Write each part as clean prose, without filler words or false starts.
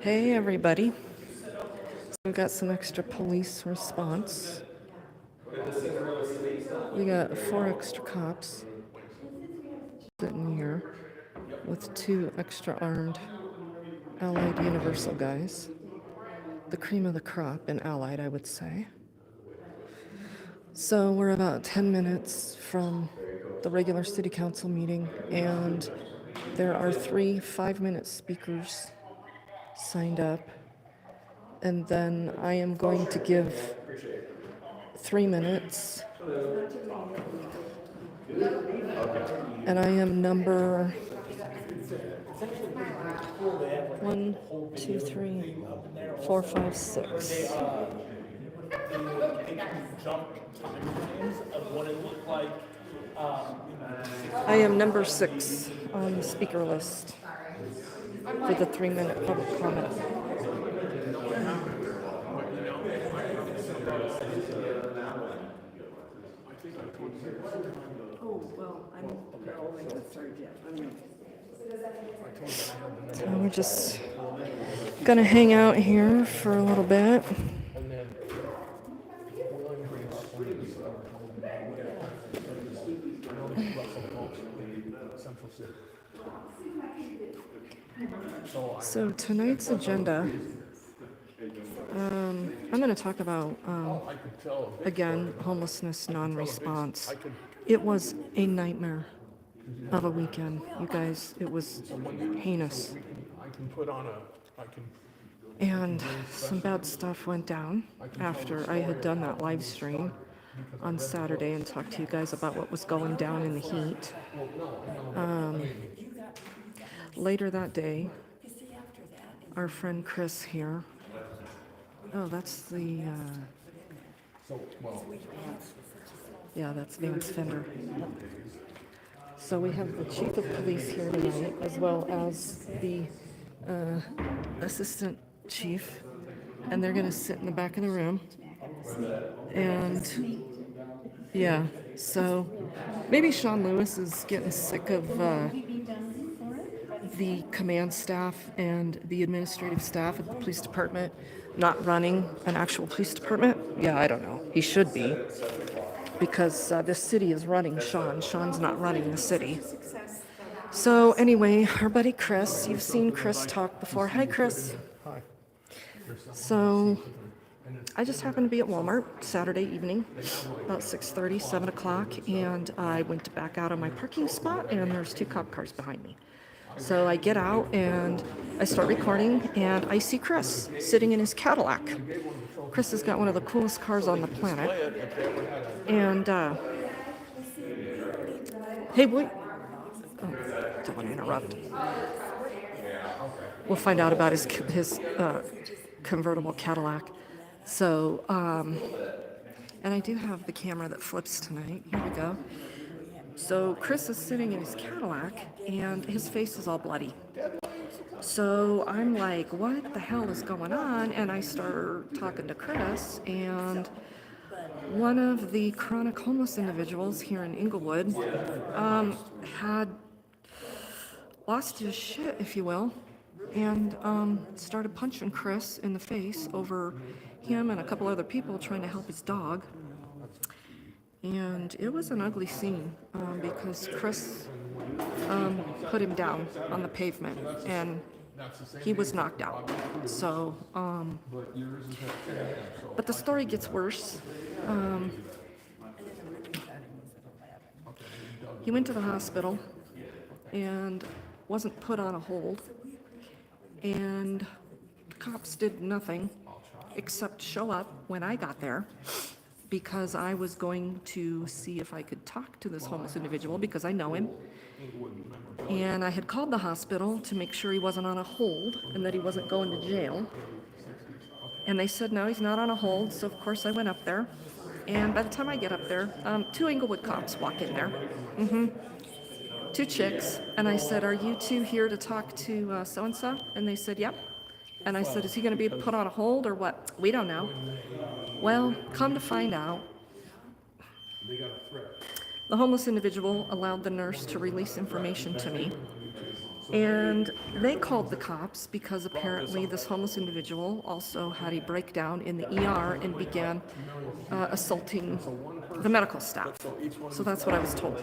Hey everybody. So we've got some extra police response. We got 4 extra cops sitting here with 2 extra armed Allied Universal guys. The cream of the crop in Allied, I would say. So we're about 10 minutes from the regular city council meeting, and there are 3 5-minute speakers signed up. And then I am going to give 3 minutes. And I am number 1, 2, 3, 4, 5, 6. I am number 6 on the speaker list for the 3-minute public comment. Oh, well, I'm not only the third yet. So we're just gonna hang out here for a little bit. So tonight's agenda, I'm going to talk about, again, homelessness non-response. It was a nightmare of a weekend, you guys. It was heinous. And some bad stuff went down after I had done that live stream on Saturday and talked to you guys about what was going down in the heat. Later that day, our friend Chris here. Oh, that's the, yeah, that's Vance Fender. So we have the chief of police here tonight, as well as the assistant chief, and they're gonna sit in the back of the room. And yeah, so maybe Sean Lewis is getting sick of the command staff and the administrative staff at the police department not running an actual police department. Yeah, I don't know. He should be, because this city is running Sean. Sean's not running the city. So anyway, our buddy Chris, you've seen Chris talk before. Hi, Chris. Hi. So I just happened to be at Walmart Saturday evening, about 6:30, 7 o'clock, and I went to back out of my parking spot, and there's 2 cop cars behind me. So I get out and I start recording, and I see Chris sitting in his Cadillac. Chris has got one of the coolest cars on the planet. And, hey, boy. Oh, don't want to interrupt. We'll find out about his convertible Cadillac. So, and I do have the camera that flips tonight. Here we go. So Chris is sitting in his Cadillac, and his face is all bloody. So I'm like, what the hell is going on? And I start talking to Chris, and one of the chronic homeless individuals here in Englewood had lost his shit, if you will, and started punching Chris in the face over him and a couple other people trying to help his dog. And it was an ugly scene because Chris put him down on the pavement, and he was knocked out. So, but the story gets worse. He went to the hospital and wasn't put on a hold, and the cops did nothing except show up when I got there, because I was going to see if I could talk to this homeless individual, because I know him. And I had called the hospital to make sure he wasn't on a hold and that he wasn't going to jail. And they said, no, he's not on a hold. So of course I went up there. And by the time I get up there, 2 Englewood cops walk in there. 2 chicks. And I said, are you 2 here to talk to so-and-so? And they said, yep. And I said, is he going to be put on a hold or what? We don't know. Well, come to find out, the homeless individual allowed the nurse to release information to me And they called the cops because apparently this homeless individual also had a breakdown in the ER and began assaulting the medical staff. So that's what I was told.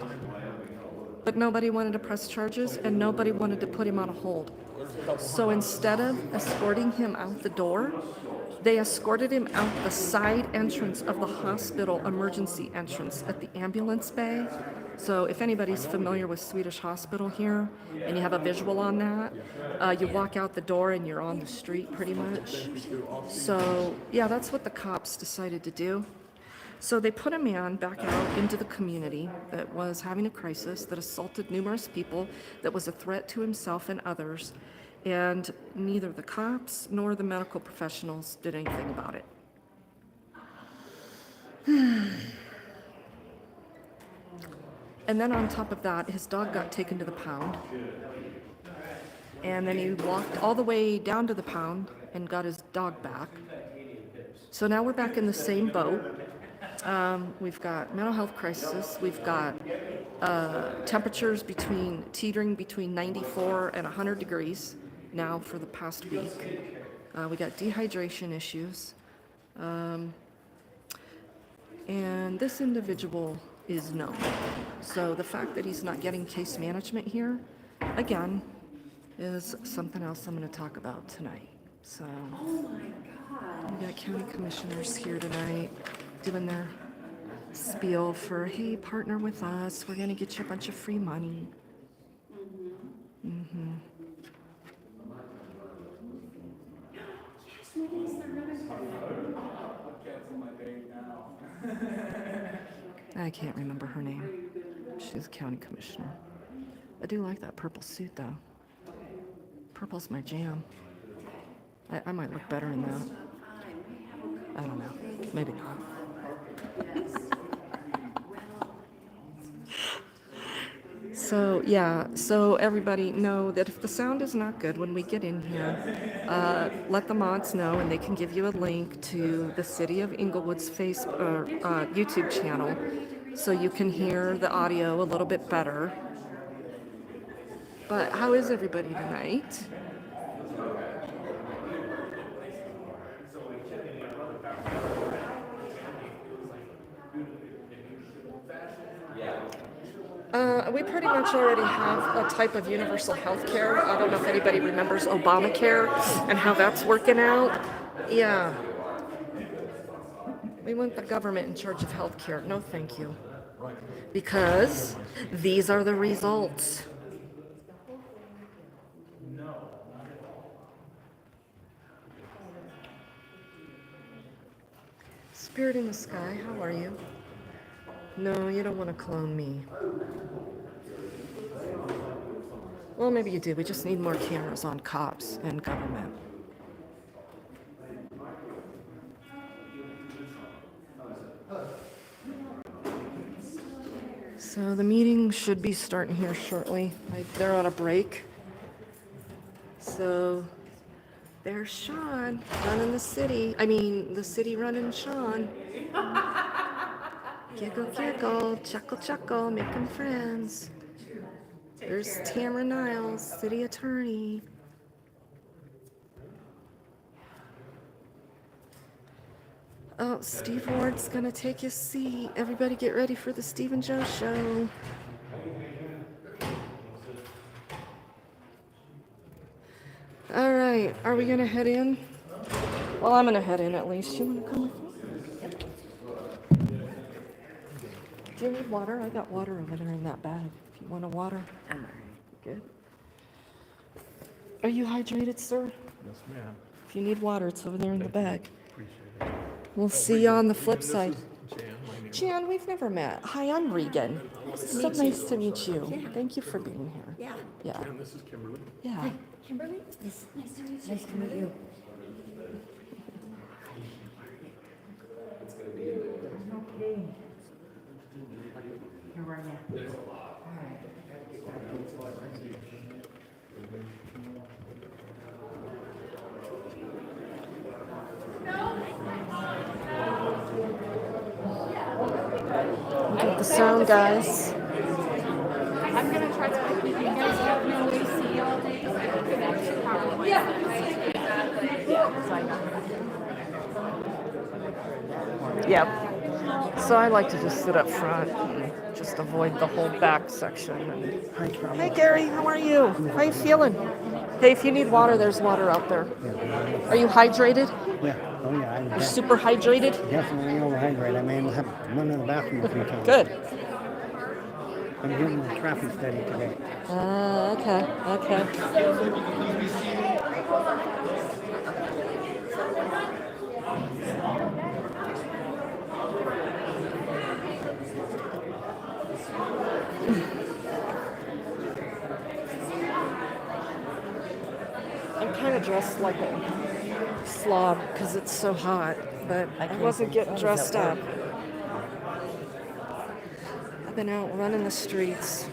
But nobody wanted to press charges and nobody wanted to put him on a hold. So instead of escorting him out the door, they escorted him out the side entrance of the hospital emergency entrance at the ambulance bay. So if anybody's familiar with Swedish Hospital here and you have a visual on that, you walk out the door and you're on the street pretty much. So yeah, that's what the cops decided to do. So they put a man back out into the community that was having a crisis, that assaulted numerous people, that was a threat to himself and others, and neither the cops nor the medical professionals did anything about it. And then on top of that, his dog got taken to the pound. And then he walked all the way down to the pound and got his dog back. So now we're back in the same boat. We've got mental health crisis. We've got temperatures teetering between 94 and 100 degrees now for the past week. We got dehydration issues. And this individual is known. So the fact that he's not getting case management here, again, is something else I'm going to talk about tonight. So we got county commissioners here tonight doing their spiel for, hey, partner with us. We're going to get you a bunch of free money. I can't remember her name. She's a county commissioner. I do like that purple suit, though. Purple's my jam. I might look better in that. I don't know. Maybe not. So, yeah. So everybody know that if the sound is not good when we get in here, let the mods know and they can give you a link to the City of Englewood's YouTube channel so you can hear the audio a little bit better. But how is everybody tonight? We pretty much already have a type of universal health care. I don't know if anybody remembers Obamacare and how that's working out. Yeah. We want the government in charge of health care. No, thank you. Because these are the results. Spirit in the sky, how are you? No, you don't want to clone me. Well, maybe you do. We just need more cameras on cops and government. So the meeting should be starting here shortly. They're on a break. So there's Sean running the city. I mean, the city running Sean. Giggle, giggle, chuckle, chuckle, making friends. There's Tamara Niles, city attorney. Oh, Steve Ward's gonna take his seat. Everybody get ready for the Steve and Joe show. All right, are we gonna head in? Well, I'm gonna head in at least. You wanna come with me? Do you need water? I got water over there in that bag. If you want a water. Good. Are you hydrated, sir? Yes, ma'am. If you need water, it's over there in the bag. Appreciate it. We'll see you on the flip side. Jan, my name. Jan, we've never met. Hi, I'm Regan. So nice to meet you. Thank you for being here. Yeah. Yeah. Jan, this is Kimberly. Yeah. Kimberly? Nice to meet you. Nice to meet you. How are you? Get the sound, guys. I'm gonna try to, you guys have no AC all Yep. So I like to just sit up front and just avoid the whole back section. And... Hey Gary, how are you? How you feeling? Hey, if you need water, there's water out there. Are you hydrated? Yeah, oh yeah, You're super hydrated? definitely overhydrated. I may have run to the bathroom a few times. Good. I'm doing a traffic study today. Okay. I'm kind of dressed like a slob because it's so hot, but I wasn't getting dressed up. I've been out running the streets.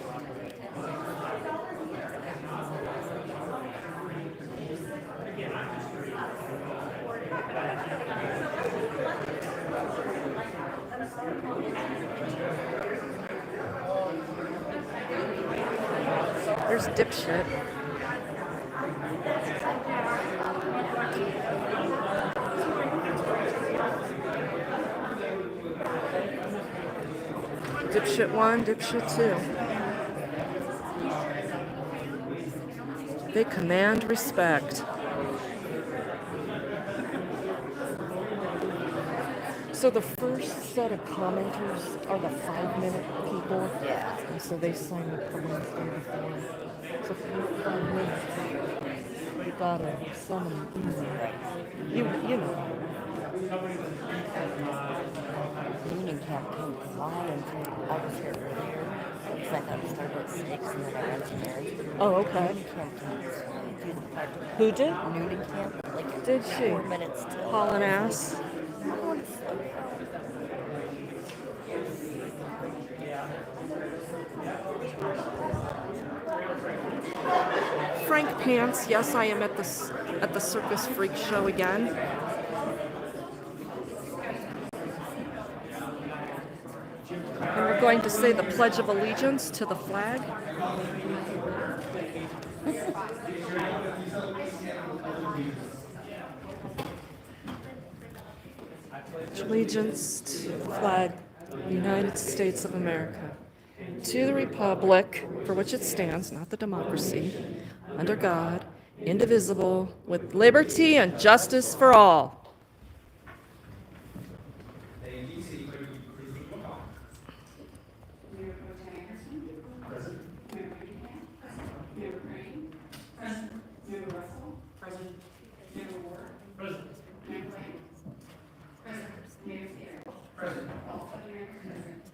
There's dipshit. Dipshit 1, dipshit 2. They command respect. So the first set of commenters are the 5-minute people. Yeah. And so they sign up for Wednesday before. So for 5 minutes, you gotta send them an email. You know. Union camp came flying through. I was here earlier. Because I thought it started at 6 and then I ran some errands. Oh, okay. Union camp came flying through the parking lot. Who did? Union camp, like Did she? 4 minutes till. Hauling ass. Oh, it's so fun. Frank Pants, yes, I am at the Circus Freak Show again. And we're going to say the Pledge of Allegiance to the flag. Allegiance to the flag of the United States of America, to the republic for which it stands, not the democracy, under God, indivisible, with liberty and justice for all.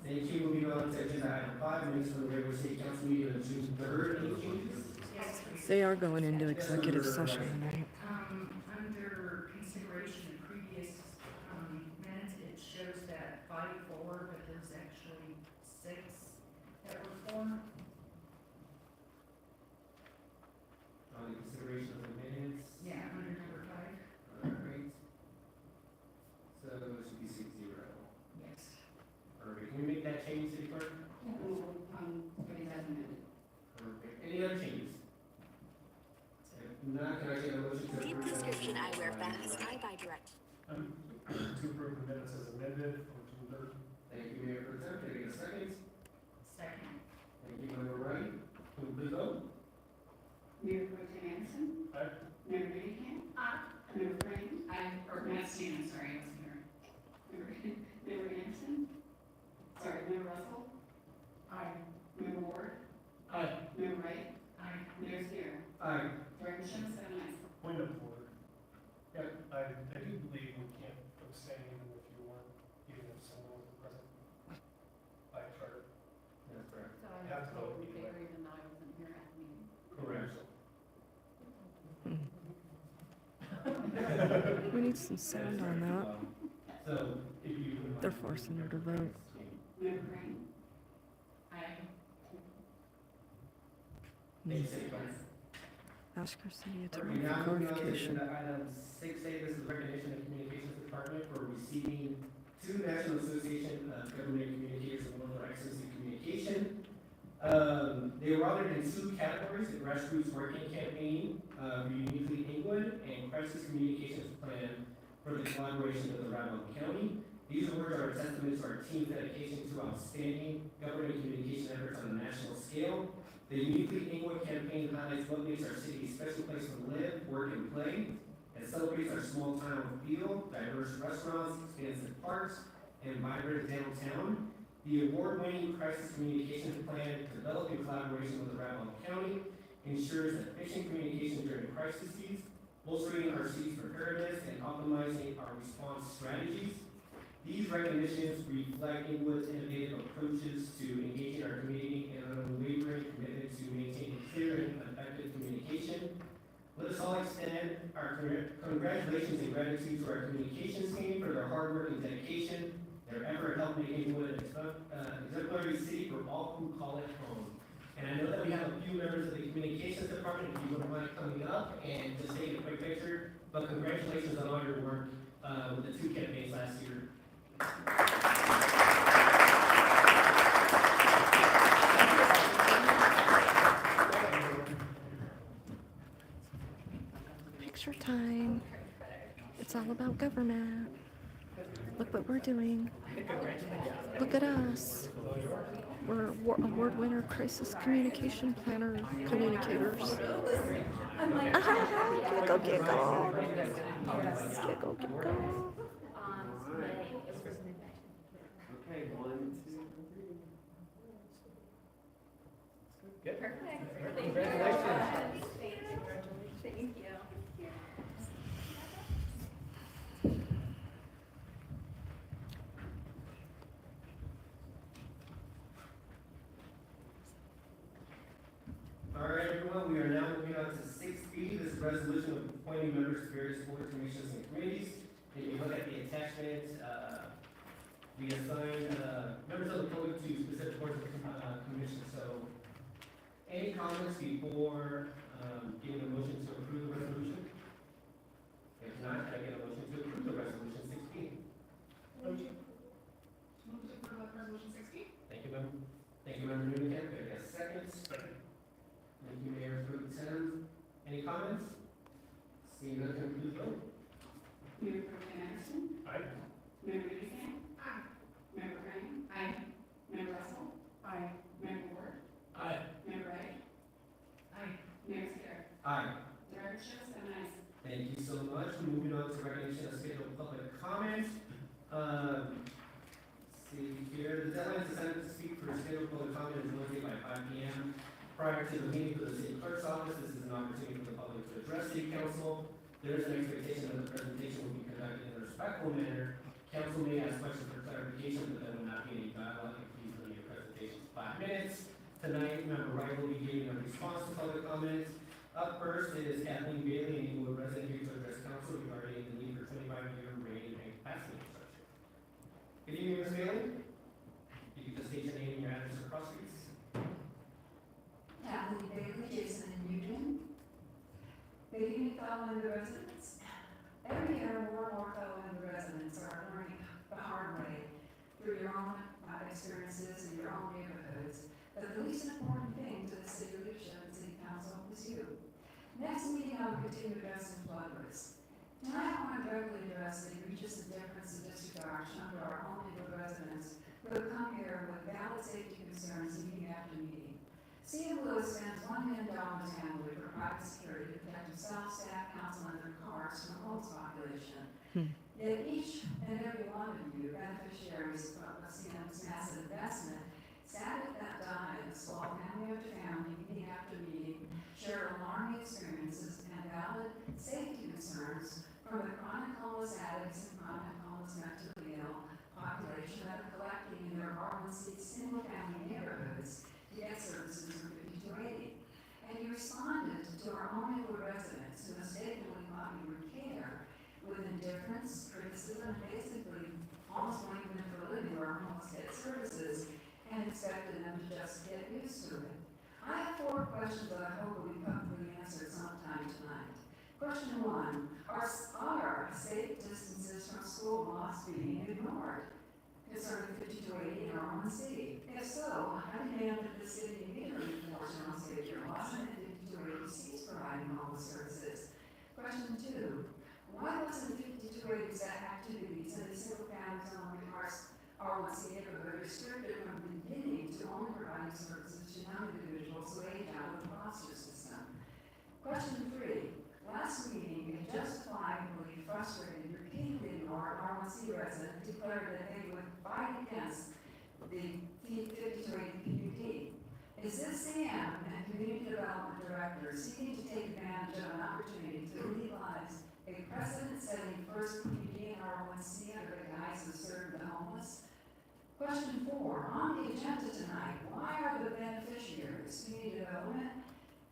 Thank you. Moving on to agenda item 5, minutes for the regular city council meeting on June 3rd. Any changes? They are going into executive session tonight. Under consideration of previous minutes, it shows that 5-4, but there's actually 6 that were 4. On the consideration of the minutes. Yeah, under number 5. Alright. So it should be 6-0. Yes. Perfect. Can we make that change, city clerk? Perfect. Any other changes? If not, can I get a motion to Deep approve? prescription eyewear fast. I buy direct. To approve the minutes as amended from June 3rd. Thank you, Mayor Pro Tem. Can I get a second? Second. Thank you, Member Wright. Can we please vote? Mayor Pro Tem Anderson? Aye. Mayor Mayhem? Aye. Mayor Frame? Aye. Or Matt Shannon, sorry, I wasn't here. Mayor Anderson? Sorry, Mayor Russell? Aye. Mayor Ward? Aye. Mayor Wright? Aye. Mayor Steer? Aye. Director Schimmel, 7 ayes. Point of order. Yeah, I do believe we can't abstain even if you weren't, even if someone wasn't present. By charter. That's correct. So You have to vote either way. even though I wasn't here at the meeting. Correct. We need some sound on that. So if you. They're forcing her to vote. Mayor Frame? Aye. Thank you, City Clerk. Ask our city Okay, attorney now for moving on to clarification. agenda item 6A, this is recognition of communications department for receiving 2 National Association of Government Communicators Award for Excellence in Communication. They were honored in 2 categories: the grassroots working campaign, uniquely English. crisis communications plan for the collaboration with the Arapahoe County. These awards are a testament to our team's dedication to outstanding government communication efforts on a national scale. The Uniquely Englewood campaign highlights what makes our city a special place to live, work, and play. It celebrates our small town feel, diverse restaurants, expansive parks, and vibrant downtown. The award-winning crisis communications plan, developed in collaboration with Arapahoe County, ensures efficient communication during crises, bolstering our city's preparedness and optimizing our response strategies. These recognitions reflect Englewood's innovative approaches to engaging our community and an unwavering commitment to maintaining clear and effective communication. Let us all extend our congratulations and gratitude to our communications team for their hard work and dedication, their effort helping make Englewood an exemplary city for all who call it home. And I know that we have a few members of the communications department, if you wouldn't mind coming up and just taking a quick picture. But congratulations on all your work with the 2 campaigns last year. Picture time. It's all about government. Look what we're doing. Look at us. We're award winner crisis communication planner communicators. Giggle, giggle. Giggle, giggle. Okay, 1, 2, 3. Good. Perfect. Congratulations. Thank you. All right, everyone, we are now moving on to 6B. This is resolution of appointing members to various boards, commissions, and committees. If you look at the attachment, we assign members of the public to specific boards and commissions. So, any comments before giving a motion to approve the resolution? If not, can I get a motion to approve the resolution 6B? Motion. Move to approve resolution 60. Thank you, member. Thank you, member Newman. Can I get a second? Thank you, Mayor Pro Tem. Any comments? Seeing none, can we please vote? Mayor Pro Tem Anderson. Aye. Member Newman. Aye. Member Graham. Aye. Member Russell. Aye. Member Ward. Aye. Member Wright. Aye. Mayor Scarra. Aye. The record shows 7 ayes. Thank you so much. Moving on to recognition of scheduled public comment. See here, the deadline to send to speak for scheduled public comment is Wednesday by 5 p.m. Prior to the meeting for the city clerk's office, this is an opportunity for the public to address city council. There is an expectation that the presentation will be conducted in a respectful manner. Council may ask questions for clarification, but there will not be any dialogue, and please limit your presentation to 5 minutes. Tonight, Member Wright will be giving a response to public comments. Up first is Kathleen Bailey, an Englewood resident here to address council regarding the need for 25-year rain and capacity infrastructure. Good evening, Ms. Bailey. You can just state your name and your address across streets. Kathleen Bailey, Jason and Eugene. Good evening, fellow Englewood residents. Every year, more and more fellow Englewood residents are learning the hard way through your own experiences in your own neighborhoods that the least important thing to the city leadership and city council is you. Next meeting, I will continue addressing flood risk. Tonight, I want to directly address the egregious indifference and disregard shown to our own Englewood residents who have come here with valid safety concerns meeting after meeting. City of Lewis spends $1 million annually for private security to protect itself, staff, council, and their cars from the homeless population. Yet each and every one of you, beneficiaries of CM's massive investment, sat at that dime, saw family after family, meeting after meeting, shared alarming experiences and valid safety concerns from the chronic homeless addicts and chronic homeless mentally ill population that are collecting in their R1C single-family neighborhoods to get services from 5280. And you responded to our own Englewood residents who mistakenly thought you would care with indifference, criticism, basically almost wanting them for a living or homeless get services and expected them to just get used to it. I have 4 questions that I hope will be comfortably answered sometime tonight. Question 1, are safe distances from school lots being ignored concerning 5280 in our own city? If so, I demand that the city immediately enforce your own safety laws and 5280 cease providing homeless services. Question 2, why wasn't 5280 activities in the single family zone requires R1C neighborhood restricted from the beginning to only providing services to non-individuals who age out of the foster system? Question 3. Last meeting, a justifiably frustrated, repeatedly ignored R1C resident declared that they would fight against the 5280 PUD. Is this Sam, and Community Development Director, seeking to take advantage of an opportunity to legalize a precedent-setting first PUD in R1C under the guise of serving the homeless? Question 4. On the agenda tonight, why are the beneficiaries, community development,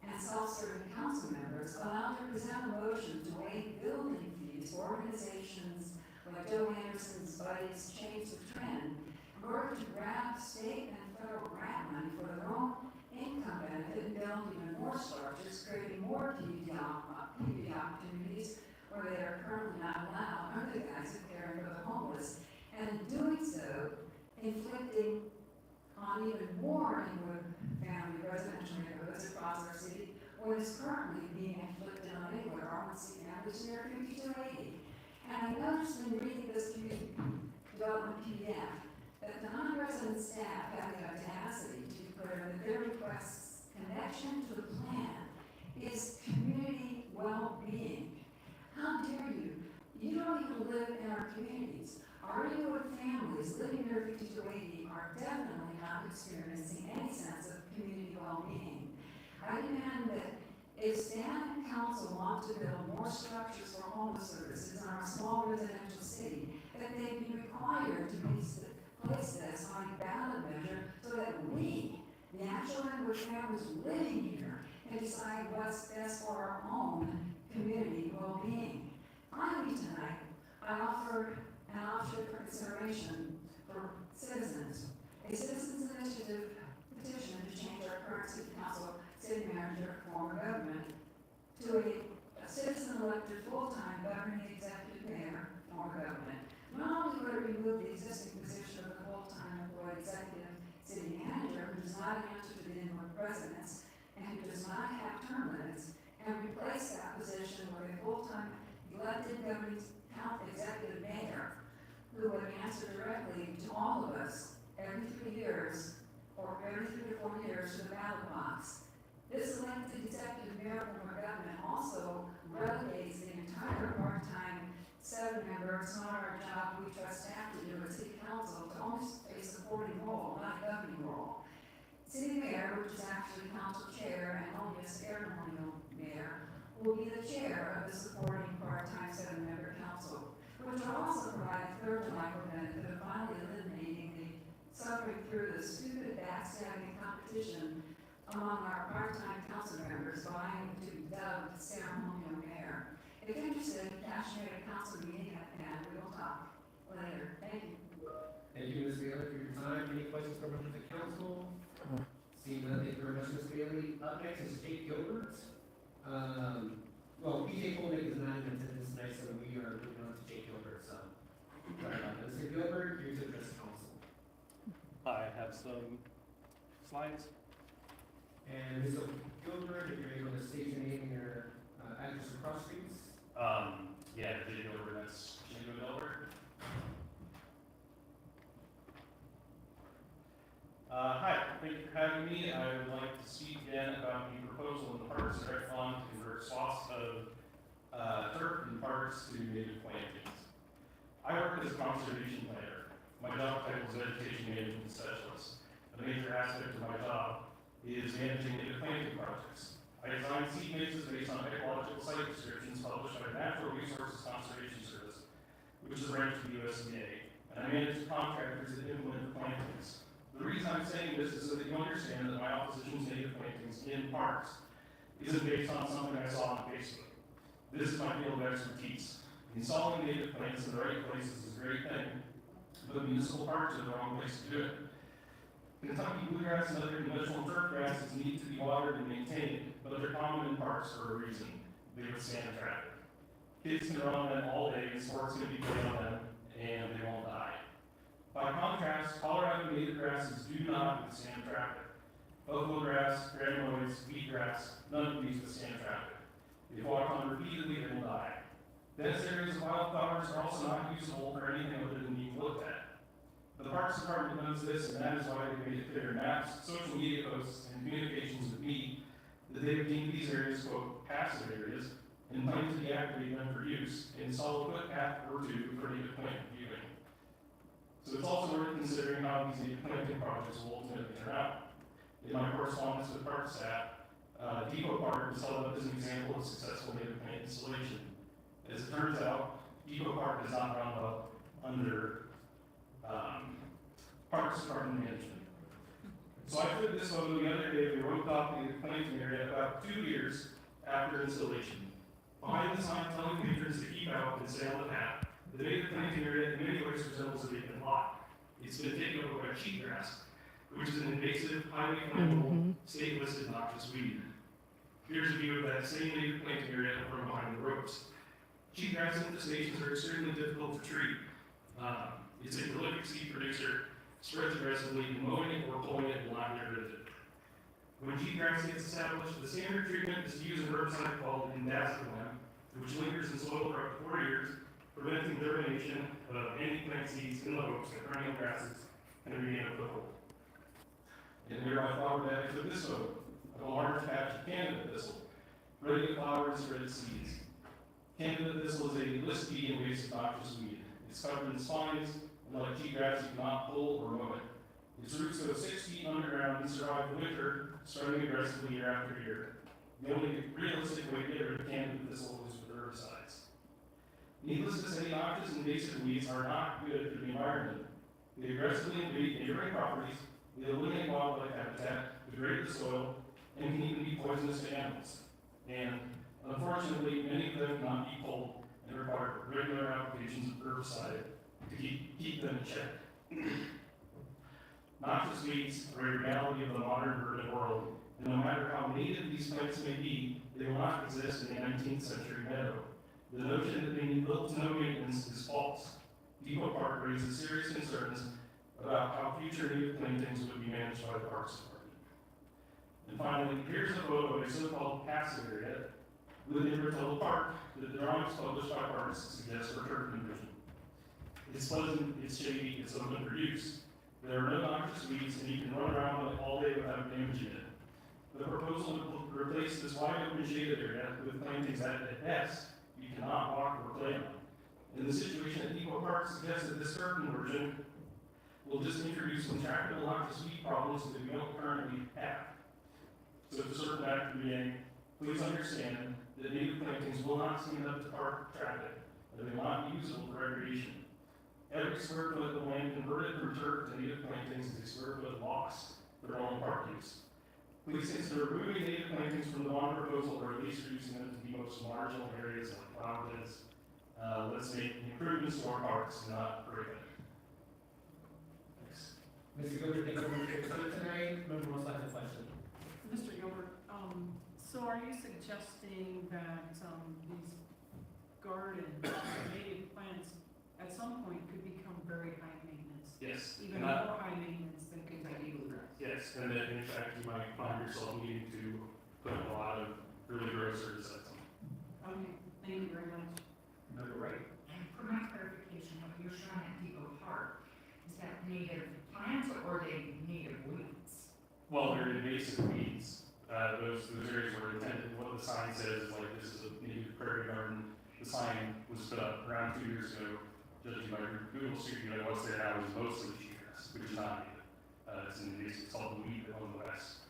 and self-serving council members allowed to present a motion to waive building fees for organizations like Joe Anderson's Buddies Change the Trend in order to grab state and federal grant money for their own income benefit and build even more structures, creating more PUD opportunities where they are currently not allowed under the guise of caring for the homeless, and in doing so, inflicting on even more Englewood family residential neighborhoods across our city, what is currently being inflicted on Englewood R1C families near 5280. And I noticed in reading this community development PDF that the non-resident staff have the audacity to declare that their request's connection to the plan is community well-being. How dare you? You don't even live in our communities. Our Englewood families living near 5280 are definitely not experiencing any sense of community well-being. I demand that if staff and council want to build more structures for homeless services in our small residential city, that they be required to place this on a ballot measure so that we, the actual Englewood families living here, can decide what's best for our own community well-being. Finally tonight, I offer an option for consideration for citizens. A citizens initiative petition to change our current city council, city manager, former government, to a citizen-elected full-time governing executive mayor, former government. Not only would it remove the existing position of the full-time employed executive city manager who does not answer to the Englewood residents and who does not have term limits, and replace that position with a full-time elected governing executive mayor who would answer directly to all of us every 3 years or every 3 to 4 years to the ballot box. This elected executive mayor from our government also relegates the entire part-time 7-member, it's not our job, we trust staff to do at city council, to only a supporting role, not a governing role. City mayor, which is actually council chair and only a ceremonial mayor, will be the chair of the supporting part-time 7-member council, which will also provide a third life benefit of finally eliminating the suffering through the stupid backstabbing competition among our part-time council members vying to be dubbed ceremonial mayor. If you're interested, cash me at a council meeting and we will talk later. Thank you. Thank you, Ms. Bailey, for your time. Any questions from members of the council? Seeing none, thank you very much, Ms. Bailey. Up next is Jake Gilbert. Well, PJ Colnick is not in attendance tonight, so we are moving on to Jake Gilbert. So, sorry about that. Mr. Gilbert, you're to address the council. I have some slides. And Mr. Gilbert, if you're able to state your name and your address across streets. Yeah, Jake Gilbert, that's Jake Gilbert. Hi, thank you for having me. I would like to speak again about the proposal in the Parks and Rec Fund to convert swaths of turf and parks to native plantings. I work as a conservation planner. My job title is vegetation management specialist. A major aspect of my job is managing native planting projects. I design seed mixes based on ecological site descriptions published by the Natural Resources Conservation Service, which is a branch of the USDA, and I manage the contractors that implement the plantings. The reason I'm saying this is so that you understand that my opposition to native plantings in parks isn't based on something I saw on Facebook. This is my field of expertise. Installing native plants in the right places is a great thing, but municipal parks are the wrong place to do it. Kentucky bluegrass and other conventional turf grasses need to be watered and maintained, but they're common in parks for a reason. They withstand traffic. Kids can run on them all day, and sports can be played on them, and they won't die. By contrast, Colorado native grasses do not withstand traffic. Buffalo grass, graminoids, wheatgrass, none of these withstand traffic. If walked on repeatedly, they will die. Dense areas of wildflowers are also not usable for anything other than being looked at. The Parks Department knows this, and that is why they made it clear in maps, social media posts, and communications with me that they have deemed these areas, quote, passive areas, and plan to deactivate them for use and install a footpath or two for native plant viewing. So it's also worth considering how these native planting projects will ultimately turn out. In my correspondence with park staff, Depot Park was held up as an example of successful native plant installation. As it turns out, Depot Park does not run well under Parks Department management. So I took this photo the other day. We roped off the planting area about 2 years after installation. Behind the sign telling patrons to keep out and stay on the path, the native planting area in many ways resembles a vacant lot. It's been taken over by cheatgrass, which is an invasive, highly flammable, state-listed noxious weed. Here's a view of that same native planting area from behind the ropes. Cheatgrass infestations are extremely difficult to treat. It's a prolific seed producer, spreads aggressively, and mowing it or pulling it will not get rid of it. When cheatgrass gets established, the standard treatment is to use a herbicide called indazapam, which lingers in soil for up to 4 years, preventing germination of any plant seeds in the hopes that perennial grasses can regain a foothold. And here my flower bag took this photo of a large patch of Canada thistle, ready to flower and spread seeds. Canada thistle is a lispy invasive noxious weed. It's covered in spines, and like cheatgrass, you cannot pull or mow it. Its roots go 6 feet underground and survive the winter, spreading aggressively year after year. The only realistic way to get rid of Canada thistle is with herbicides. Needless to say, noxious invasive weeds are not good for the environment. They aggressively invade neighboring properties, they eliminate wildlife habitat, degrade the soil, and can even be poisonous to animals. And unfortunately, many of them cannot be pulled and require regular applications of herbicide to keep them in check. Noxious weeds are a reality of the modern urban world, and no matter how native these plants may be, they will not exist in a 19th century meadow. The notion that they need little to no maintenance is false. Depot Park raises serious concerns about how future native plantings would be managed by the Parks Department. And finally, here's a photo of a so-called passive area within Bertella Park that the drawings published by Parks suggest for turf conversion. It's pleasant, it's shady, it's open for use. There are no noxious weeds, and you can run around on it all day without damaging it. The proposal would replace this wide open shaded area with plantings that, at best, you cannot walk or play on. And the situation at Depot Park suggests that this turf conversion will just introduce intractable noxious weed problems that we don't currently have. So to circle back to the beginning, please understand that native plantings will not stand up to park traffic, and they will not be usable for recreation. Every square foot of land converted from turf to native plantings is a square foot lost for normal park use. Please consider removing native plantings from the bond proposal, or at least reducing them to the most marginal areas like flower beds. Let's make improvements to our parks, not break them. Thanks. Mr. Gilbert, thank you so much for your time tonight. Member Ross has a question. Mr. Gilbert, so are you suggesting that these garden native plants at some point could become very high maintenance? Yes. Even more high maintenance than Kentucky bluegrass? Yes, and then in fact, you might find yourself needing to put a lot of really gross herbicides on. Okay, thank you very much. No, right. And for my clarification, what you're showing at Depot Park, is that native plants or are they native weeds? Well, they're invasive weeds. Those areas were intended, what the sign says is like this is a native prairie garden. The sign was put up around 2 years ago, judging by Google Street View, what's there now is mostly cheatgrass, which is not native. It's an invasive, it's called the weed on the west.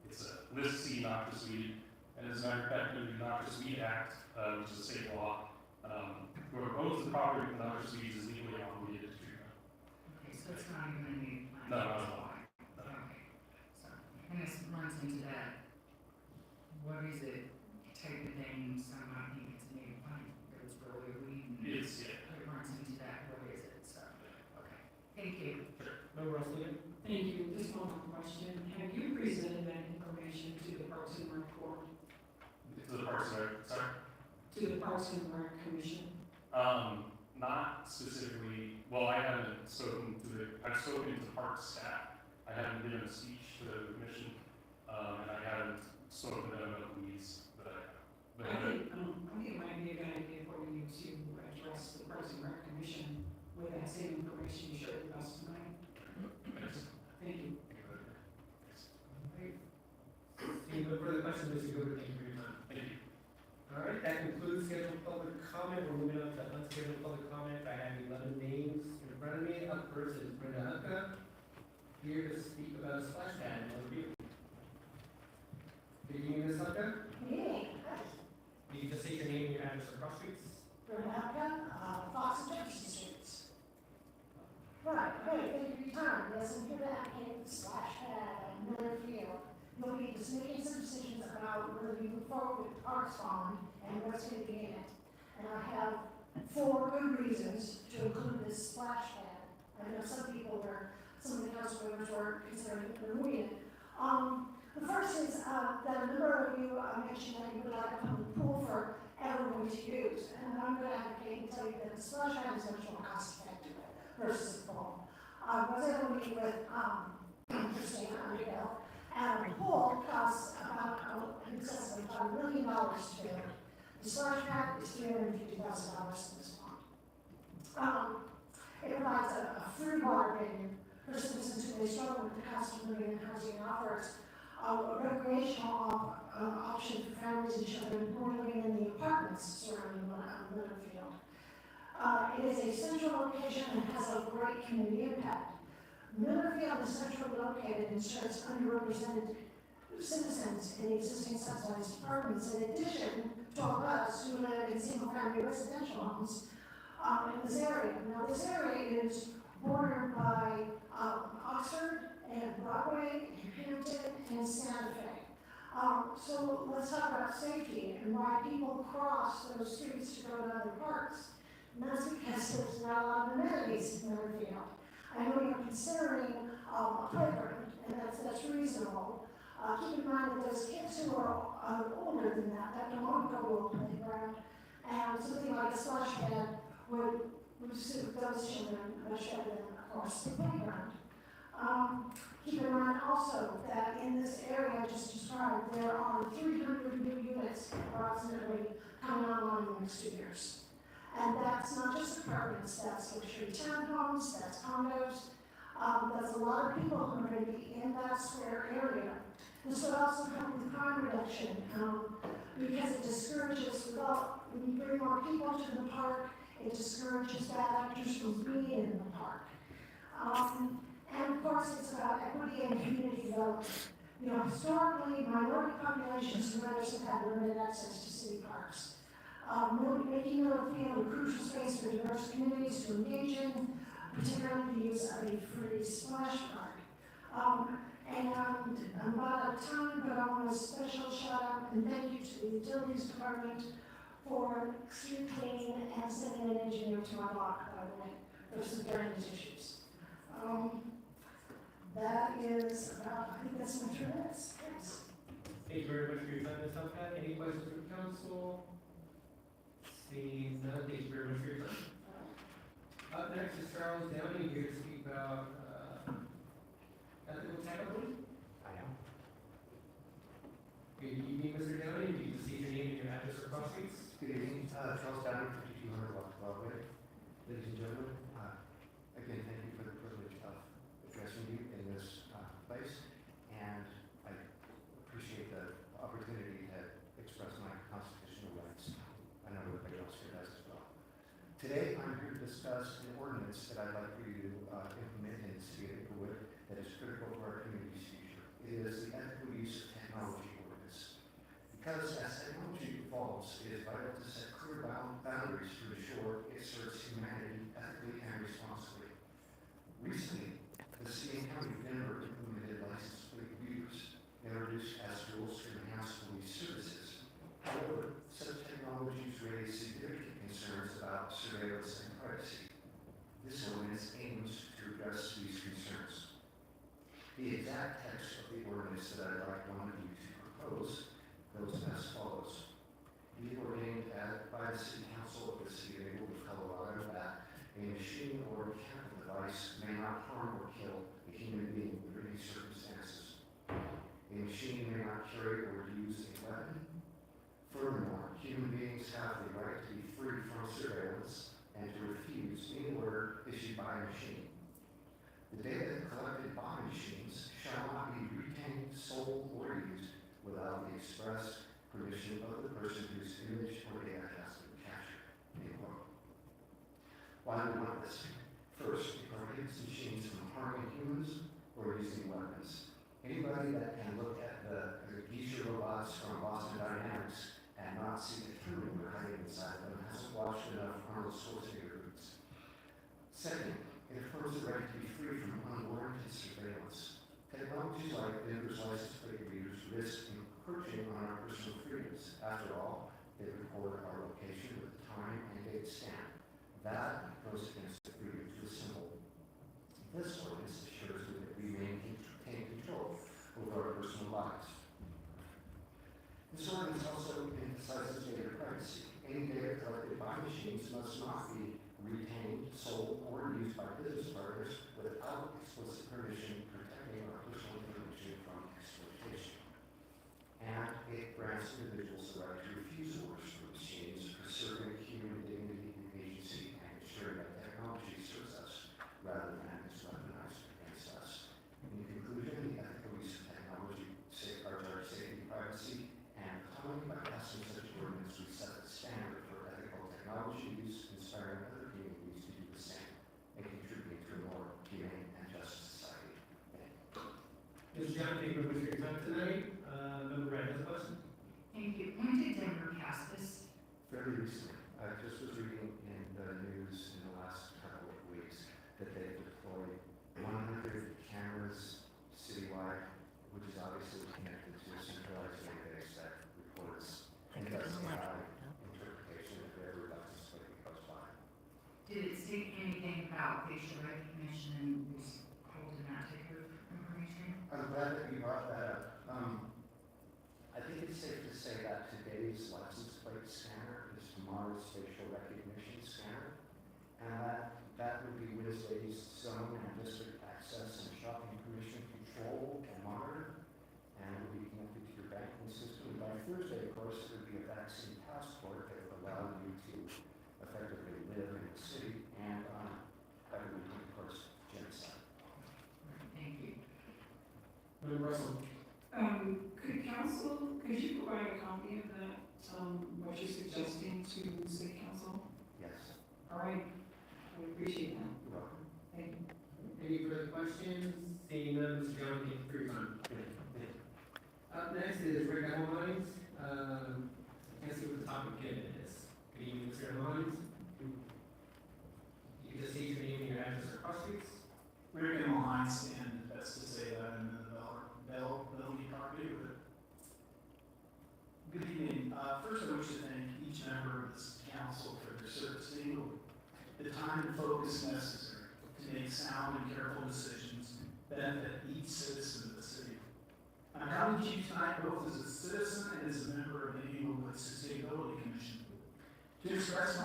It's a list C noxious weed, and as a matter of fact, under the Noxious Weed Act, which is a state law, whoever owns the property with noxious weeds is legally obligated to treatment. Okay, so it's not even a native plant? No, not at all. Okay, so, and this runs into that, what is it, type of thing, some might think it's a native plant, but it's really a weed, and it It's, yeah. runs into that, what is it, so, okay, thank you. Member Ross, Thank you. Just one more question. Have you presented that information to the Parks and Rec Board, To the Parks and Rec, sorry? to the Parks and Rec Commission? Not specifically, well, I haven't spoken to I've spoken to park staff. I haven't given a speech to the commission, and I haven't spoken to them about the weeds, but I think it might be a good idea for public comment. We're moving on to unscheduled public comment. I have 11 names in front of me. Up first is Brenda Hutka, here to speak about a splash pad in review. Good evening, Ms. Hutka. Hey, You can just state your name and your address across streets. Rebecca, Fox and Jefferson Streets. Right, okay, thank you for your time. Yes, I'm here to advocate the splash pad at Miller Field. You'll be just making some decisions about whether we move forward with the parks bond and what's going to be in it. And I have 4 good reasons to include this splash pad. I know some people were, some of the council members were considering removing it. The first is that a number of you mentioned that you would like a public pool for everyone to use. And I'm going to advocate and tell you that the splash pad is much more cost effective versus the pool. I was able to meet with Christina Underhill, and a pool costs about in excess of $5 million to build. The splash pad is $350,000 in this pond. It provides a free water venue for citizens who may struggle with the cost of living and housing, and offers a recreational option for families and children who are living in the apartments surrounding Littlefield. It is a central location and has a great community impact. Millerfield is centrally located and serves underrepresented citizens in existing subsidized apartments, in addition to all of us who live in single-family residential homes in this area. Now, this area is bordered by Oxford and Broadway and Hampton and Santa Fe. So let's talk about safety and why people cross those streets to go to other parks. And that's because there's not a lot of amenities in Millerfield. I know you're considering a playground, and that's reasonable. Keep in mind that there's kids who are older than that don't want to go to a playground, and something like a splash pad would suit those children much better than, of course, the playground. Keep in mind also that in this area I just described, there are 300 new units approximately coming online in the next 2 years. And that's not just apartments, that's luxury townhomes, that's condos. That's a lot of people who are going to be in that square area. This would also help with crime reduction because it discourages, when you bring more people to the park, it discourages bad actors from being in the park. And of course, it's about equity and community development. You know, historically, minority populations and others have had limited access to city parks. Making Littlefield a crucial space for diverse communities to engage in, particularly the use of a free splash park. And I'm about out of time, but I want a special shout out and thank you to the Utilities Department for street cleaning and sending an engineer to my block, by the way, for some drainage issues. That is about, I think that's my 3 minutes. Thanks. Thank you very much for your time, Ms. Hutka. Any questions from council? Seeing none, thank you very much for your time. Up next is Charles Downey, here to speak about ethical tackling. I am. Good evening, Mr. Downey. You can see your name and your address across streets. Good evening, Charles Downey, 5200 West Broadway. Ladies and gentlemen, again, thank you for the privilege of addressing you in this place, and I appreciate the opportunity to express my constitutional rights. I know everybody else here does as well. Today, I'm here to discuss an ordinance that I'd like for you to implement in the city of Inglewood that is critical for our community's future. It is the ethical use of technology ordinance. Because as technology evolves, it is vital to set clear boundaries to ensure it serves humanity ethically and responsibly. Recently, the city and county of Denver implemented license plate readers introduced as tools to enhance police services. However, such technologies raise significant concerns about surveillance and privacy. This ordinance aims to address these concerns. The exact text of the ordinance that I'd like one of you to propose goes as follows. Be it ordained by the City Council of the City of Inglewood, Colorado, that a machine or mechanical device may not harm or kill a human being under any circumstances. A machine may not carry or use a weapon. Furthermore, human beings have the right to be free from surveillance and to refuse any order issued by a machine. The data collected by machines shall not be retained, sold, or used without the express permission of the person whose image or data has been captured. Why do we want this? First, it prohibits machines from harming humans or using weapons. Anybody that can look at the geisha robots from Boston Dynamics and not see the human we're hiding inside of them hasn't watched enough Arnold Schwarzenegger movies. Second, it affirms the right to be free from unwarranted surveillance. Technologies like vendors' license plate readers risk encroaching on our personal freedoms. After all, they record our location with time and date stamp. That goes against the freedom to assemble. This ordinance assures that we maintain control over our personal lives. This ordinance also emphasizes data privacy. Any data collected by machines must not be retained, sold, or used by business partners without explicit permission, protecting our personal information from exploitation. And it grants individuals the right to refuse orders from machines, preserving human dignity and agency, and ensuring that technology serves us rather than is weaponized against us. In conclusion, the ethical use of technology safeguards our safety, privacy, and autonomy. By passing such ordinance, we set the standard for ethical technology use, inspiring other communities to do the same, and contributing to a more humane and just society. Mr. John, thank you very much for your time tonight. Member Brad has a question? Thank you. When did Denver pass this? Fairly recently, I just was reading in the news in the last couple of weeks that they've deployed 100 cameras citywide, which is obviously connected to a centralized database that reports and does AI interpretation of every license plate that goes by. Did it state anything about facial recognition and was holding that type of information? I'm glad that you brought that up. I think it's safe to say that today's license plate scanner is tomorrow's facial recognition scanner, and that would be Wednesday's zone and district access and shopping permission control and monitor, and it would be connected to your banking system. By Thursday, of course, it would be a vaccine passport that would allow you to effectively live in the city, and that would be, of course, genocide. Thank you. Member Russell? Could you provide a copy of that, what you're suggesting to city council? Yes. All right, I would appreciate that. You're welcome. Thank you. Any further questions? Seeing none, Mr. John, thank you for your time. Up next is Rick Hines. I can't see what the topic is. Good evening, Mr. Hines. You can just state your name and your address across streets. Rick Hines, and best to say that I'm in the Bellevue property with it. Good evening. First, I wish to thank each member of this council for their service to Englewood. The time and focus necessary to make sound and careful decisions benefit each citizen of the city. I'm coming to you tonight both as a citizen and as a member of the Englewood Sustainability Commission to express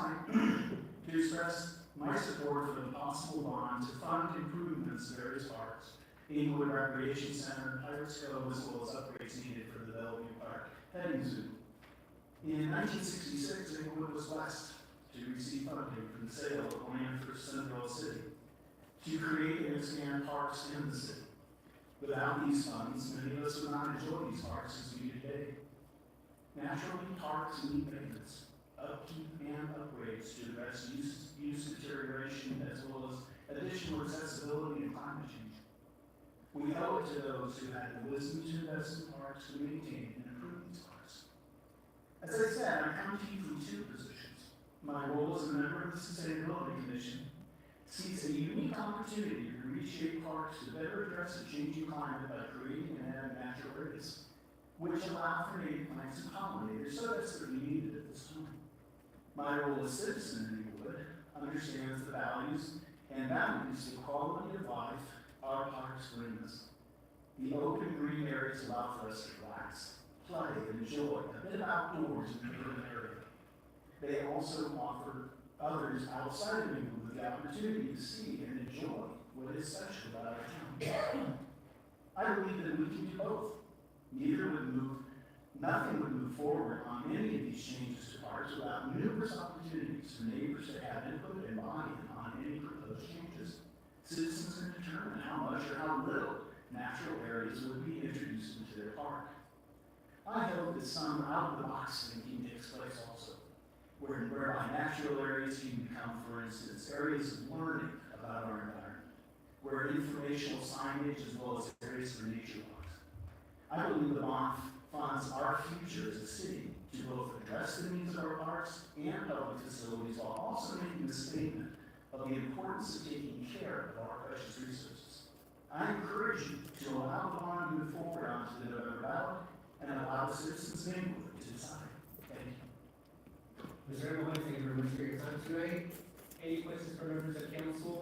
my support for the possible bond to fund improvements to various parks, the Englewood Recreation Center, Pirates Cove, as well as upgrades needed for the Bellevue Park petting zoo. In 1966, Englewood was blessed to receive funding from the sale of land for Cinderella City to create and expand parks in the city. Without these funds, many of us would not enjoy these parks as we do today. Naturally, parks need maintenance, upkeep, and upgrades to address use deterioration as well as additional accessibility and climate change. We owe it to those who had the wisdom to invest in parks to maintain and improve these parks. As I said, I come to you from two positions. My role as a member of the Sustainability Commission sees a unique opportunity to reshape parks to better address the changing climate by creating and adding natural areas, which allow for native plants and pollinators so desperately needed at this time. My role as citizen in Englewood understands the values and values the quality of life our parks bring us. The open green areas allow for us to relax, play, and enjoy a bit of outdoors in the urban area. They also offer others outside of Englewood the opportunity to see and enjoy what is special about our town. I believe that we can do both. Nothing would move forward on any of these changes to parks without numerous opportunities for neighbors to have input and buy-in on any proposed changes. Citizens can determine how much or how little natural areas would be introduced into their park. I hope that some out-of-the-box thinking takes place also, whereby natural natural areas can become, for instance, areas of learning about our environment, where informational signage as well as areas for nature walks. I believe the bond funds our future as a city to both address the needs of our parks and public facilities while also making the statement of the importance of taking care of our precious resources. I encourage you to allow the bond to move forward onto the November ballot and allow the citizens of Englewood to decide. Thank you. Mr. Emmerlein, thank you very much for your time today. Any questions from members of council?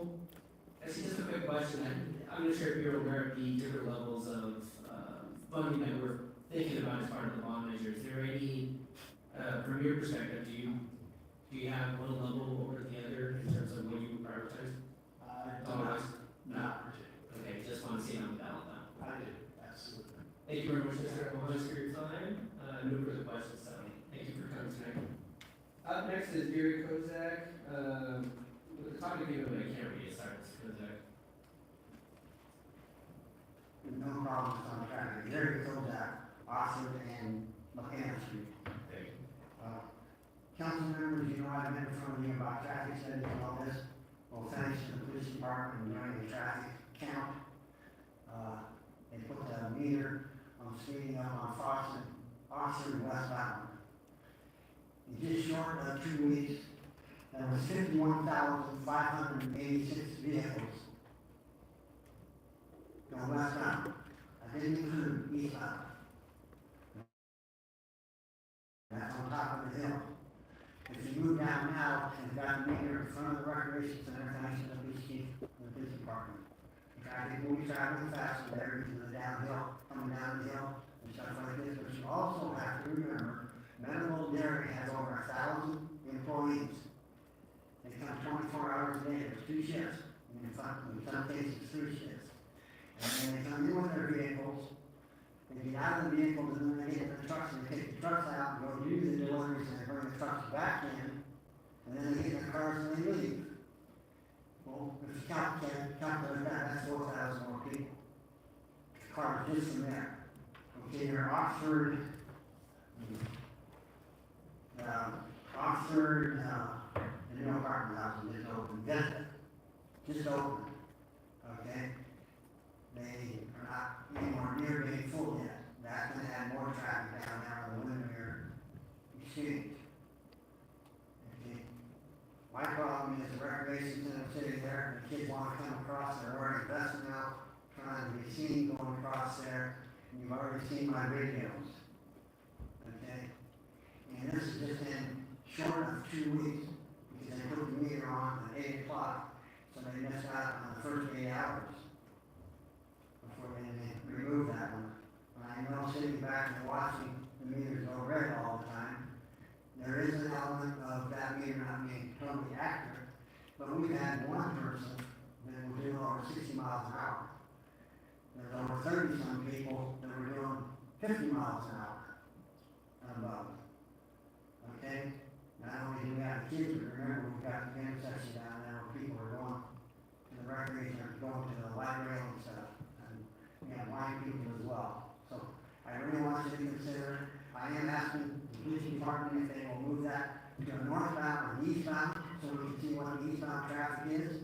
Actually, just a quick question. I'm not sure if you're aware of the different levels of funding that we're thinking about as part of the bond measure. Is there any, from your perspective, do you have one level over the other in terms of what you prioritize? Not particularly. Okay, just want to see it on the ballot now. I do, absolutely. Thank you very much, Mr. Emmerlein, for your time. No further questions, so thank you for coming tonight. Up next is Gary Kozak, with the topic given by Carrie, sorry, Mr. Kozak. No problems on traffic. Gary Kozak, Oxford and Mechanic Street. Thank you. Council members, you know, I've been in front of you about traffic studies and all this. Well, thanks to the police department during the traffic count. They put the meter on speeding up on Oxford westbound. In just short of 2 weeks, there was 51,586 vehicles going westbound. I didn't include eastbound. That's on top of the hill. If you move down now, and got the meter in front of the recreation center, thanks to the police chief and the police department. The traffic will be traveling faster there because of the downhill, coming down the hill and stuff like this, but you also have to remember, Medical Dairy has over 1,000 employees. They come 24 hours a day, there's 2 shifts, and in some cases 3 shifts. And then they come in with their vehicles, they get out of the vehicles, and then they get the trucks, and they take the trucks out, and go do the deliveries, and they bring the trucks back in, and then they get in their cars and they leave. Well, if you count like that, that's 4,000 more people. Cars just from there. Okay, you're Oxford, and no apartment houses just open, just open, okay? They are not anywhere near being full yet. That's gonna add more traffic down there on the Windermere Exchange. Okay? My problem is the recreation center sitting there, and the kids wanna come across, they're wearing vests now, trying to be seen going across there, and you've already seen my videos. Okay? And this is just in short of 2 weeks, because they put the meter on at 8 o'clock, so they missed out on the first 8 hours before they remove that one. When I know sitting back and watching the meters go red all the time, there is an element of that meter not being totally accurate, but we've had one person that was doing over 60 miles an hour. There's over 30-some people that were doing 50 miles an hour and above. Okay? Not only do we have the kids, but remember we've got the intersection down there where people are going to the recreation, or going to the light rail and stuff. And we have blind people as well. So I really want you to consider, I am asking the police department if they will move that to a northbound or eastbound, so we can see what the eastbound traffic is,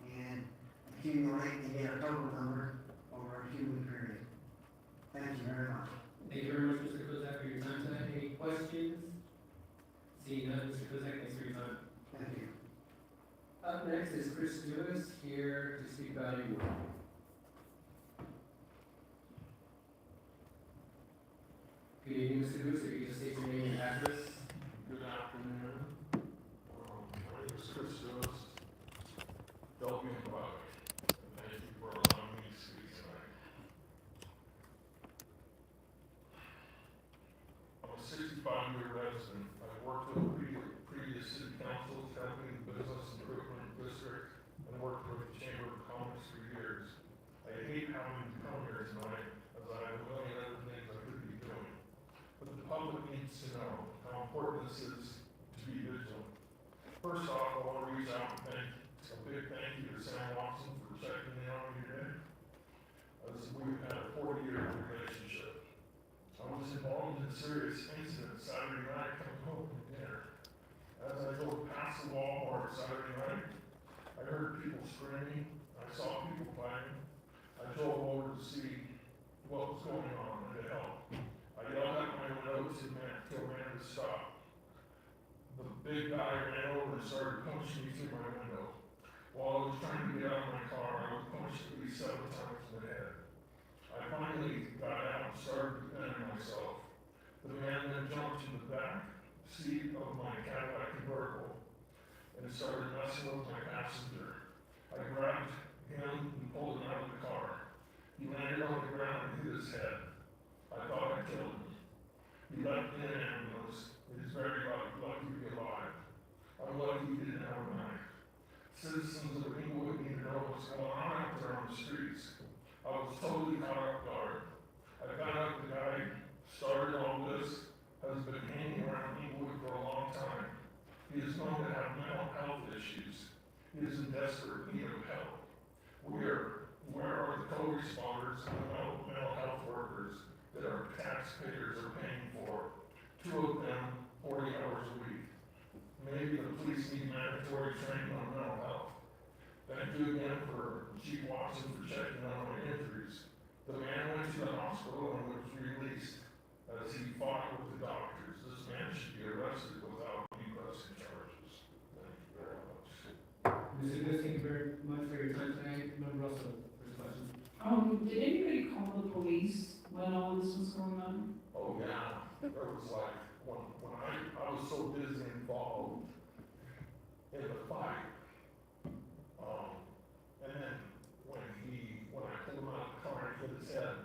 and accumulate and get a total number over a 2-week period. Thank you very much. Thank you very much, Mr. Kozak, for your time tonight. Any questions? Seeing none, Mr. Kozak, thanks for your time. Thank you. Up next is Chris Lewis, here to speak about your work. Good evening, Mr. Lewis, if you could just state your name and address. Good afternoon. My name is Chris Lewis. Help me about it. And thank you for allowing me to speak tonight. I'm a 65-year resident. I've worked with previous city councils, helping the business improvement district, and worked with the Chamber of Commerce for years. I hate having to come here tonight, as I have a million other things I could be doing. But the public needs to know how important this is to be vigilant. First off, I want to reach out and thank a big thank you to Sam Watson for checking in on me today. As we've had a 40-year relationship. I was involved in a serious incident Saturday night coming home from dinner. As I drove past store Saturday night. I heard people screaming, I saw people fighting. I drove over to see what was going on and to help. I yelled out my window to a man to stop. The big guy ran over and started punching me through my window. While I was trying to get out of my car, I was punched at least 7 times in the head. I finally got out and started defending myself. The man then jumped in the back seat of my Cadillac convertible and started messing with my passenger. I grabbed him and pulled him out of the car. He landed on the ground and hit his head. I thought I killed him. He left in an ambulance. It is very lucky to be alive. I'm lucky he didn't have a knife. Citizens of Englewood need to know what's going on out there on the streets. I was totally caught off guard. I found out the guy started all this, has been hanging around Englewood for a long time. He is known to have mental health issues. He is in desperate need of help. Where are the co-responders and the mental health workers that our taxpayers are paying for? 2 of them, 40 hours a week. Maybe the police need mandatory training on mental health. Thank you again for Chief Watson for checking on my injuries. The man went to the hospital and was released as he fought with the doctors. This man should be arrested without any pressing charges. Thank you very much. Mr. Good, thank you very much for your time tonight. Member Russell, first question. Did anybody call the police when all this was going on? Oh, yeah. There was like, when I was so busy involved in the fight, and then when I pulled him out of the car and hit his head,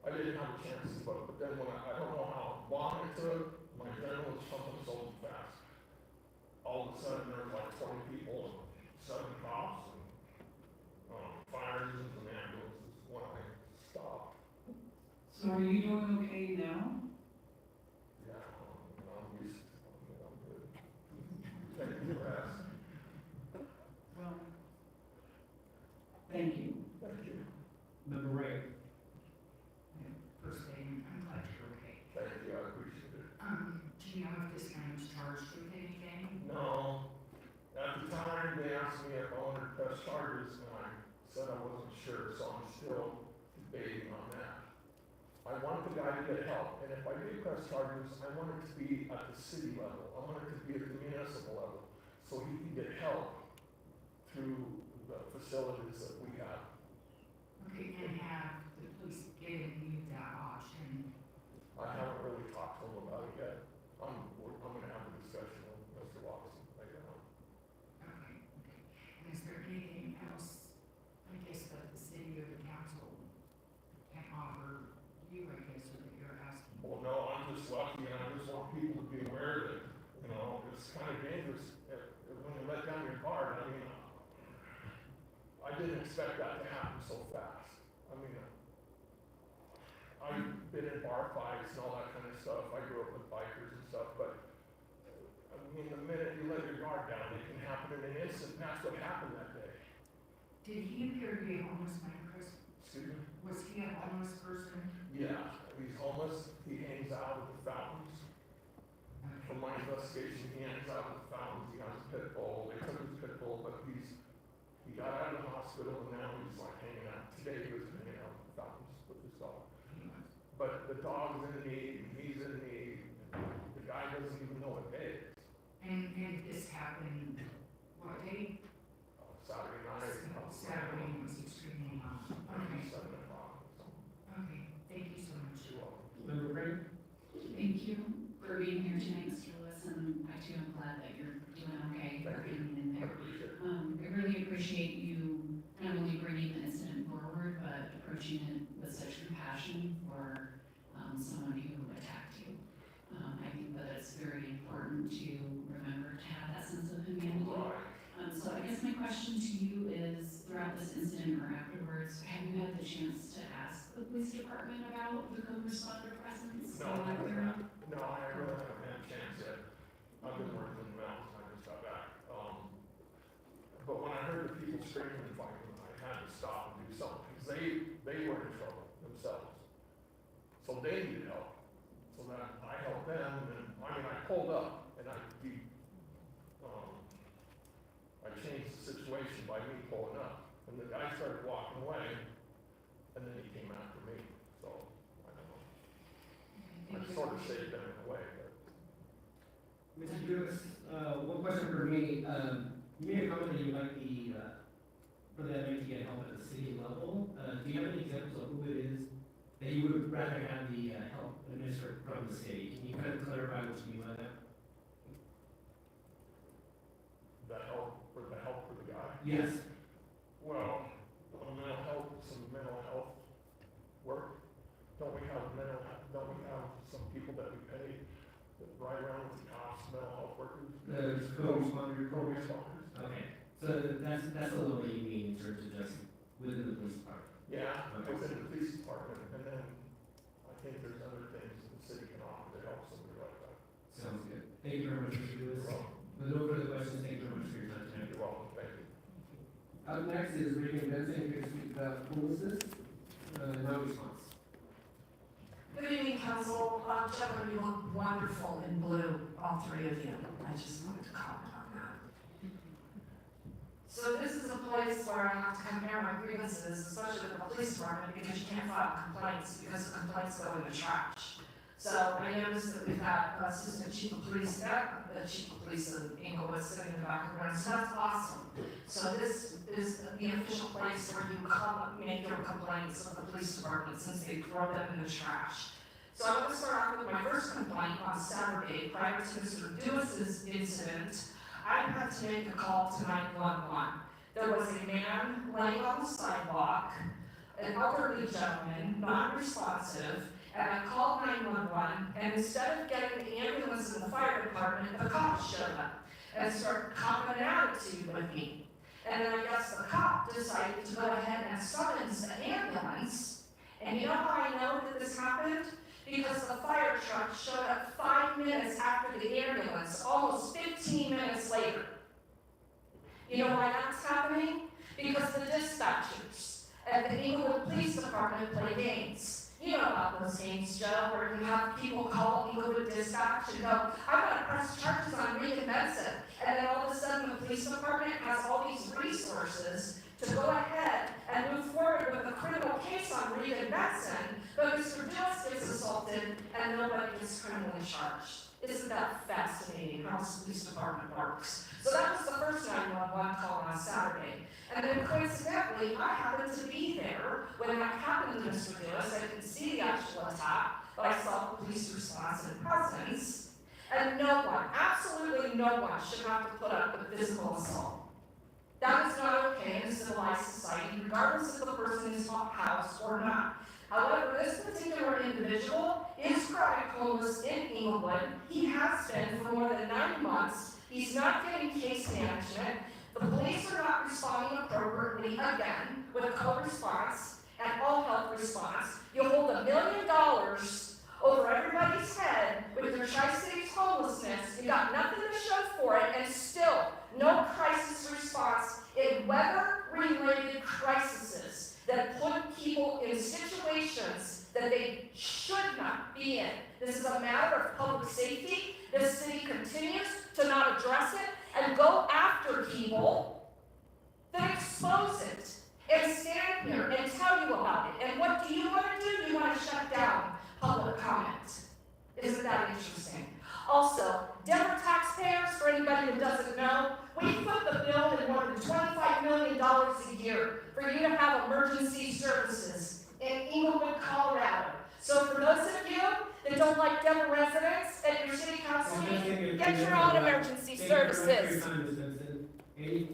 I didn't have a chance to vote, but then I don't know how long it took, my adrenaline was pumping so fast. All of a sudden, there was like 20 people, 7 cops, and fire engines and ambulances when I stopped. So are you doing okay now? Yeah, I'm used to it. I'm good. Thank you for asking. Well, thank you. Thank you. Member Ray. First thing, I'm glad you're okay. Thank you, I appreciate it. Do you know if this man was charged with anything? No, at the time, they asked me if I wanted to press charges, and I said I wasn't sure, so I'm still debating on that. I want the guy to get help, and if I do press charges, I want it to be at the city level. I want it to be at the municipal level, so he can get help through the facilities that we have. Okay, and have the police given you that option? I haven't really talked to him about it yet. I'm gonna have a discussion with Mr. Watson later on. Okay. And is there anything else, I guess, that the city or the council can offer you, I guess, or that you're asking? Well, no, I'm just lucky, and I just want people to be aware that, you know, it's kind of dangerous when you let down your guard. I mean, I didn't expect that to happen so fast. I mean, I've been in bar fights and all that kind of stuff. I grew up with bikers and stuff, but I mean, the minute you let your guard down, it can happen in an instant, and that's what happened that day. Did he appear to be a homeless man, Chris? Excuse me? Was he a homeless person? Yeah, he's homeless. He hangs out at the fountains. From my investigation, he hangs out at the fountains. He has a pit bull. They took his pit bull, but he got out of the hospital, and now he's like hanging out. Today he was hanging out at the fountains with his dog. But the dog's in need, and he's in need. The guy doesn't even know what day it is. And this happened, what day? Saturday night. Saturday was extremely hot. Okay, 7 o'clock. okay, thank you so much. You're welcome. Member Ray. Thank you for being here tonight, Mr. Lewis, and I too am glad that you're doing okay, for hanging in I there. appreciate it. I really appreciate you not only bringing the incident forward, but approaching it with such compassion for someone who attacked you. I think that it's very important to remember to have that sense of humanity. So I guess my question to you is, throughout this incident or afterwards, have you had the chance to ask the police department about the co-responder presence? No, I really haven't had a chance yet. I've been working in the mountains, and I just got back. But when I heard the people screaming and fighting, I had to stop and do something, because they were in trouble themselves. So they needed help. So then I helped them, and I pulled up, and by me pulling up. And the guy started walking away, and then he came after me, so, I don't know. I sort of saved them in a way, but. Mr. Lewis, one question for me, you made a comment that you like for that man to get help at the city level. Do you have any examples of who it is that you would rather have the help administered from the city? Can you kind of clarify what you mean by that? The help for the guy? Yes. Well, some mental health work. Don't we have some people that we pay that ride around with the cops, mental health workers? The co-responders. Co-responders. Okay, so that's the level that you mean in terms of just within the police department? Yeah, Okay. within the police department, and then I think there's other things that the city can offer to help somebody like that. Sounds good. Thank you very much, Mr. Lewis. You're welcome. With no further questions, thank you very much for your time tonight. You're welcome, thank you. Up next is Regan Benson, who's going to speak about homelessness, non-response. Good evening, council. Gentlemen, you look wonderful in blue, all three of you. I just wanted to comment on that. So this is a place where I have to compare my grievances, especially with the police department, because you can't file complaints because the complaints go in the trash. So I noticed that we've got Assistant Chief of Police, the Chief of Police of Englewood sitting in the back of the room, so that's awesome. So this is the official place where you come make your complaints of the police department since they throw them in the trash. So I'm going to start off with my first complaint on Saturday prior to Mr. Dewis's incident. I had to make a call to 911. There was a man laying on the sidewalk, an elderly gentleman, non-responsive, and I called 911, and instead of getting the ambulance and the fire department, the cops showed up and started copping an attitude with me. And then I guess the cop decided to go ahead and summons the ambulance. And you know how I know that this happened? Because the fire truck showed up 5 minutes after the ambulance, almost 15 minutes later. You know why that's happening? Because the dispatchers at the Englewood Police Department play games. You know about those games, Joe, where you have people call Englewood Dispatch and go, I'm going to press charges on Regan Benson. And then all of a sudden the police department has all these resources to go ahead and move forward with a criminal case on Regan Benson, but Mr. Dewis gets assaulted and nobody gets criminally charged. Isn't that fascinating how the police department works? So that was the first 911 call on Saturday. And then coincidentally, I happened to be there when that happened to Mr. Dewis. I didn't see the actual attack, but I saw the police response and presence. And no one, absolutely no one, should have to put up with physical assault. That is not okay in a civilized society, regardless of the person's house or not. However, this particular individual is chronic homeless in Englewood. He has been for more than 9 months. He's not getting case management. The police are not responding appropriately, again, with a co-response and all-health response. You hold $1 million over everybody's head with your Tri-Cities homelessness. You got nothing to show for it, and still no crisis response in weather-related crises that put people in situations that they should not be in. This is a matter of public safety. The city continues to not address it and go after people that expose it and stand here and tell you about it. And what do you want to do? You want to shut down public comment. Isn't that interesting? Also, Denver taxpayers, for anybody who doesn't know, we put the bill in more than $25 million a year for you to have emergency services in Englewood, Colorado. So for those of you that don't like Denver residents at your city council meeting, get your own emergency services. Any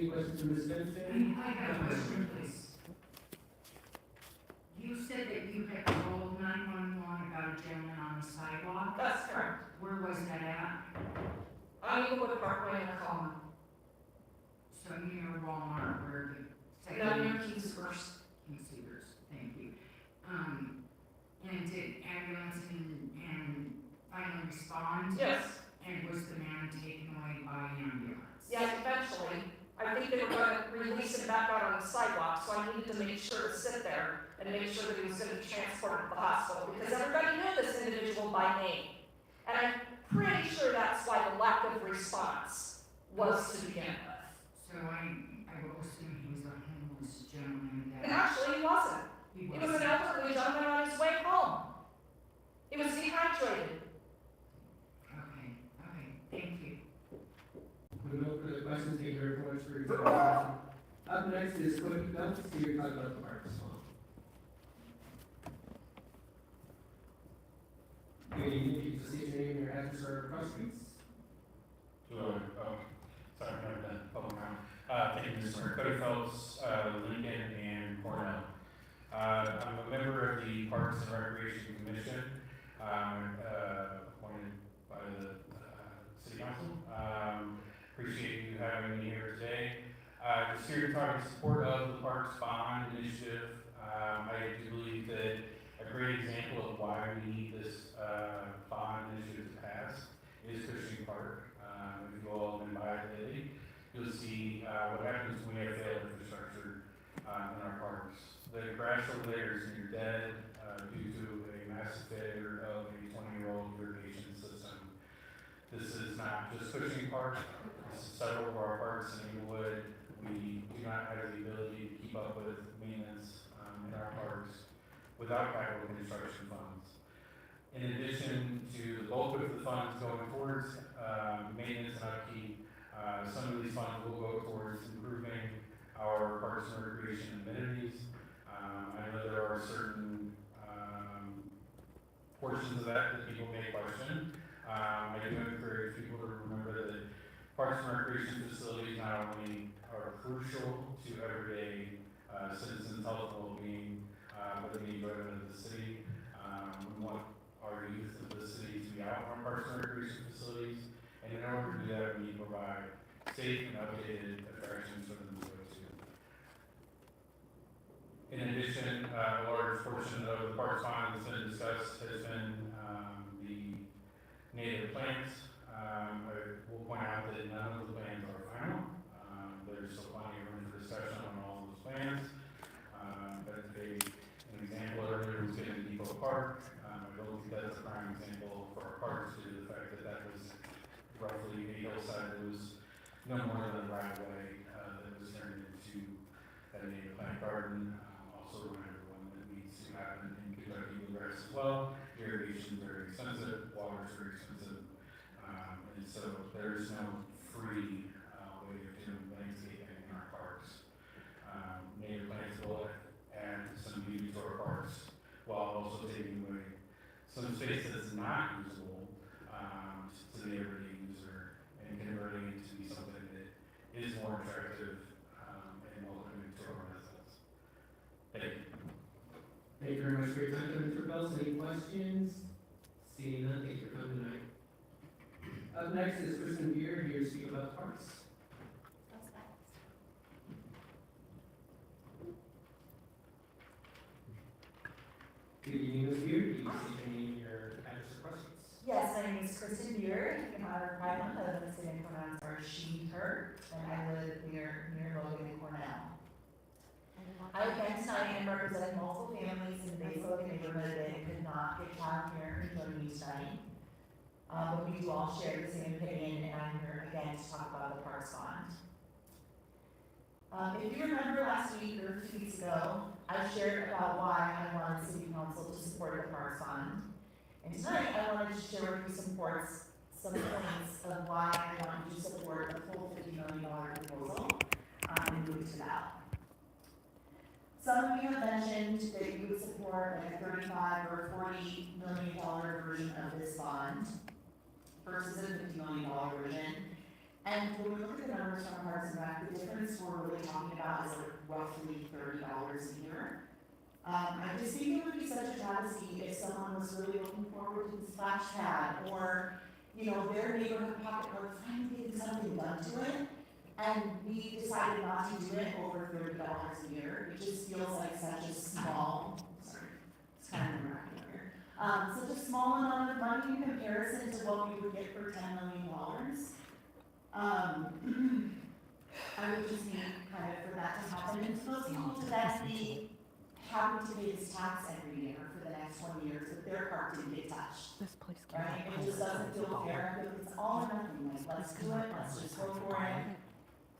questions for Ms. Benson? I have a question, please. You said that you had called 911 about a gentleman on the sidewalk? That's correct. Where was that at? On Englewood Parkway in Tacoma. So near Walmart, where the... No, near King's First. King's First, thank you. And did ambulance and finally respond? Yes. And was the man taken away by ambulance? Yes, eventually. I think they were going to release him back out on the sidewalk, so I needed to make sure to sit there and make sure that he was going to be transported to the hospital, because everybody knew this individual by name. And I'm pretty sure that's why the lack of response was to begin with. So I frustrated. Okay, thank you. No further questions, thank you very much for your time. Up next is Cody Phelps, here to talk about the parks. Good evening, if you just state your name and your address for our questions. Sorry, I've done public comment. Thank you, Mr. Cody Phelps, Lincoln and Cornell. I'm a member of the Parks and Recreation Commission, appointed by the City Council. Appreciate you having me here today. Just here to talk in support of the Parks Bond Initiative. I do believe that a great example of why we need this bond initiative to pass is Cushing Park. If you all have been by it lately, you'll see what happens when we have failed infrastructure in our parks. The grass over there is near dead due to a massive failure of a 20-year-old irrigation system. This is not just Cushing Park, this is several of our parks in Englewood. We do not have the ability to keep up with maintenance in our parks without capital construction funds. In addition to the bulk of the funds going towards maintenance and upkeep, some of these funds will go towards improving our parks and recreation amenities. I know there are certain portions of that people may question. I do encourage people to remember that parks and recreation facilities not only are crucial to everyday citizens' health and well-being, but the enjoyment of the city. We want our youth of the city to be out on parks and recreation facilities, and in order to do that, we need to provide safe and updated attractions for them to go to. In addition, a large portion of the parks fund that's been discussed has been the native plants. I will point out that none of the plans are final. There's still plenty of room for discussion on all of those plans. But an example earlier was given Depot Park. I don't think that's a prime example for our parks due to the fact that that was roughly a hillside that was no more than a right of way that was turned into a native plant garden. Also remind everyone that needs to happen in Kentucky bluegrass as well. Irrigation is very expensive, water is very expensive, and so there's no free way of doing landscaping in our parks. Native plants will add some beauty to our parks while also taking away some space that's not usable to the everyday user and converting it to be something that is more attractive and welcoming to our residents. Thank you. Thank you very much for your time, Mr. Phelps. Any questions? Seeing none, thank you for coming tonight. Up next is Kristen Beard, here to speak about parks. Good evening, Ms. Beard. Do you see any of your address or questions? Yes, my name is Kristen Beard. In honor of Highland, I live in the city of Cornell, or she, her, and I live near Logan and Cornell. I attend tonight and represent multiple families in the base Logan neighborhood that could not get childcare and join me tonight. But we do all share the same opinion, and I'm here again to talk about the Parks Bond. If you remember last week or 2 weeks ago, I shared about why I wanted City Council to support the Parks Fund. And tonight I wanted to share with you some points of why I want you to support the full $50 million proposal and move to that. Some of you have mentioned that you would support like a $35 or $40 million version of this bond versus a $50 million version. And when we look at the numbers from Parks and Rec, the difference we're really talking about is like roughly $30 a year. I just think it would be such a travesty if someone was really looking forward to the splash pad or, you know, their neighborhood pocketbook finally getting something done to it, and we decided not to do it over $30 a year. It just feels like such a small, it's kind of nerve-wracking here. Such a small amount of money in comparison to what we would get for $10 million. I would just need kind of for that to happen, and for those people to then be happy to pay this tax every year for the next 20 years, but their part didn't get touched. This place Right? It just doesn't feel fair, because it's all or nothing, like, let's do it, let's just go for it.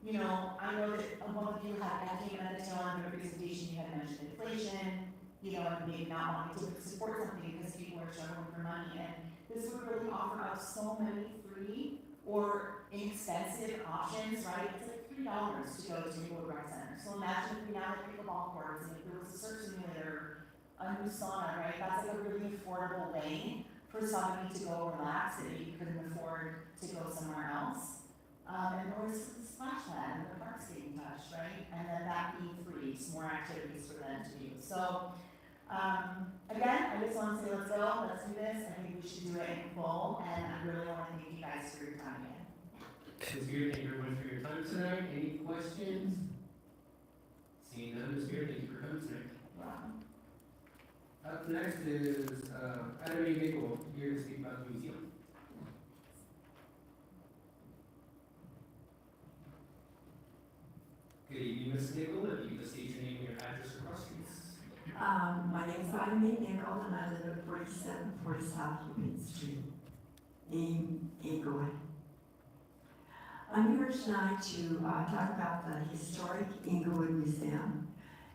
You know, I know that one of you came at the tail end of a presentation, you had mentioned inflation, you know, and maybe not wanting to support something because people are struggling for money, and this would really offer up so many free or inexpensive options, right? It's like $3 to go to Inglewood Rec Center. So imagine if we now had pickleball courts and if there was a surf simulator, a new sauna, right? That's like a really affordable way for somebody to go relax that you couldn't afford to go somewhere else. And or it's the splash pad and the parks getting touched, right? And then that being free, some more activities for them to do. So, again, I just want to say, let's go, let's do this. I think we should do it in full, and I really want to thank you guys for your time again. Ms. Beard, thank you very much for your time tonight. Any questions? Seeing none, Ms. Beard, thank you for coming tonight. Up next is Adam A. Nickel, here to speak about the museum. Good evening, Ms. Nickel. If you could just state your name and your address across, please. My name is Adam Nickel, and I live at 4740 South Union Street in Englewood. I'm here tonight to talk about the historic Englewood Museum.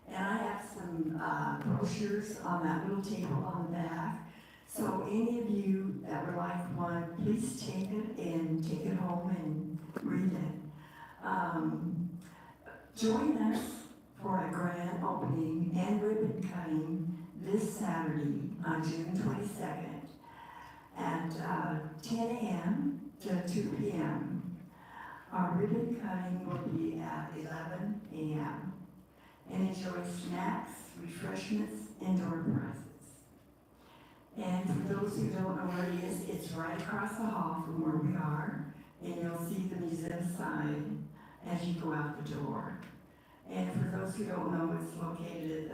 And I have some brochures on that little table on the back. So any of you that would like one, please take it and take it home and read it. Join us for a grand opening and ribbon cutting this Saturday on June 22nd at 10 a.m. to 2 p.m. Our ribbon cutting will be at 11 a.m. and enjoy snacks, refreshments, indoor prizes. And for those who don't know where it is, it's right across the hall from where we are, and you'll see the museum sign as you go out the door. And for those who don't know, it's located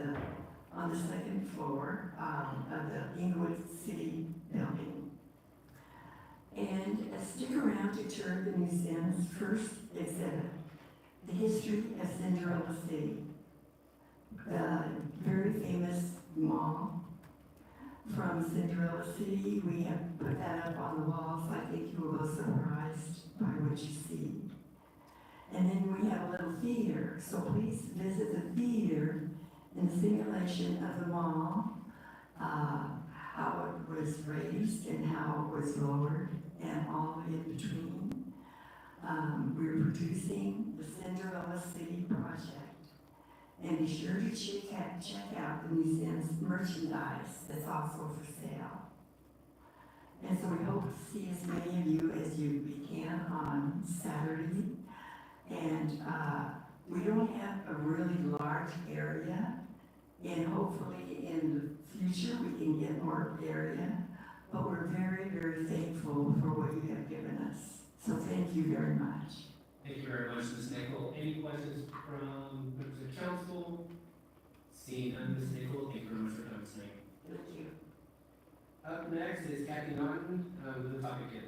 on the second floor of the Englewood City building. And stick around to tour the museum's first exhibit, the history of Cinderella City, the very famous mall from Cinderella City. We have put that up on the walls. I think you will be surprised by what you see. And then we have a little theater, so please visit the theater in the simulation of the mall, how it was raised and how it was lowered, and all in between. We're producing the Cinderella City project. And be sure to check out the museum's merchandise that's also for sale. And so we hope to see as many of you as we can on Saturday. And we don't have a really large area, and hopefully in the future we can get more area, but we're very, very thankful for what you have given us. So thank you very much. Thank you very much, Ms. Nickel. Any questions from members of council? Seeing none, Ms. Nickel, thank you very much for coming tonight. Thank you. Up next is Kathy Norton with the topic again.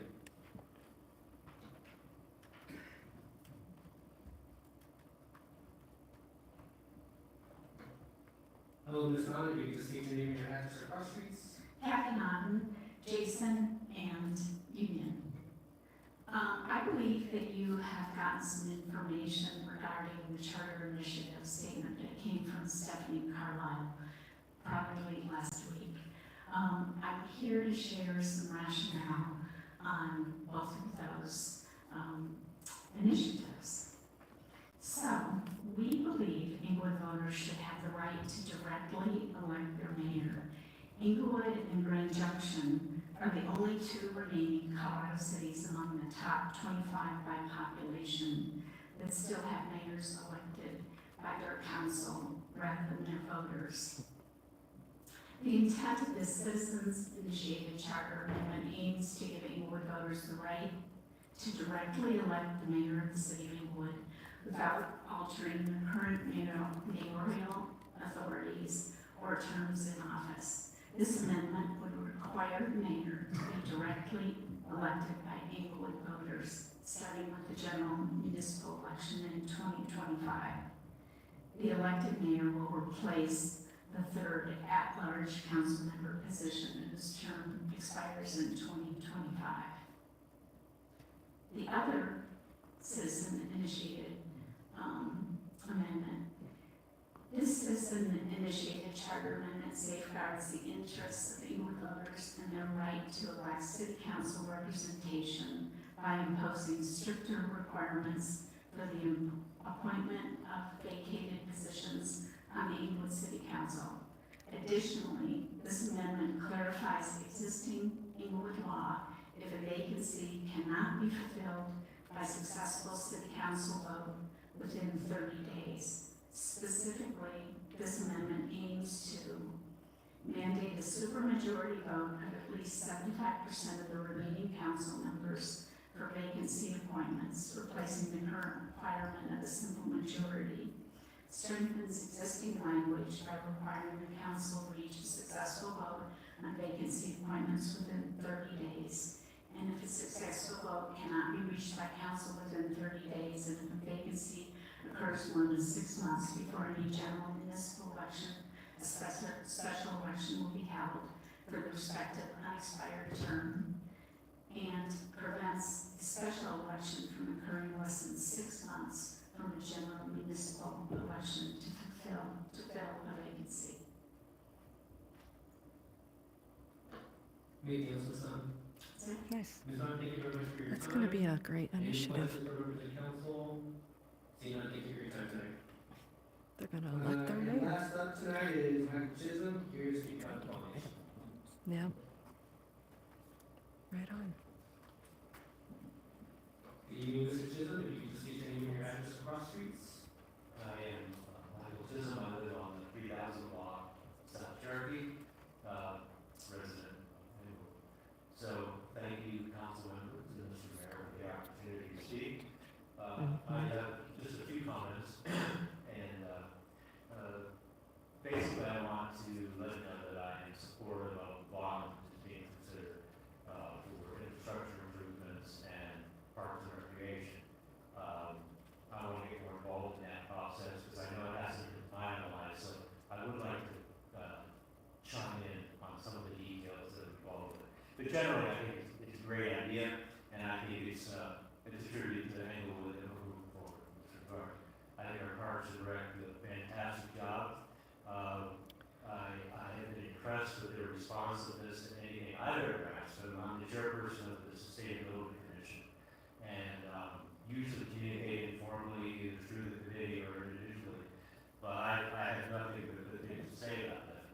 Hello, Ms. Norton, if you could just state your name and your address across streets. Kathy Naughton, Jason, and Union. I believe that you have gotten some information regarding the charter initiative statement that came from Stephanie Carlisle probably last week. I'm here to share some rationale on both of those initiatives. So, we believe Englewood voters should have the right to directly elect their mayor. Englewood and Grand Junction are the only two remaining Colorado cities among the top 25 by population that still have mayors elected by their council rather than their voters. The intent of this citizens-initiated charter amendment aims to give Englewood voters the right to directly elect the mayor of the city of Englewood without altering the current mayoral authorities or terms in office. This amendment would require the mayor to be directly elected by Englewood voters, starting with the general municipal election in 2025. The elected mayor will replace the third at-large council member position whose term expires in 2025. The other citizen-initiated amendment. This initiated charter amendment safeguards the interests of Englewood voters and their right to elect city council representation by imposing stricter requirements for the appointment of vacated positions on the Englewood City Council. Additionally, this amendment clarifies existing Englewood law if a vacancy cannot be fulfilled by successful city council vote within 30 days. Specifically, this amendment aims to mandate a supermajority vote of at least 75% of the remaining council members for vacancy appointments, replacing the current requirement of a simple majority. Strengthens existing language by requiring the council reach a successful vote on vacancy appointments within 30 days. And if a successful vote cannot be reached by council within 30 days, and if a vacancy occurs more than 6 months before any general municipal election, a special election will be held for the respective unexpired term, and prevents the special election from occurring less than 6 months from a general municipal election to fill a vacancy. Anything else, Ms. Dunn? Nice. Ms. Dunn, thank you very much for your time. That's gonna be a great Any initiative. questions for members of the council? Seeing none, thank you for your time tonight. They're gonna elect their And mayor. last up tonight is Michael Chisholm, here to speak on the nomination. Yeah. Right on. Good evening, Mr. Chisholm, if you could just state your name and your address across streets. I am Michael Chisholm. I live on the 3000 block, South Cherokee, resident. So thank you, council members and Mr. Mayor, for the opportunity to speak. I have just a few comments, and basically I want to let you know that I am supportive of bonds being considered for infrastructure improvements and parks and recreation. I want to get more involved in that process because I know it hasn't been finalized, so I would like to chime in on some of the details that are involved with it. But generally, I think it's a great idea, and I think it's a tribute to Englewood and moving forward in this regard. I think our Parks and Rec do a fantastic job. I have been impressed with their responsiveness to anything I've ever asked them. I'm the chairperson of the Sustainability Commission, and usually communicate informally either through the committee or individually, but I have nothing but good things to say about that.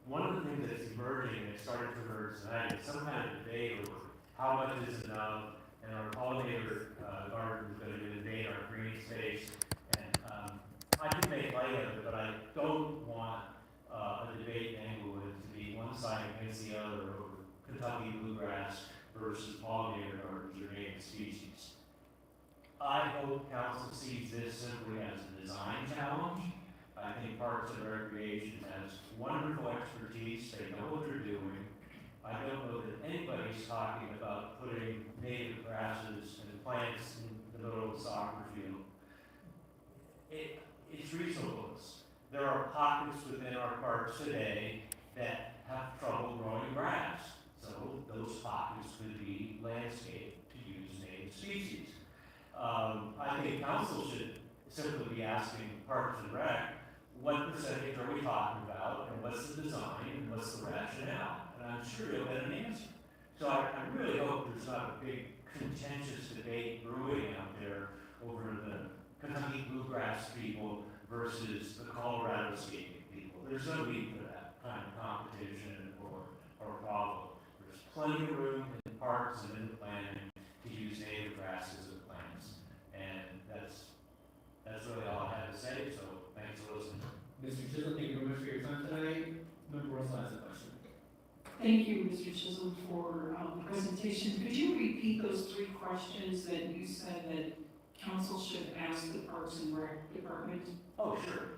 One of the things that's emerging, and it started to emerge tonight, is some kind of debate over how much is enough, and our pollinator garden is going to invade our green space. And I can make light of it, but I don't want a debate in Englewood to be one side against the other over Kentucky bluegrass versus pollinator gardens or native species. I hope council sees this simply as a design challenge. I think Parks and Recreation has wonderful expertise. They know what they're doing. I don't know that anybody's talking about putting native grasses and plants in the middle of the soccer field. It's reasonableness. There are pockets within our parks today that have trouble growing grass. So those pockets could be landscaped to use native species. I think council should simply be asking Parks and Rec, what percentage are we talking about, and what's the design, and what's the rationale? And I'm sure you'll get an answer. So I really hope there's not a big contentious debate brewing out there over the Kentucky bluegrass people versus the Colorado skating people. There's no need for that kind of competition or problem. There's plenty of room in the parks and in the planning to use native grasses and plants. And that's really all I have to say, so thanks for listening. Mr. Chisholm, thank you very much for your time tonight. Member Russell has a question. Thank you, Mr. Chisholm, for the presentation. Could you repeat those 3 questions that you said that council should ask the Parks and Rec Department? Oh, sure.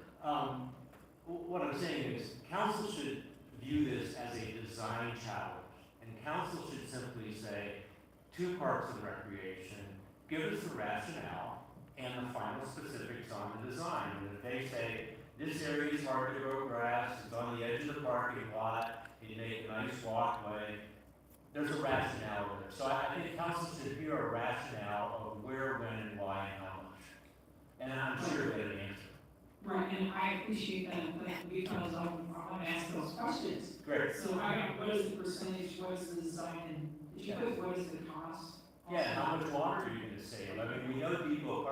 What I'm saying is, council should view this as a design challenge, and council should simply say to Parks and Recreation, give us the rationale and the final specifics on the design. And if they say, this area is hard to grow grass, it's on the edge of the parking lot, you make a nice walkway, there's a rationale there. So I think council should hear a rationale of where, when, and why, and how much. And I'm sure you'll get an answer. Right, appreciate that, because I want to ask those questions. Great. So what is the percentage, what is the design, did you put what is the cost? Yeah, how much water are you gonna save? I mean, we know Depot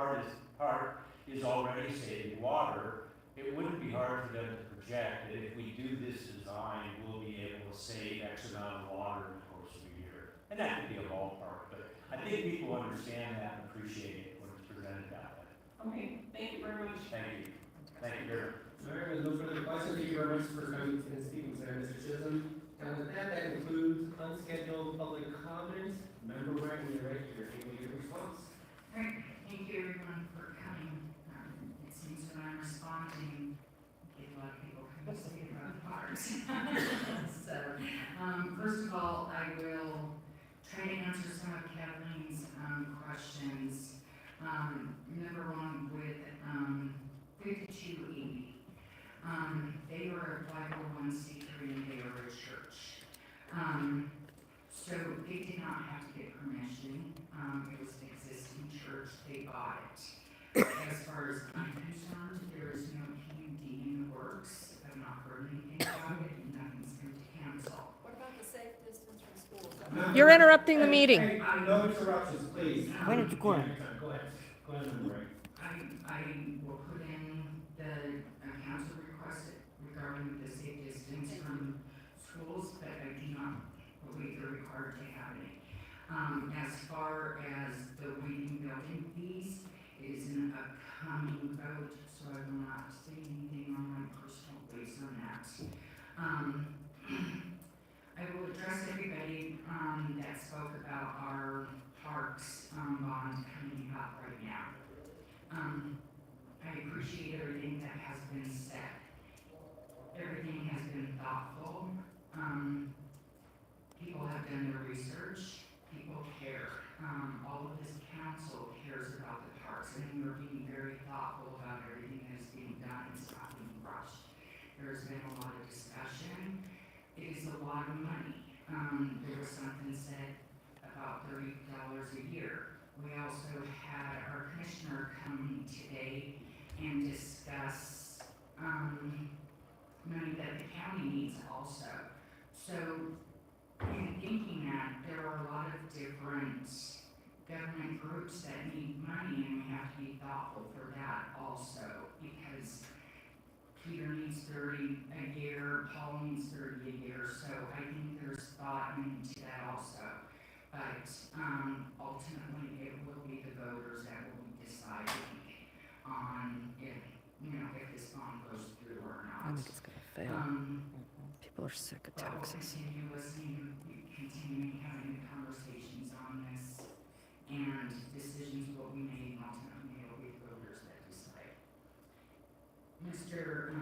Park is already saving water. It wouldn't be hard for them to project that if we do this design, we'll be able to save X amount of water in the course of a year. And that could be a ballpark, but I think people understand that and appreciate it when it's presented that way. Okay, thank you very much. Thank you. Thank you very much. All right, with no further questions, thank you very much for coming and speaking tonight, Mr. Chisholm. And with that, that concludes unscheduled public comment. Member Wright, when you're ready, you're able to give a response. Great, thank you everyone for coming. It seems when I'm responding, I get a lot of people coming to speak about parks. So, first of all, I will try to answer some of Kathleen's questions. Number one with 5280. They were a 501c3 and they are a church. So they did not have to get permission. It was an existing church, they bought it. As far as I'm concerned, there is no PUD in the works. I've not heard anything about it, and nothing's going to cancel. What about the safe distance from schools? You're interrupting the meeting. No interruptions, please. When it's going. Go ahead. Go ahead, Member Wright. I will put in the council request regarding the safe distance from schools, but I do not believe they're required to have any. As far as the waiting building fees, it is an upcoming vote, so I will not say anything on my personal beliefs on that. I will address everybody that spoke about our parks bond coming up right now. I appreciate everything that has been said. Everything has been thoughtful. People have done their research. People care. All of this council cares about the parks, and we're being very thoughtful about everything that is being done. It's not being rushed. There's been a lot of discussion. It is a lot of money. There was something said about $30 a year. We also had our commissioner come today and discuss money that the county needs also. So in thinking that, there are a lot of different government groups that need money, and we have to be thoughtful for that also, because Peter needs 30 a year, Paul needs 30 a year, so I think there's thought into that also. But ultimately, it will be the voters that will be deciding on if this bond goes through or not. I think it's gonna fail. People are sick of But we'll taxes. continue listening, continuing having conversations on this, and decisions will be made, and ultimately it'll be the voters that decide. Mr.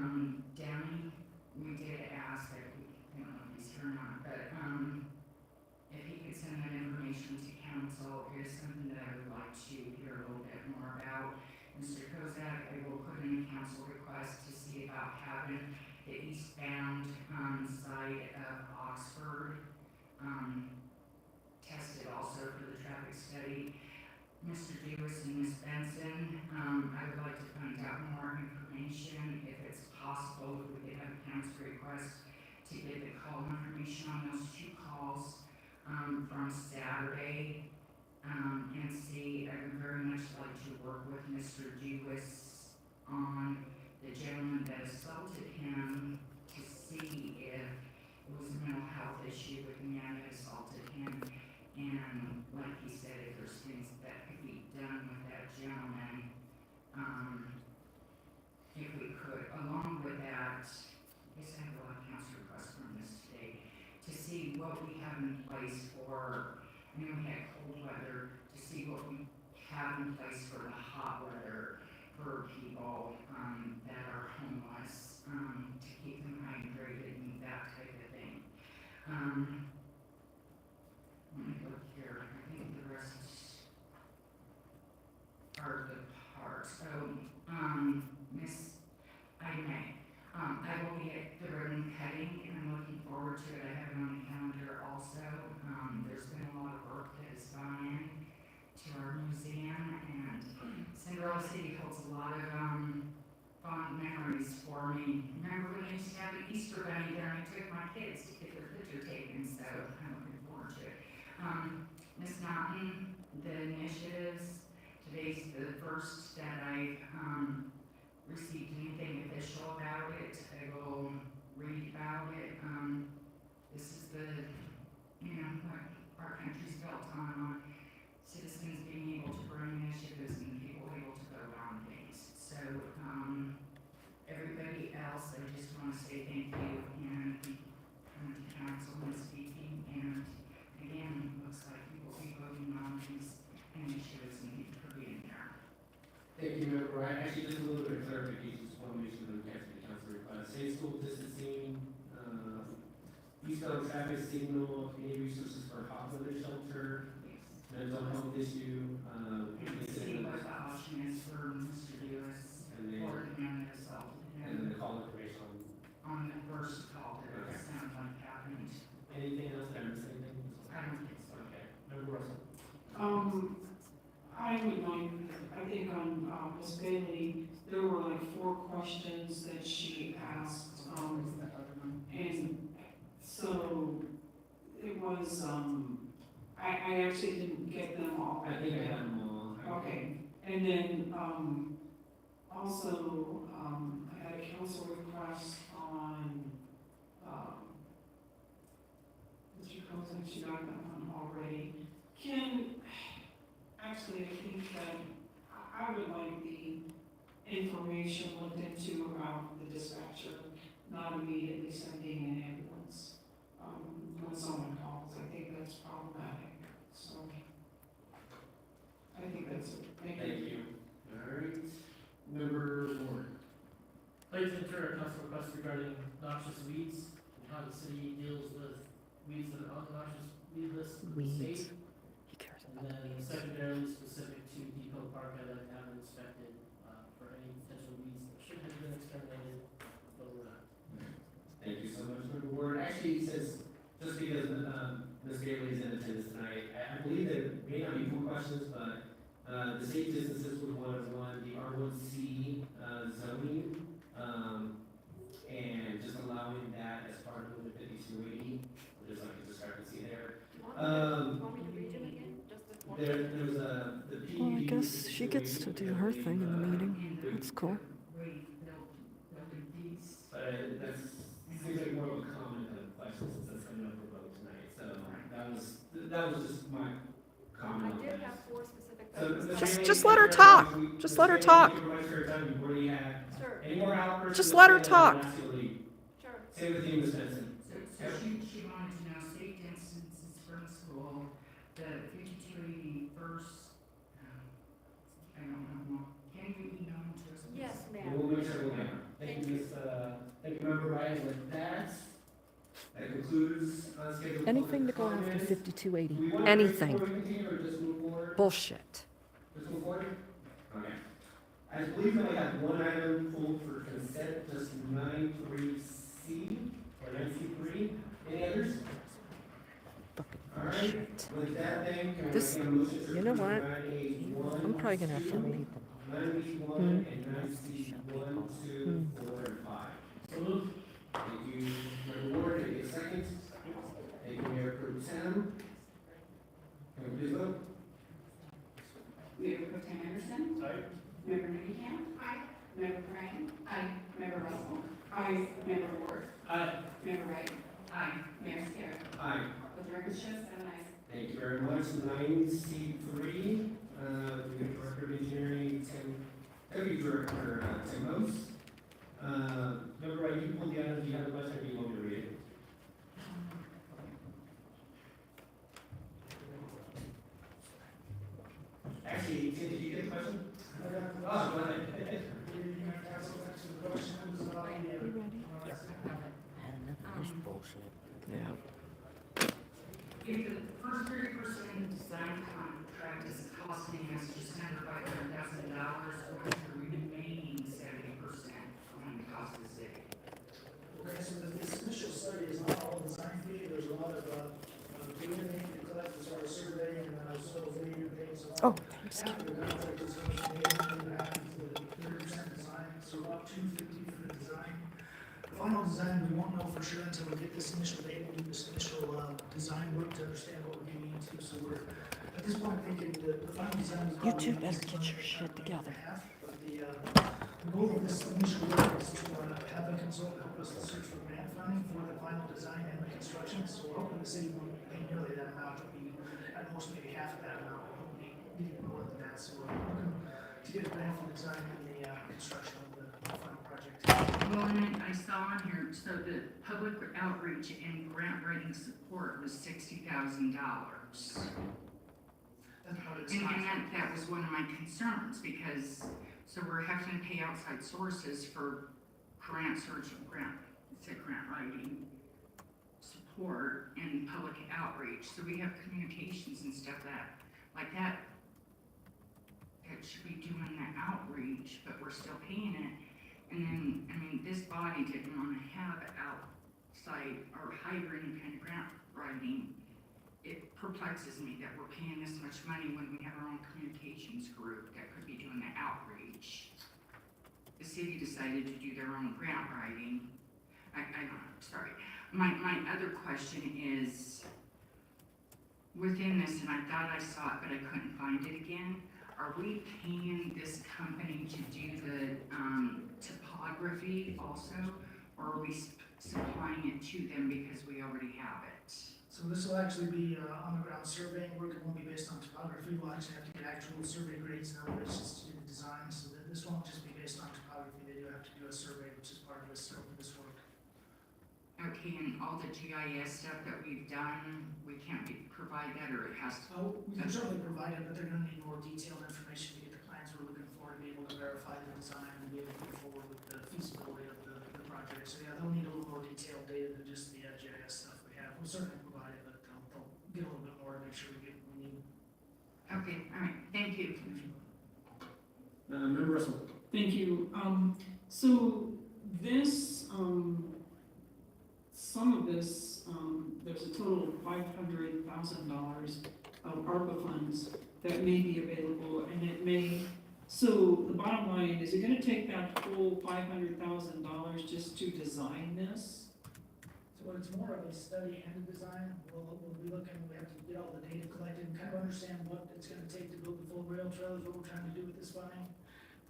Downey, we did ask that I don't know if he's here or not, but if he could send that information to council, it is something that I would like to hear a little bit more about. Mr. Kozak, I will put in a council request to see about having the eastbound side of Oxford tested also for the traffic study. Mr. Lewis and Ms. Benson, I would like to find out more information, if it's possible, if we could have a council request to get the call information on those two calls from Saturday, and see. I would very much like to work with Mr. Lewis on the gentleman that assaulted him, to see if it was a mental health issue with the man that assaulted him, and like he said, if there's things that could be done with that gentleman, if we could. Along with that, I guess I have a lot of council requests from this today, to see what we have in place for, we had cold weather, to see what we have in place for the hot weather, for people that are homeless, to keep them hydrated and that type of thing. Let me look here. I think the rest are the parts. So, Miss May, I will be at the ribbon cutting, and I'm looking forward to it. I have it on the calendar also. There's been a lot of work that has gone in to our museum, and Cinderella City holds a lot of fond memories memories for me. Remember when we used to have the Easter bunny there, and I took my kids to get their picture taken, so I'm looking forward to it. Ms. Mountain, the initiatives, today's the first that I've, received anything official about it. I will read about it. This is the, what our country's built on citizens being able to bring initiatives and people able to vote on things. So, everybody else, I just want to say thank you and coming to council and speaking. And again, looks like you will be voting on these initiatives and thank you for being here. Thank you, Member Wright. Actually, just a little bit of clarification, just want to make sure that we catch the council request. Safe school distancing, eastbound traffic signal, any resources for hospital shelter, mental health issue, See what the option is for Mr. Lewis and then, or the man that assaulted and him then the call information. on the first call that it sounded like happened. Anything else that I missed anything? I don't think so. Okay, Member Russell. I would like, I think on, Ms. Bailey, there were like 4 questions that she asked, and so it was, I actually didn't get them all. I think I got them all. Okay, and then, also, I had a council request on, Mr. Cozen, she got that one already. Actually, I think that I would like the information looked into about the dispatcher not immediately sending an ambulance, when someone calls. I think that's problematic, so I think that's it. Thank you. All right. Member Warren. I'd like to enter a council request regarding noxious weeds and how the city deals with weeds that are on the noxious weed list in the state. He cares And then secondarily specific to Depot Park, I'd like to have it inspected, for any potential weeds that should have been exterminated, but were not. Thank you so much, Member Warren. Actually, since, just because, Ms. Bailey is in attendance tonight, I believe there may not be 4 questions, but, the safe distances was one, the R1C, zoning, and just allowing that as part of the 5280, there's like a discrepancy there. Want me to read it again? Just this one? There was the PUD. Well, I guess she gets to do her thing in the meeting. That's cool. That's, seems like more of a comment than a question since that's coming up for vote tonight, so that was just my comment on that. have 4 specific Just let her talk. Just let her talk. Just let her talk. Same with you, Ms. Benson. So she wanted to know safe distances from school, the 5280 first, I don't know, can you email them to us? Yes, We'll make sure we'll get them. Thank you, Ms. Thank you, Member Ryan. With that concludes scheduled. Anything to go public after comments. 5280. Do we want to Anything. before we continue or just move forward? Bullshit. Just move forward? Okay. I believe we only have one item pulled for consent, just 93C or 93. Any others? All right. With that, then, can we This- make a motion to you know approve what? 9A1, I'm probably gonna have to 2, leave. 9B1 and 9C1, 2, 4, and 5. So moved. Thank you, Member Ward. Can I get a second? Thank you, Mayor Pro Tem. Can we please vote? Mayor Pro Tem Anderson? Aye. Member Nickingham? Aye. Member Bryan? Aye. Member Russell? Aye. Member Ward? Aye. Member Wright? Aye. Mayor Scarra? Aye. With the record show 7 ayes. Thank you very much. 9C3, the Director of Engineering, Deputy Director, Tim Mose. Member Wright, you pulled the item, do you have a question, or do you want me to read it? Actually, Tim, did you get the question? Oh, go ahead. Yeah. If the first 30% design contract is costing us just under $500,000, what is the remaining 70% going to cost the city? Okay, so this initial study is not all design fee, there's a lot of, data that you collect as far as surveying and, soil fee and things. So Oh, thanks. half of the contract is going to be made, and half is the 30% design, so about $250 for final design, we won't know for sure until we get this initial data, do this initial, design work to understand what we're getting into, so we're, at this point, thinking the final design is You probably. two better get your shit together. But the goal of this initial work is to, have a consultant help us to search for grant funding for the final design and the construction, so we're hoping the city won't pay nearly that amount, it'll be at most maybe half of that amount, we're hoping to get more than that, so we're looking to get a grant for the design and the, construction of the final project. Well, and I saw on here, so the public outreach and grant writing support was $60,000. And that was one of my concerns, because, so we're having to pay outside sources for grant search, grant writing support and public outreach, so we have communications and stuff like that should be doing the outreach, but we're still paying it. And then, I mean, this body didn't want to have outside or hire any kind of grant writing. It perplexes me that we're paying this much money when we have our own communications group that could be doing the outreach. The city decided to do their own grant writing. Sorry. My other question is, within this, and I thought I saw it, but I couldn't find it again, are we paying this company to do the topography also, or are we supplying it to them because we already have it? So this will actually be on the ground surveying work, it won't be based on topography, we'll actually have to get actual survey grades and elevations to do the design, so that this won't just be based on topography, they do have to do a survey, which is part of this scope of this work. Okay, and all the GIS stuff that we've done, we can't provide that, or it has to? Oh, we can certainly provide it, but they're gonna need more detailed information to get the plans we're looking for, to be able to verify the design and be able to move forward with the feasibility of the project. So yeah, they'll need a little more detailed data than just the GIS stuff we have. We'll certainly provide it, but they'll get a little bit more to make sure we get what we need. Okay, all right, thank you. Member Russell. Thank you. So this, some of this, there's a total of $500,000 of ARPA funds that may be available, and it may, so the bottom line, is it gonna take that full $500,000 just to design this? So it's more of a study and a design. We'll be looking, we have to get all the data collected and kind of understand what it's gonna take to build the full rail trails, what we're trying to do with this funding.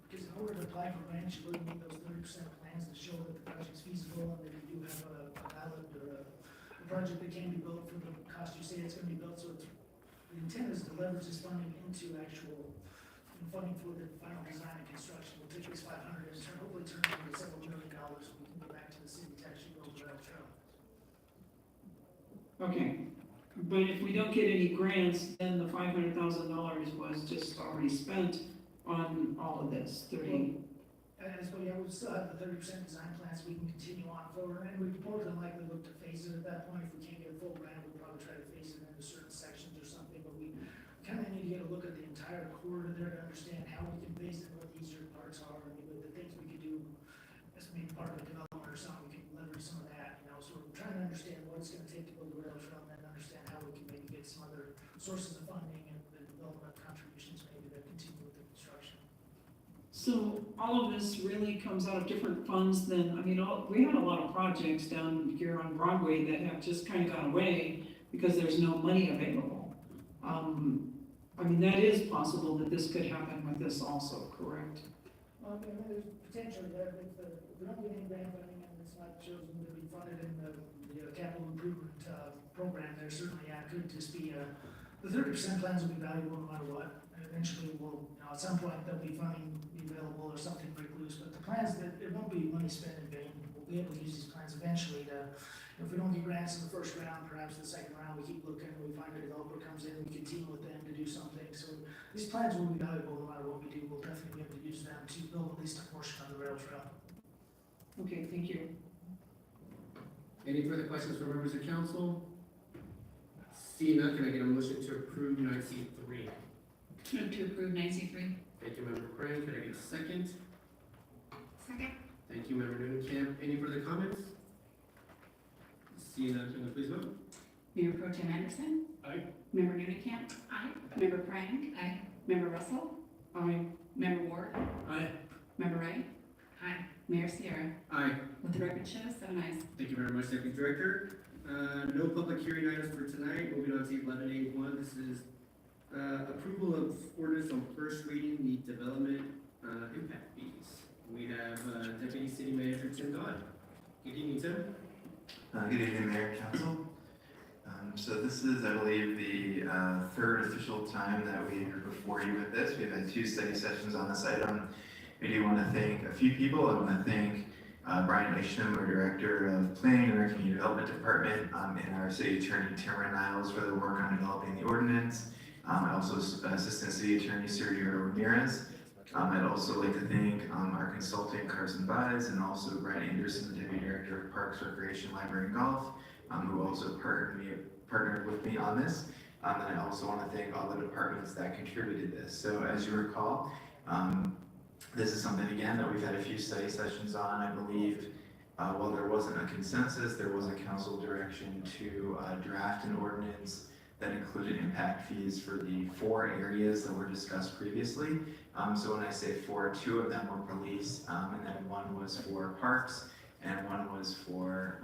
Because in order to apply for grants, you really need those 30% plans to show that the project's feasible and that you do have a valid or a project that can be built for the cost you say it's gonna be built. So it's, the intent is to leverage this funding into actual funding for the final design and construction. We'll take this 500 and hopefully turn it into several $1 million so we can go back to the city to actually build the rail trail. Okay, but if we don't get any grants, then the $500,000 was just already spent on all of this, 30. As well, yeah, we'll still have the 30% design plans, we can continue on forward, and we more than likely look to phase it at that point. If we can't get a full grant, we'll probably try to phase it into certain sections or something, but we kind of need to get a look at the entire corridor there to understand how we can phase it, what the easier parts are, and the things we could do as maybe part of the development or something, we can leverage some of that, you know, so we're trying to understand what it's gonna take to build the rail trail, and then understand how we can maybe get some other sources of funding and the development contributions maybe that continue with the construction. So all of this really comes out of different funds than, I mean, we had a lot of projects down here on Broadway that have just kind of gone away because there's no money available. I mean, that is possible that this could happen with this also, correct? Well, I mean, there's potential there, if we don't get any grant funding and it's not chosen to be funded in the capital improvement, program, there certainly, yeah, could just be, the 30% plans will be valuable no matter what. And eventually we'll, you know, at some point there'll be funding available or something break loose, but the plans, that it won't be money spent in vain. We'll be able to use these plans eventually to, if we don't get grants in the first round, perhaps the second round, we keep looking, we find a developer comes in, we continue with them to do something. So these plans will be valuable no matter what we do. We'll definitely be able to use them to build at least a portion of the rail trail. Okay, thank you. Any further questions from members of council? Seeing none, can I get a motion to approve 9C3? Move to approve 9C3. Thank you, Member Crane. Can I get a second? Second. Thank you, Member Newton-Camp. Any further comments? Seeing none, can we please vote? Mayor Pro Tem Anderson? Aye. Member Newton-Camp? Aye. Member Frank? Aye. Member Russell? Aye. Member Ward? Aye. Member Wright? Aye. Mayor Sierra. Aye. Let the record show, 7 ayes. Thank you very much, Deputy Director. No public hearing items for tonight. Moving on to 11A1, this is approval of ordinance on first reading, the development impact fees. We have Deputy City Manager Tim Dodd. Good evening, Tim. Good evening, Mayor, Council. So this is, I believe, the third official time that we are before you with this. We've had 2 study sessions on this item. We do want to thank a few people. I want to thank Brian Isham, our Director of Planning and our Community Development Department, and our City Attorney Tamara Niles for their work on developing the ordinance. Also Assistant City Attorney Sergio Ramirez. I'd also like to thank our consultant Carson Baez and also Brad Anderson, the Deputy Director of Parks, Recreation, Library, and Golf, who also partnered with me on this. And I also want to thank all the departments that contributed this. So as you recall, this is something, again, that we've had a few study sessions on. I believe while there wasn't a consensus, there was a council direction to draft an ordinance that included impact fees for the 4 areas that were discussed previously. So when I say 4, 2 of them were police, and then 1 was for parks, and 1 was for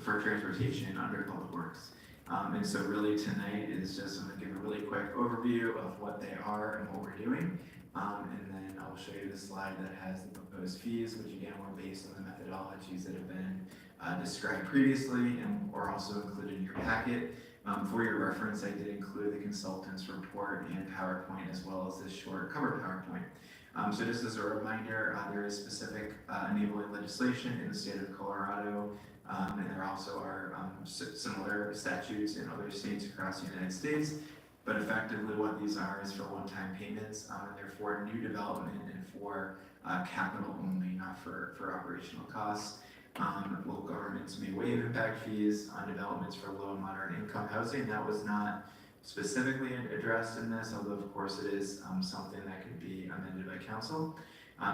for transportation under public works. And so really tonight is just, I'm gonna give a really quick overview of what they are and what we're doing. And then I'll show you the slide that has the proposed fees, which again were based on the methodologies that have been described previously and are also included in your packet. For your reference, I did include the consultant's report and PowerPoint as well as this short cover PowerPoint. So just as a reminder, there is specific enabling legislation in the state of Colorado, and there also are similar statutes in other states across the United States. But effectively what these are is for one-time payments, and they're for new development and for capital only, not for operational costs. Local governments may waive impact fees on developments for low and moderate income housing. That was not specifically addressed in this, although of course it is something that could be amended by council.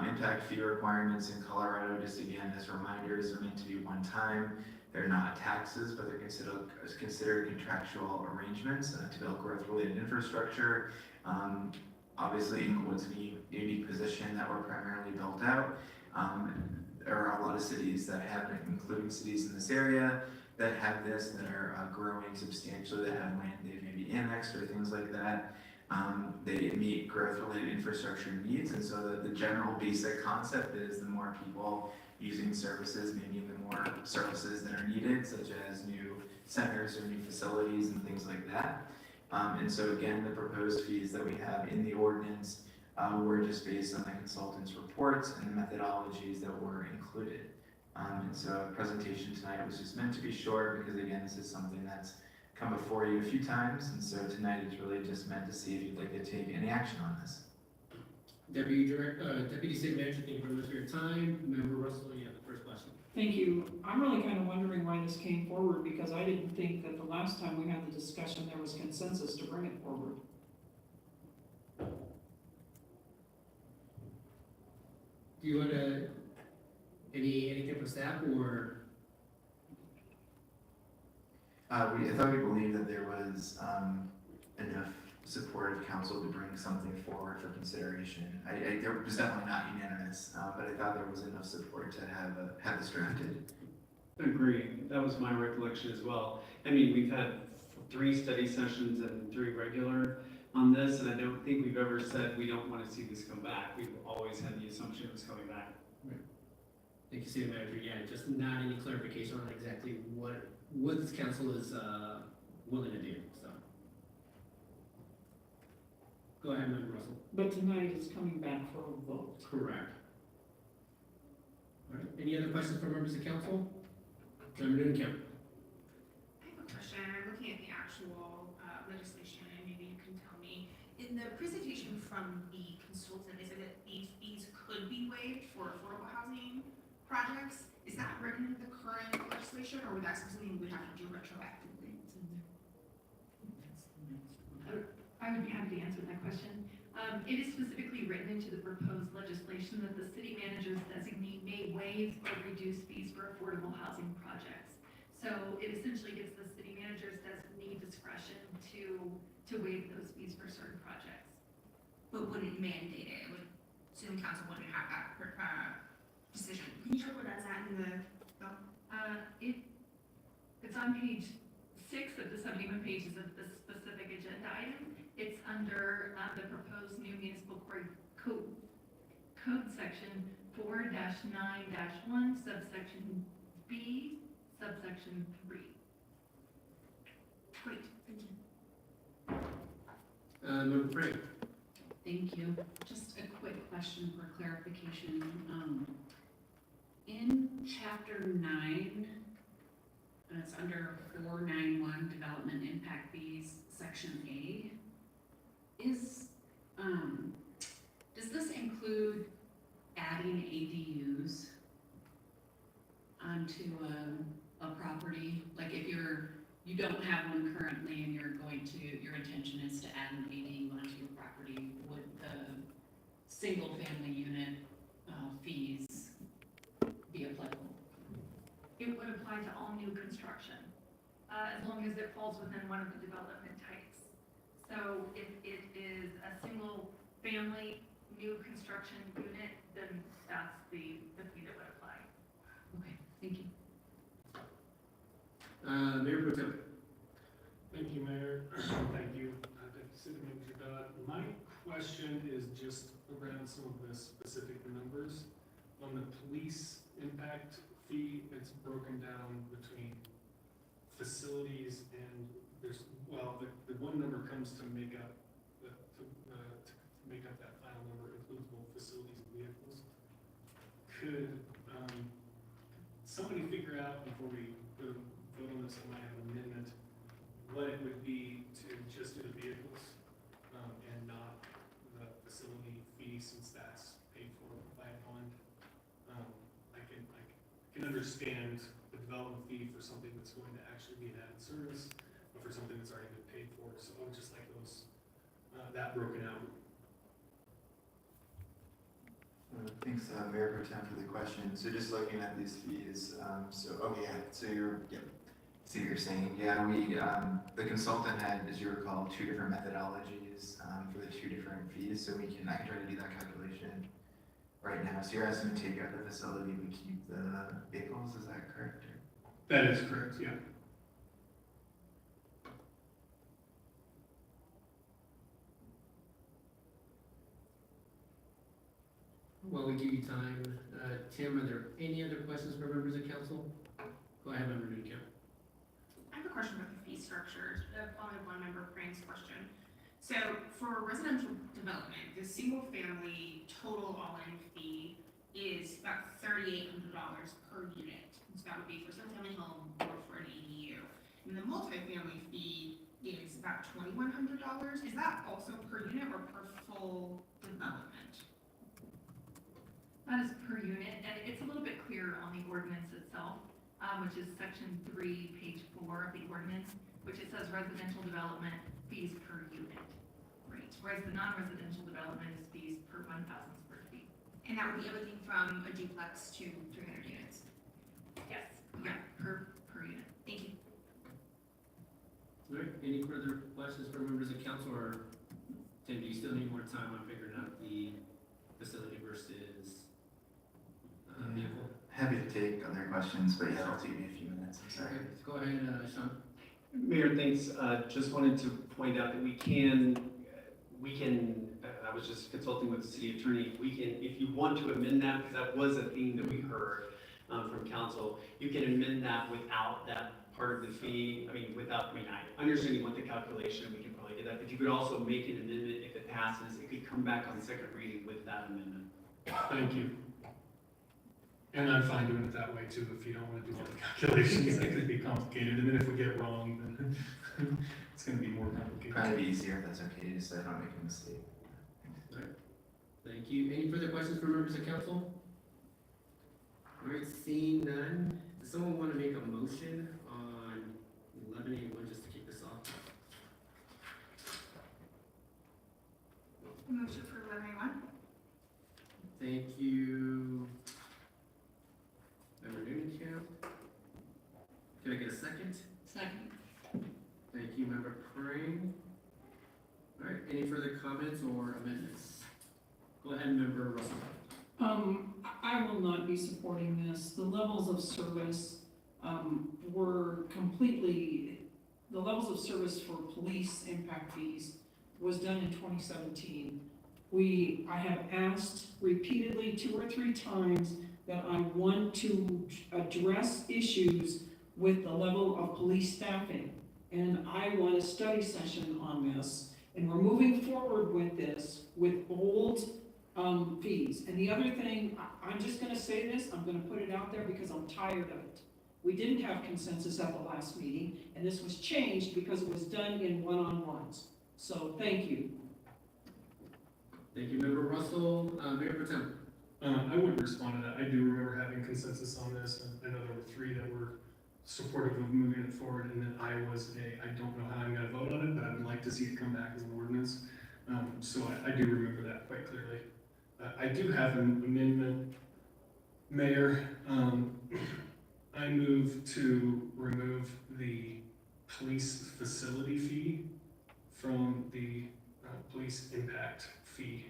Impact fee requirements in Colorado, just again as reminders, are meant to be one time. They're not taxes, but they're considered contractual arrangements to build growth-related infrastructure. Obviously, Inglewood's in a unique position that we're primarily built out. There are a lot of cities that have it, including cities in this area, that have this, that are growing substantially, that have land they've maybe annexed or things like that. They meet growth-related infrastructure needs, and so the general basic concept is the more people using services, maybe the more services that are needed, such as new centers or new facilities and things like that. And so again, the proposed fees that we have in the ordinance were just based on the consultant's reports and the methodologies that were included. And so the presentation tonight was just meant to be short because again, this is something that's come before you a few times, and so tonight is really just meant to see if you'd like to take any action on this. Deputy City Manager, thank you very much for your time. Member Russell, you have the first question. Thank you. I'm really kind of wondering why this came forward, because I didn't think that the last time we had the discussion, there was consensus to bring it forward. Do you want to, anything from staff or? I thought we believed that there was enough support of council to bring something forward for consideration. There was definitely not unanimous, but I thought there was enough support to have this drafted. Agree. That was my recollection as well. I mean, we've had 3 study sessions and 3 regular on this, and I don't think we've ever said we don't want to see this come back. We've always had the assumption it was coming back. Right. Thank you, City Manager. Yeah, just not any clarification on exactly what this council is willing to do. So, go ahead, Member Russell. But tonight it's coming back for a vote. Correct. All right. Any other questions from members of council? Member Newton Kemp. I have a question. I'm looking at the actual legislation, and maybe you can tell me. In the presentation from the consultant, is it that these fees could be waived for affordable housing projects? Is that written in the current legislation, or would that be something we would have to do retroactively? I would be happy to answer that question. It is specifically written into the proposed legislation that the city manager's designee may waive or reduce fees for affordable housing projects. So it essentially gives the city manager's designee discretion to waive those fees for certain projects. But wouldn't mandate it. It would assuming council wouldn't have that, decision. Can you check where that's at in the bill? It's on page 6 of the 71 pages of the specific agenda item. It's under the proposed new municipal code section 4-9-1, subsection B, subsection 3. Great, thank you. Member Frank? Thank you. Just a quick question for clarification. In chapter 9, it's under 491 development impact fees, section A. Does this include adding ADUs onto a property? Like if you don't have one currently and your intention is to add an ADU onto your property, would the single family unit fees be applicable? It would apply to all new construction, as long as it falls within one of the development types. So if it is a single family new construction unit, then that's the fee that would apply. Okay, thank you. Mayor Pro Tem. Thank you, Mayor. Thank you, City Manager Dodd. My question is just around some of the specific numbers. On the police impact fee, it's broken down between facilities and there's, well, the one number comes to make up that final number, includes both facilities and vehicles. Could somebody figure out before we vote on this, I might have an amendment, what it would be to just do the vehicles and not the facility fee, since that's paid for by a bond? I can understand the development fee for something that's going to actually be an added service, but for something that's already been paid for. So I would just like those that broken out. Thanks, Mayor Pro Tem, for the question. So just looking at these fees, so you're saying, yeah, we, the consultant had, as you recall, 2 different methodologies for the 2 different fees, so I can try to do that calculation right now. So you're asking to take out the facility but keep the vehicles, is that correct? That is correct, yeah. While we give you time, Tim, are there any other questions for members of council? Go ahead, Member Newcamp. I have a question about the fee structure, following one member Frank's question. So for residential development, the single family total all-in fee is about $3,800 per unit. So that would be for some family home or for an ADU. And the multifamily fee is about $2,100. Is that also per unit or per full development? That is per unit, and it's a little bit clearer on the ordinance itself, which is section 3, page 4 of the ordinance, which it says residential development fees per unit. Right. Whereas the non-residential development is fees per 1,000 square feet. And that would be everything from a duplex to 300 units? Yes. Okay. Per unit. Thank you. All right, any further questions for members of council, or Tim, do you still need more time on figuring out the facility versus vehicle? Happy to take other questions, but yeah, it'll take me a few minutes, I'm sorry. Okay, go ahead, Sean. Mayor, thanks. Just wanted to point out that we can, I was just consulting with the city attorney, we can, if you want to amend that, because that was a theme that we heard from council, you can amend that without that part of the fee. I understand you want the calculation, we can probably get that, but you could also make an amendment if it passes. It could come back on second reading with that amendment. Thank you. And I'm fine doing it that way too, if you don't want to do all the calculations, that could be complicated, and then if we get it wrong, then it's gonna be more complicated. Probably be easier if that's okay, just so I don't make a mistake. All right, thank you. Any further questions for members of council? All right, seeing none, does someone want to make a motion on 11A1 just to kick this off? Motion for 11A1. Thank you, Member Newcamp. Can I get a second? Second. Thank you, Member Prang. All right, any further comments or amendments? Go ahead, Member Russell. I will not be supporting this. The levels of service, were completely, the levels of service for police impact fees was done in 2017. I have asked repeatedly 2 or 3 times that I want to address issues with the level of police staffing. And I want a study session on this. And we're moving forward with this, with old fees. And the other thing, I'm just gonna say this, I'm gonna put it out there because I'm tired of it. We didn't have consensus at the last meeting, and this was changed because it was done in one-on-ones. So, thank you. Thank you, Member Russell. Mayor Pro Tem. I wouldn't respond to that. I do remember having consensus on this, and I know there were 3 that were supportive of moving it forward, and then I don't know how I'm gonna vote on it, but I would like to see it come back as an ordinance. So I do remember that quite clearly. I do have an amendment, Mayor. I move to remove the police facility fee from the police impact fee.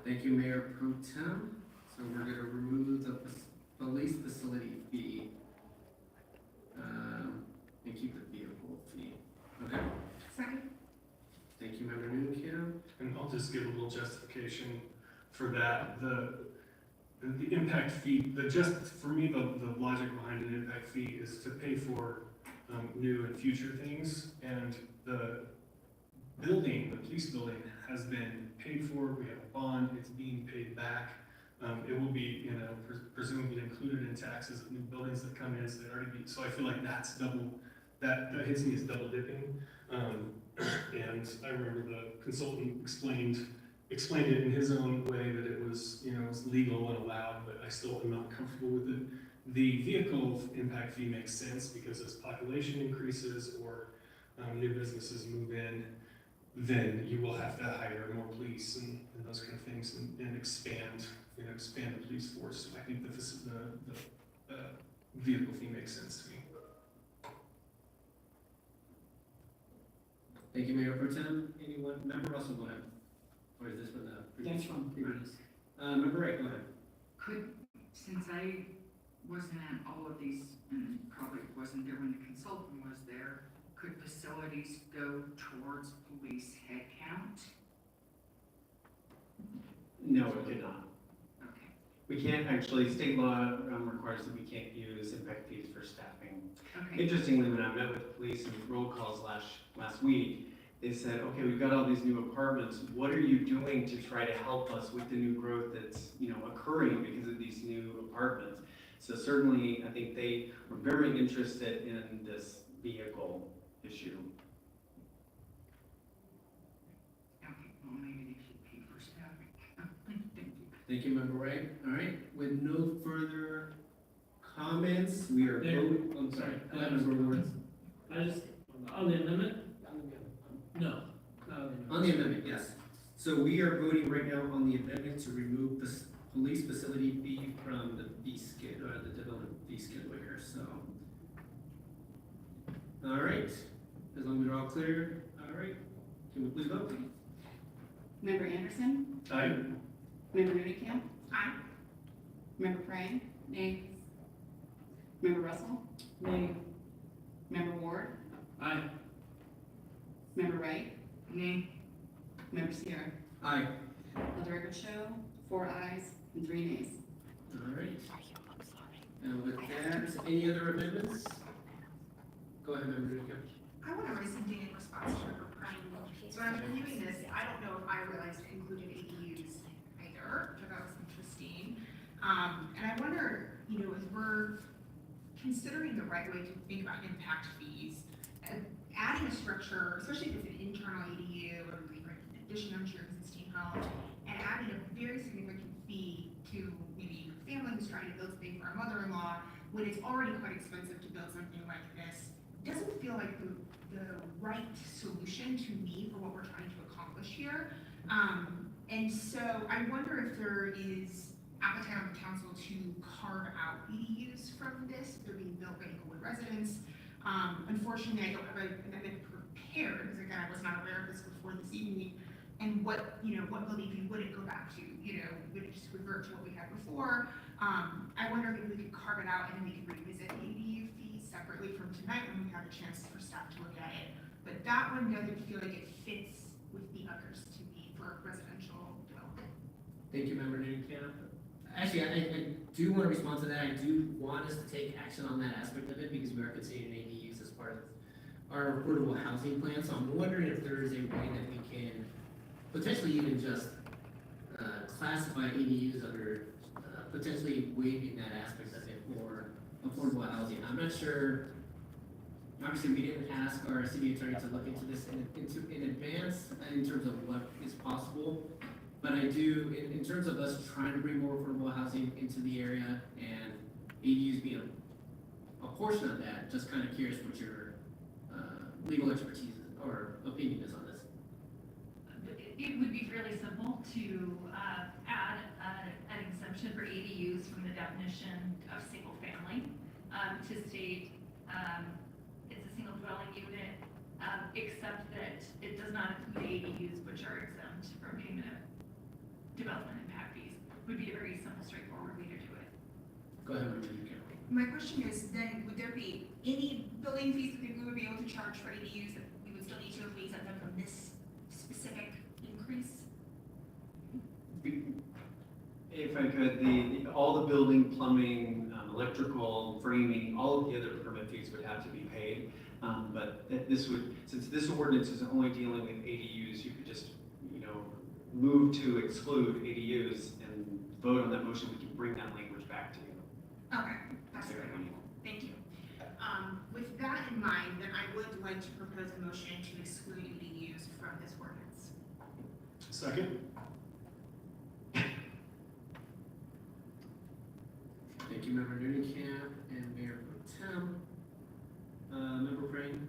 Thank you, Mayor Pro Tem. So we're gonna remove the police facility fee, and keep the vehicle fee. Okay? Second. Thank you, Member Nukia. And I'll just give a little justification for that. The impact fee, for me, the logic behind an impact fee is to pay for new and future things. And the police building has been paid for. We have a bond, it's being paid back. It will be, presumably included in taxes of new buildings that come in, so I feel like that's double, that hits me as double dipping. And I remember the consultant explained it in his own way that it was, it was legal and allowed, but I still am not comfortable with it. The vehicle impact fee makes sense because as population increases or new businesses move in, then you will have to hire more police and those kind of things and expand the police force. So I think the vehicle fee makes sense to me. Thank you, Mayor Pro Tem. Anyone, Member Russell, go ahead. Or is this for the previous? That's from previous. Member Wright, go ahead. Since I wasn't at all of these, and probably wasn't there when the consultant was there, could facilities go towards police headcount? No, it could not. Okay. We can't actually, state law requires that we can't use impact fees for staffing. Okay. Interestingly, when I met with police and with roll calls last week, they said, okay, we've got all these new apartments. What are you doing to try to help us with the new growth that's, occurring because of these new apartments? So certainly, I think they were very interested in this vehicle issue. Okay, well, maybe they should pay for staffing. Thank you. Thank you, Member Wright. All right, with no further comments, we are voting. I'm sorry. Go ahead, Member Ward. On the amendment? No. On the amendment, yes. So we are voting right now on the amendment to remove the police facility fee from the fee schedule, or the development fee schedule here, so. All right, as long as we're all clear, all right, can we please vote? Member Anderson? Aye. Member Nunnally? Aye. Member Frey? Nay. Member Russell? Nay. Member Ward? Aye. Member Wright? Nay. Member Sierra? Aye. Let the record show 4 ayes and 3 nays. All right. And with that, any other amendments? Go ahead, Member Nunnally. I want to raise something in response to your prime. So when I'm reviewing this, I don't know if I realized it included ADUs either, which I thought was interesting. And I wonder, as we're considering the right way to think about impact fees, adding a structure, especially if it's an internal ADU or an addition onto your existing home, and adding a very significant fee to maybe a family who's trying to build something for a mother-in-law, when it's already quite expensive to build something like this, doesn't feel like the right solution to me for what we're trying to accomplish here. And so I wonder if there is appetite on the council to carve out ADUs from this, if they're being built by Englewood residents. Unfortunately, I don't have an amendment prepared, because again, I was not aware of this before this evening, and what building fee would it go back to? Would it just revert to what we had before? I wonder if we could carve it out and then we could revisit the ADU fees separately from tonight when we have a chance for staff to look at it. But that one doesn't feel like it fits with the others to me for residential development. Thank you, Member Newcamp. Actually, I do want to respond to that. I do want us to take action on that aspect of it because we are considering ADUs as part of our affordable housing plan. So I'm wondering if there is a way that we can potentially even just classify ADUs under potentially waiving that aspect of it for affordable housing. I'm not sure. Obviously, we didn't ask our city attorney to look into this in advance in terms of what is possible. But I do, in terms of us trying to bring more affordable housing into the area and ADUs being a portion of that, just kind of curious what your legal expertise or opinion is on this. It would be really simple to add an exemption for ADUs from the definition of single family to state it's a single dwelling unit, except that it does not include ADUs, which are exempt from payment of development impact fees. Would be a very simple, straightforward way to do it. Go ahead, Member Newcamp. My question is then, would there be any building fees that we would be able to charge for ADUs that we would still need to exempt them from this specific increase? If I could, all the building, plumbing, electrical, framing, all of the other permit fees would have to be paid. But this would, since this ordinance is only dealing with ADUs, you could just, move to exclude ADUs and vote on that motion. We can bring that language back to you. Okay, that's very helpful. Thank you. With that in mind, then I would like to propose a motion to exclude ADUs from this ordinance. Second? Thank you, Member Newcamp and Mayor Pro Tem. Member Crane,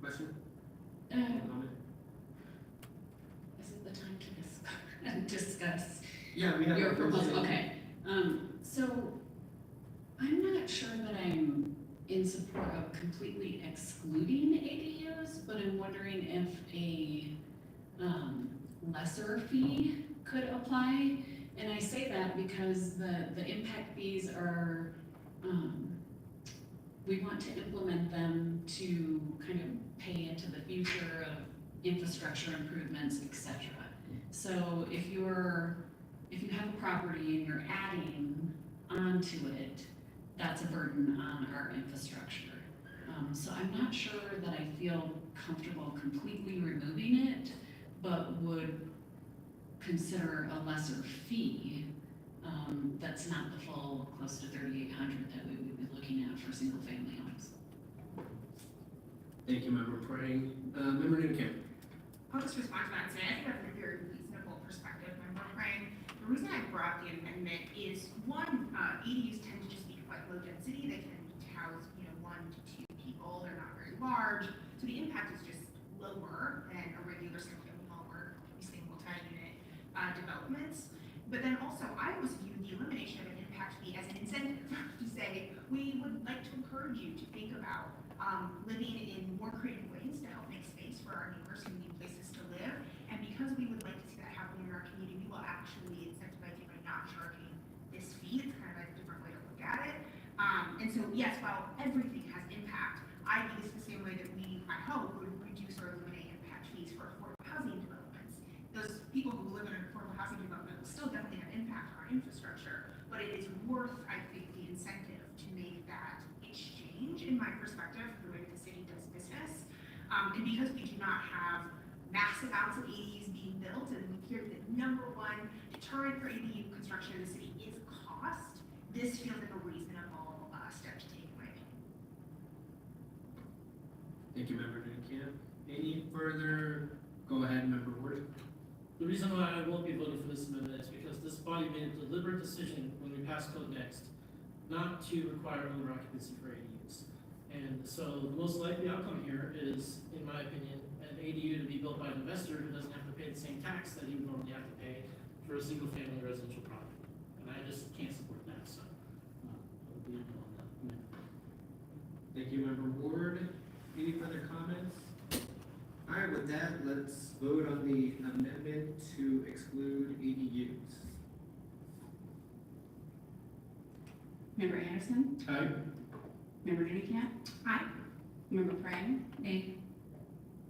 question? Comment? Is it the time to discuss Yeah, we have your a proposal? Okay, so I'm not sure that I'm in support of completely excluding ADUs, but I'm wondering if a lesser fee could apply. And I say that because the impact fees are, we want to implement them to kind of pay into the future of infrastructure improvements, et cetera. So if you have a property and you're adding onto it, that's a burden on our infrastructure. So I'm not sure that I feel comfortable completely removing it, but would consider a lesser fee that's not the full close to $3,800 that we would be looking at for single family homes. Thank you, Member Crane. Member Newcamp. I'll just respond to that and say I think that's a very reasonable perspective, Member Crane. The reason I brought the amendment is one, ADUs tend to just be quite low density. They can house, 1 to 2 people. They're not very large. So the impact is just lower than a regular single family home or single unit developments. But then also, I always view the elimination of an impact fee as an incentive to say, we would like to encourage you to think about living in more creative ways to help make space for our neighbors who need places to live. And because we would like to see that happen in our community, we will actually incentivize you by not charging this fee. It's kind of a different way to look at it. And so, yes, while everything has impact, I view this the same way that we, I hope, would reduce or eliminate impact fees for affordable housing developments. Those people who live in an affordable housing development will still definitely have impact on our infrastructure, but it is worth, I think, the incentive to make that exchange, in my perspective, for the way that the city does business. And because we do not have massive amounts of ADUs being built, and we hear the #1 deterrent for ADU construction in the city is cost, this feels like a reasonable step to take, in my opinion. Thank you, Member Newcamp. Any further? Go ahead, Member Ward. The reason why I won't be voting for this amendment is because this body made a deliberate decision when we passed code next not to require owner occupancy for ADUs. And so the most likely outcome here is, in my opinion, an ADU to be built by an investor who doesn't have to pay the same tax that he would normally have to pay for a single family residential property. And I just can't support that, so I'll be on that amendment. Thank you, Member Ward. Any further comments? I would with that, let's vote on the amendment to exclude ADUs. Member Anderson? Aye. Member Dunicamp? Aye. Member Prank? Nay.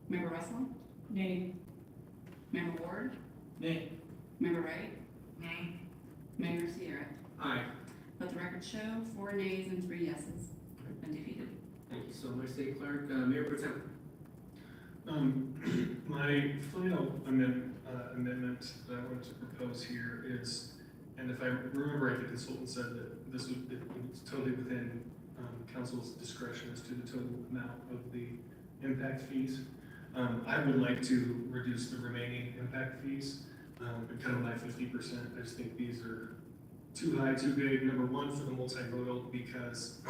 Member Russell? Nay. Member Ward? Nay. Member Wright? Nay. Mayor Sierra? Aye. Let the record show 4 nays and 3 yeses. And defeated. Thank you so much, City Clerk. Mayor Pro Tem. My final amendment that I wanted to propose here is, and if I remember right, the consultant said that this would, it's totally within council's discretion as to the total amount of the impact fees. I would like to reduce the remaining impact fees, and cut them by 50%. I just think these are too high, too big. Number one, for the multimodal, because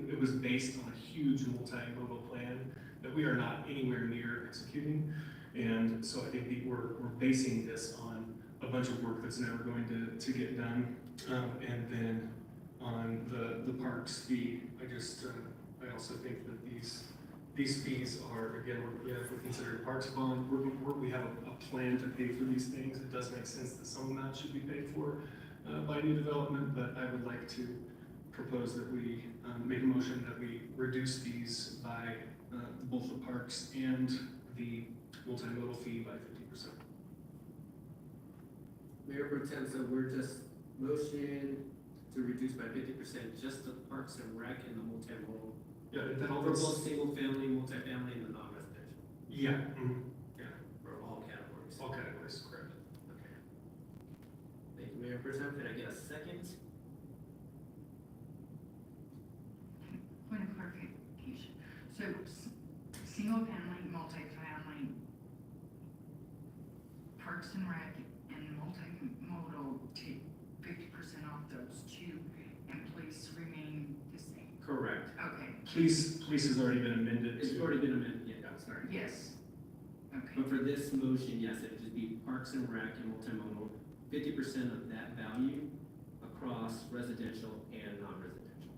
it was based on a huge multimodal plan that we are not anywhere near executing. And so I think we're basing this on a bunch of work that's never going to get done. And then on the parks fee, I also think that these fees are, again, if we consider parks bond, we have a plan to pay for these things. It does make sense that some amount should be paid for by new development, but I would like to propose that we make a motion that we reduce these by both the parks and the multimodal fee by 50%. Mayor Pro Tem, so we're just motion to reduce by 50% just the Parks and Rec and the multimodal. Yeah, that all for both single family, multifamily, and the non-residential. Yeah. Yeah, for all categories. All categories, correct. Okay. Thank you, Mayor Pro Tem. Can I get a second? Point of clarification. So, single family, multifamily, Parks and Rec, and multimodal take 50% off those two, and police remain the same. Correct. Okay. Police has already been amended. It's already been amended, yeah, sorry. Yes. Okay. But for this motion, yes, it would just be Parks and Rec and multimodal, 50% of that value across residential and non-residential.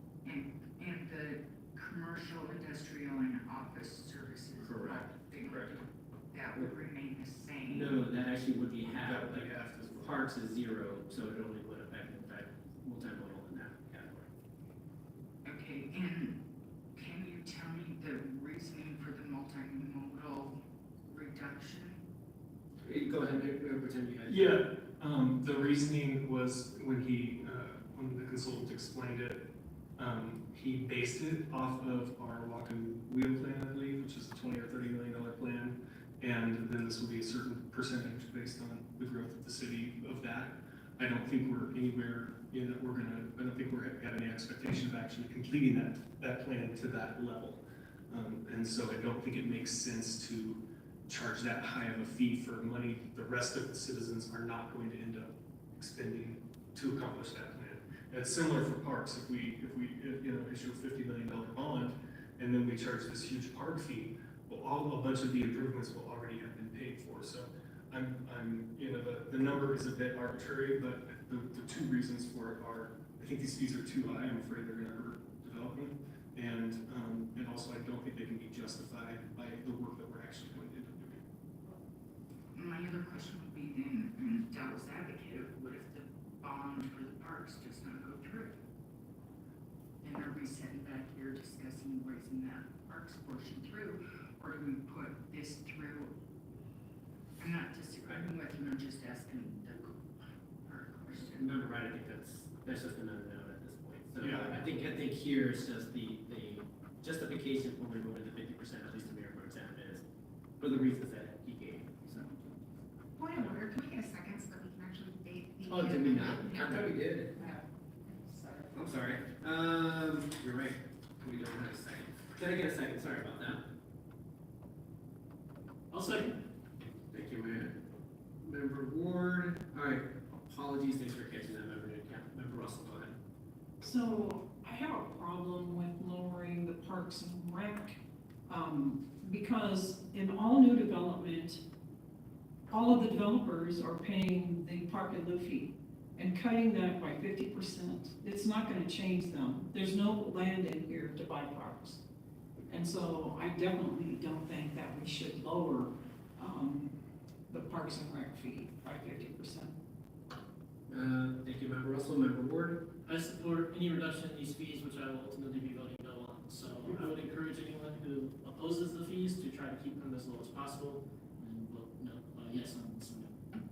And the commercial, industrial, and office services. Correct. Correct. That would remain the same. No, that actually would be half. That would be half as well. Parks is 0, so it only would affect, in fact, multimodal in that category. Okay, and can you tell me the reasoning for the multimodal reduction? Go ahead, Mayor Pro Tem, you had. Yeah, the reasoning was when the consultant explained it, he based it off of our walk and wheel plan, I believe, which is a $20 or $30 million plan. And then this will be a certain percentage based on the growth of the city of that. I don't think we're anywhere in that I don't think we have any expectation of actually completing that plan to that level. And so I don't think it makes sense to charge that high of a fee for money the rest of the citizens are not going to end up expending to accomplish that plan. And it's similar for parks. If we issue a $50 million bond and then we charge this huge park fee, well, a bunch of the improvements will already have been paid for. So the number is a bit arbitrary, but the two reasons for it are, I think these fees are too high. I'm afraid they're going to hurt development. And also I don't think they can be justified by the work that we're actually going to end up doing. My other question would be then, devil's advocate, what if the bond for the parks does not go through? And are we sitting back here discussing raising that parks portion through, or do we put this through? I'm not disagreeing with you, I'm just asking the hard question. Remember, right, I think that's just another note at this point. So Yeah. I think here it's just the justification for removing the 50%, at least the Mayor Pro Tem, is for the reasons that he gave. So. Point of order, can we get a second so that we can actually debate the? Oh, did we not? I thought we did. Yeah. I'm sorry. You're right. We don't have a second. Can I get a second? Sorry about that. I'll second. Thank you, Mayor. Member Ward. All right. Apologies. Thanks for catching that, Member Dunicamp. Member Russell, go ahead. So I have a problem with lowering the Parks and Rec, because in all new development, all of the developers are paying the park and lieu fee, and cutting that by 50%, it's not gonna change them. There's no land in here to buy parks. And so I definitely don't think that we should lower Parks and Rec fee by 50%. Thank you, Member Russell. Member Ward? I support any reduction in these fees, which I will ultimately be voting no on. So I would encourage anyone who opposes the fees to try to keep them as low as possible, and vote no, yes on this one.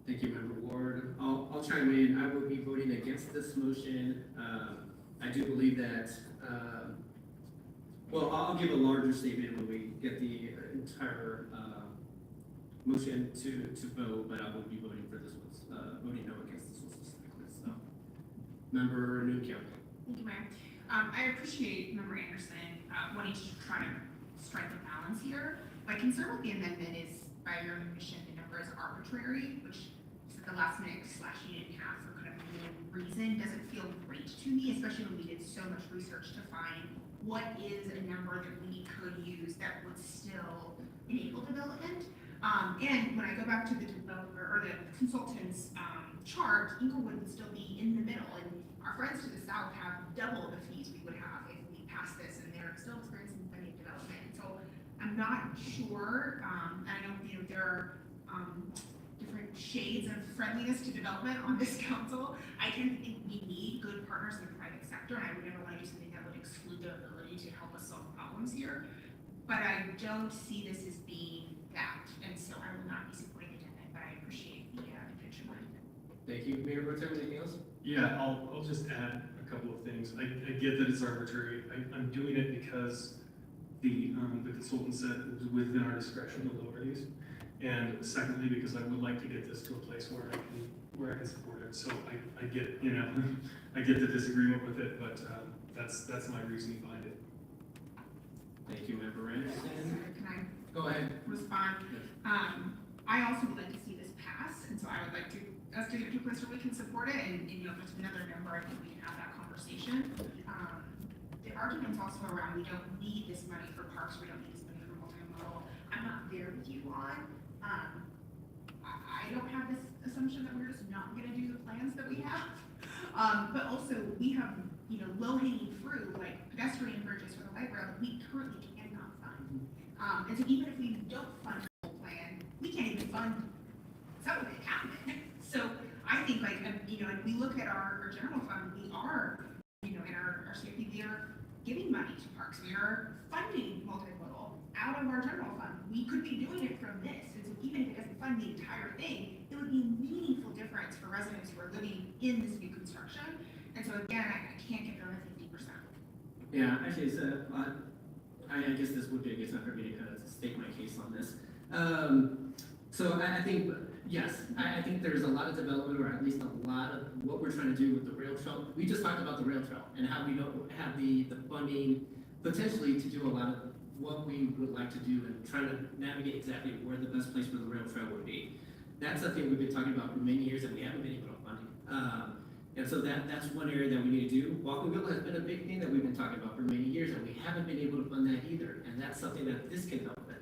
Thank you, Member Ward. I'll chime in. I will be voting against this motion. I do believe that, well, I'll give a larger statement when we get the entire motion to vote, but I will be voting for this one, voting no against this one specifically. So, Member Newcomb. Thank you, Mayor. I appreciate Member Anderson wanting to try to strike a balance here. My concern with the amendment is, by your admission, the number is arbitrary, which is at the last minute / unit cap for kind of no reason doesn't feel great to me, especially when we did so much research to find what is a number that we could use that would still enable development. And when I go back to the developer or the consultant's chart, Englewood would still be in the middle, and our friends to the south have double the fees we would have if we pass this, and they're still experiencing plenty of development. And so I'm not sure. I know there are different shades of friendliness to development on this council. I tend to think we need good partners in the private sector, and I would never want to do something that would exclude their ability to help us solve problems here. But I don't see this as being that, and so I will not be supporting the amendment, but I appreciate the intention. Thank you. Mayor Pro Tem, anything else? Yeah, I'll just add a couple of things. I get that it's arbitrary. I'm doing it because the consultant said it was within our discretion to lower these. And secondly, because I would like to get this to a place where I can support it. So I get, I get the disagreement with it, but that's my reasoning behind it. Thank you, Member Anderson. Can I Go ahead. respond? I also would like to see this pass, and so I would like us to get to a place where we can support it, and if there's another member, I think we can have that conversation. The argument's also around, we don't need this money for parks, we don't need this money for multimodal. I'm not there with you on. I don't have this assumption that we're just not gonna do the plans that we have. But also, we have, low-hanging fruit, like pedestrian bridges for the light rail, that we currently cannot fund. And so even if we don't fund the whole plan, we can't even fund some of it, half of it. So I think if we look at our general fund, we are, in our CFP, we are giving money to parks. We are funding multimodal out of our general fund. We could be doing it from this. And so even if it doesn't fund the entire thing, it would be a meaningful difference for residents who are living in this new construction. And so again, I can't get there to 50%. Yeah, actually, I guess this would be a good time for me to kind of state my case on this. So I think, yes, I think there's a lot of development, or at least a lot of what we're trying to do with the rail trail. We just talked about the rail trail and how we don't have the funding potentially to do a lot of what we would like to do, and trying to navigate exactly where the best place for the rail trail would be. That's something we've been talking about for many years, and we haven't been able to fund. And so that's one area that we need to do. Walking Wheel has been a big thing that we've been talking about for many years, and we haven't been able to fund that either. And that's something that this can help with.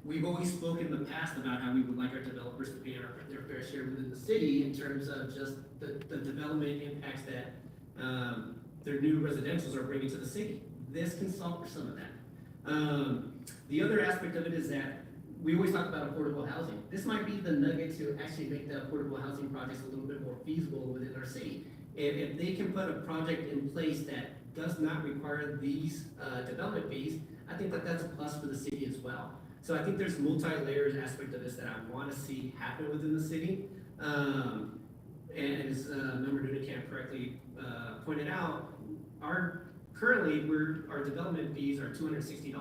We've always spoken in the past about how we would like our developers to pay their fair share within the city in terms of just the development impacts that their new residentials are bringing to the city. This can solve for some of that. The other aspect of it is that we always talk about affordable housing. This might be the nugget to actually make the affordable housing projects a little bit more feasible within our city. And if they can put a project in place that does not require these development fees, I think that that's a plus for the city as well. So I think there's multi-layered aspect of this that I want to see happen within the city. And as Member Nudekamp correctly pointed out, currently our development fees are $260,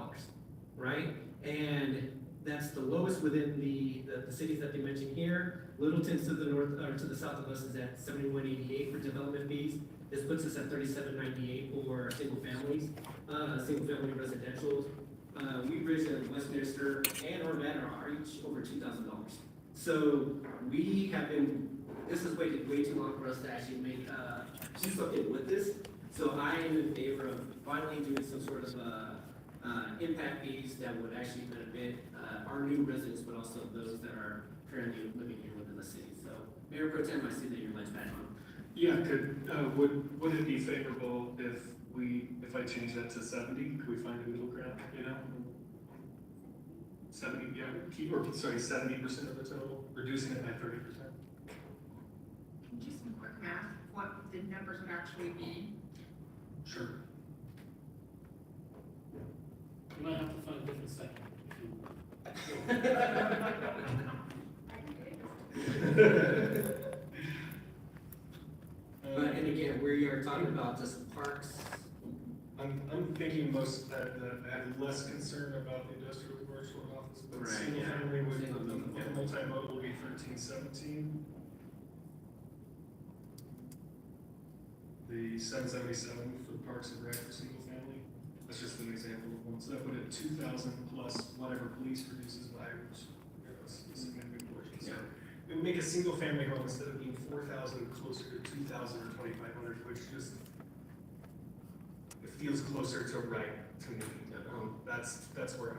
right? And that's the lowest within the cities that they mentioned here. Littleton's to the north, or to the south of us, is at $71.88 for development fees. This puts us at $37.98 for single families, single family residentials. Weebridge and Westminster and Ormond are each over $2,000. So we have been, this has waited way too long for us to actually make, do something with this. So I am in favor of finally doing some sort of impact fees that would actually benefit our new residents, but also those that are currently living here within the city. So Mayor Pro Tem, I see that your light's back on. Yeah, would it be favorable if I change that to 70? Could we find a middle ground, 70% of the total, reducing it by 30%. Can you do some quick math, what the numbers would actually be? Sure. You might have to find a different second. But, and again, we are talking about just parks. I'm thinking most that I have less concern about the industrial commercial and office, but Right, single yeah. family would, Single family. and multimodal would be 1317. The 777 for parks and rec for single family, that's just an example of one. So that put it 2,000 plus whatever police produces by, which a significant portion. So it would make a single family home, instead of being 4,000, closer to 2,000 or 2,500, which just, it feels closer to right to me. That's where I'm.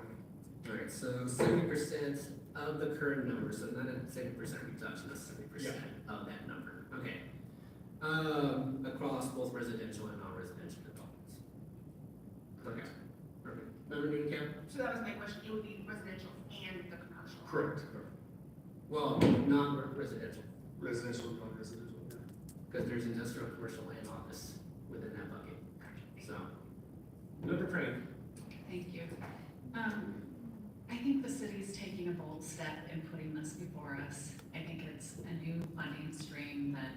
Alright, so 70% of the current number, so not a 70% reduction, that's 70% of that number, okay. Across both residential and non-residential developments. Okay, perfect. Member Newcamp? So that was my question, it would be residential and the commercial. Correct. Well, non-residential, Residential, non-residential, yeah. because there's industrial, commercial, and office within that bucket, so. Member Frank? Thank you. I think the city's taking a bold step in putting this before us. I think it's a new funding stream that,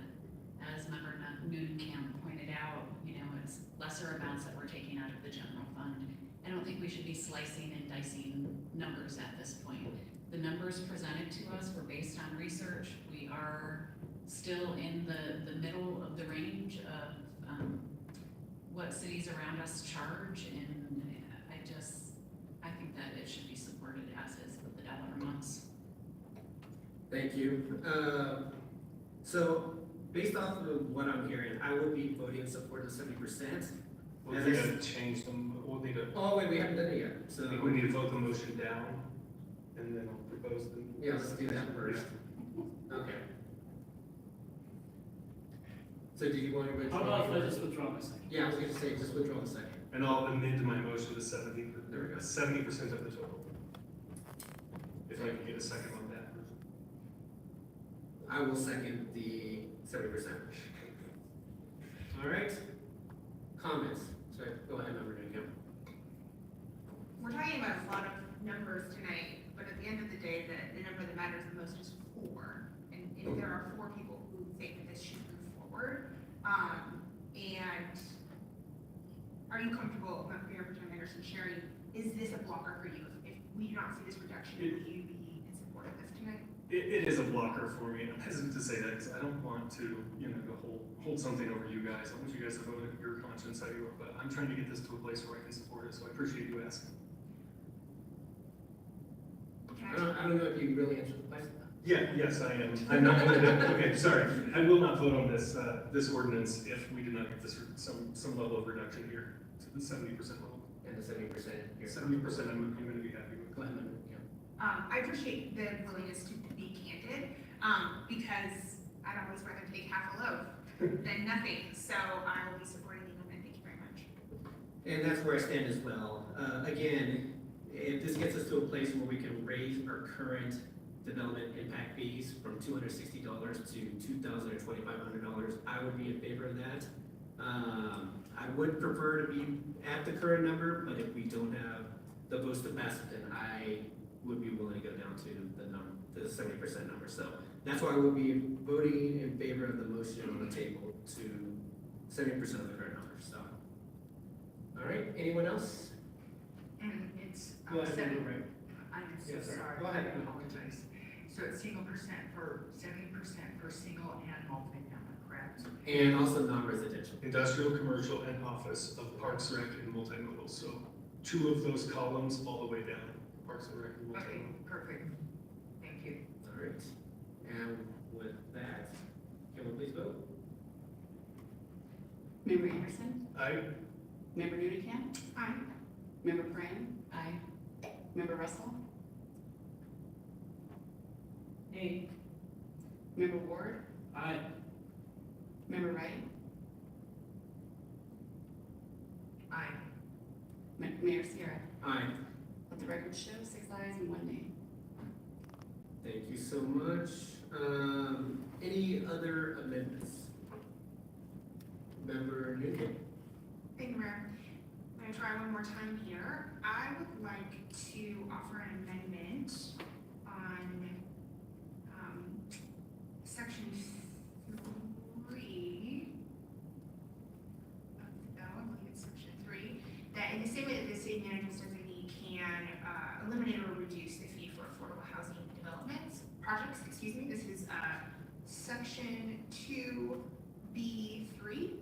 as Member Newcamp pointed out, it's lesser amounts that we're taking out of the general fund. I don't think we should be slicing and dicing numbers at this point. The numbers presented to us were based on research. We are still in the middle of the range of what cities around us charge, and I think that it should be supported as is with the dollar amounts. Thank you. So, based off of what I'm hearing, I will be voting in support of 70%. We'll need to change them, we'll need to. Oh, wait, we haven't done it yet, so. I think we need to vote the motion down, and then I'll propose the. Yeah, let's do that first. Okay. So do you want to withdraw? How about if I just withdraw my second? Yeah, I was gonna say, just withdraw the second. And I'll amend my motion to 70% There we go. 70% of the total. If I can get a second on that. I will second the 70%. All right. Comments? Sorry, go ahead, Member Newcomb. We're talking about a lot of numbers tonight, but at the end of the day, the number that matters the most is 4. And if there are 4 people who think that this should move forward, and are you comfortable, Mayor Pro Tem Anderson, sharing, is this a blocker for you? If we do not see this reduction, will you be in support of this tonight? It is a blocker for me. I'm hesitant to say that because I don't want to, go hold something over you guys. I want you guys to vote at your conscience how you are, but I'm trying to get this to a place where I can support it, so I appreciate you asking. I don't know if you really answered the question. Yes, I am. I'm not going to, okay, sorry. I will not vote on this, this ordinance if we do not get this, some level of reduction here to the 70% level. And the 70%. 70% I'm going to be happy with. Go ahead, Member. I appreciate the willingness to be candid, because I'd always rather take half a loaf than nothing. So I will be supporting the amendment. Thank you very much. And that's where I stand as well. Again, if this gets us to a place where we can raise our current development impact fees from $260 to $2,000 or $2,500, I would be in favor of that. I would prefer to be at the current number, but if we don't have the votes to pass it, then I would be willing to go down to the 70% number. So that's why I will be voting in favor of the motion on the table to 70% of the current number. So, all right, anyone else? And it's, Go ahead, seven, Member Ray. I'm so Yes, sir. sorry, Go ahead. I apologize. So it's single percent for 70% for single and multi-family, correct? And also non-residential. Industrial, commercial, and office of Parks, Rec, and multimodal. So 2 of those columns all the way down, Parks and Rec and multimodal. Okay, perfect. Thank you. All right. And with that, can we please vote? Member Anderson? Aye. Member Newcamp? Aye. Member Brand? Aye. Member Russell? Nay. Member Ward? Aye. Member Wright? Aye. Mayor Sierra? Aye. Let the record show, 6 ayes and 1 nay. Thank you so much. Any other amendments? Member Newton? Thank you, Mayor. I'm gonna try one more time here. I would like to offer an amendment on, section 3 of the bill, I believe it's section 3, that in the same way that the city manager's designee can, eliminate or reduce the fee for affordable housing developments, projects, excuse me, this is, section 2B3.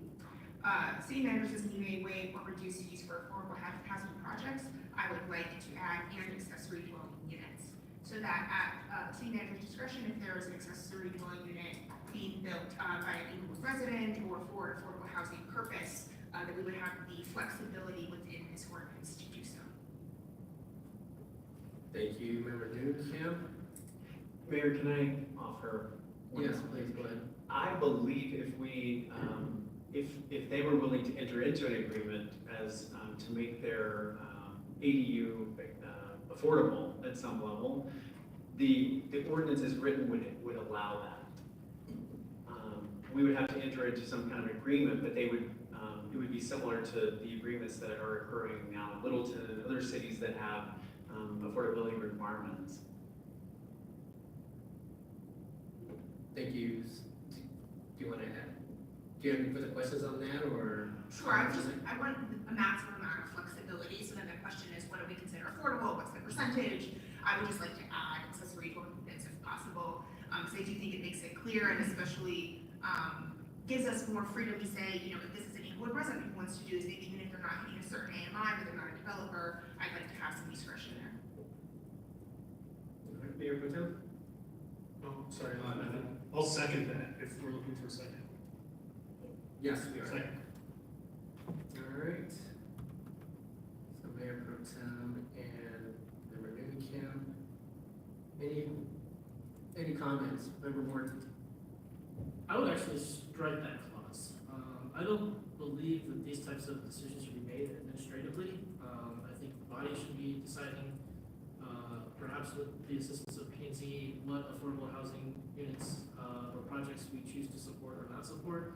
City managers may waive or reduce fees for affordable housing projects. I would like to add and accessory dwelling units. So that at city manager's discretion, if there is an accessory dwelling unit being built by an Inglewood resident or for affordable housing purpose, that we would have the flexibility within this ordinance to do so. Thank you, Member Newcamp. Mayor, can I offer? Yes, please, go ahead. I believe if we, if they were willing to enter into an agreement as, to make their ADU affordable at some level, the ordinance as written would allow that. We would have to enter into some kind of agreement, but they would, it would be similar to the agreements that are occurring now in Littleton and other cities that have affordability requirements. Thank you. Do you want to add? Do you have any further questions on that, or? Sure, I want a maximum amount of flexibility, so then the question is, what do we consider affordable, what's the percentage? I would just like to add accessory dwelling units if possible, because I do think it makes it clear, and especially, gives us more freedom to say, you know, if this is an Inglewood resident who wants to do this, even if they're not hitting a certain AMI, but they're not a developer, I'd like to have some discretion there. All right, Mayor Pro Tem? Oh, sorry, I'll second that if we're looking for a second. Yes, we are. Second. All right. So Mayor Pro Tem and Member Newcamp. Any comments? Member Morton? I would actually strike that clause. I don't believe that these types of decisions should be made administratively. I think the body should be deciding, perhaps with the assistance of P&Z, what affordable housing units or projects we choose to support or not support.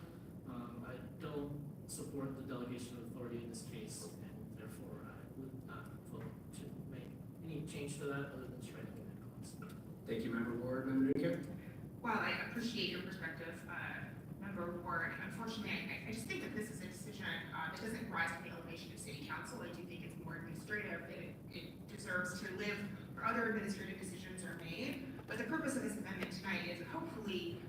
I don't support the delegation of authority in this case, and therefore I would not vote to make any change to that other than striking that clause. Thank you, Member Ward. Member Newcamp? While I appreciate your perspective, Member Ward, unfortunately, I just think that this is a decision that doesn't rise to the elevation of city council. I do think it's more administrative, that it deserves to live where other administrative decisions are made. But the purpose of this amendment tonight is hopefully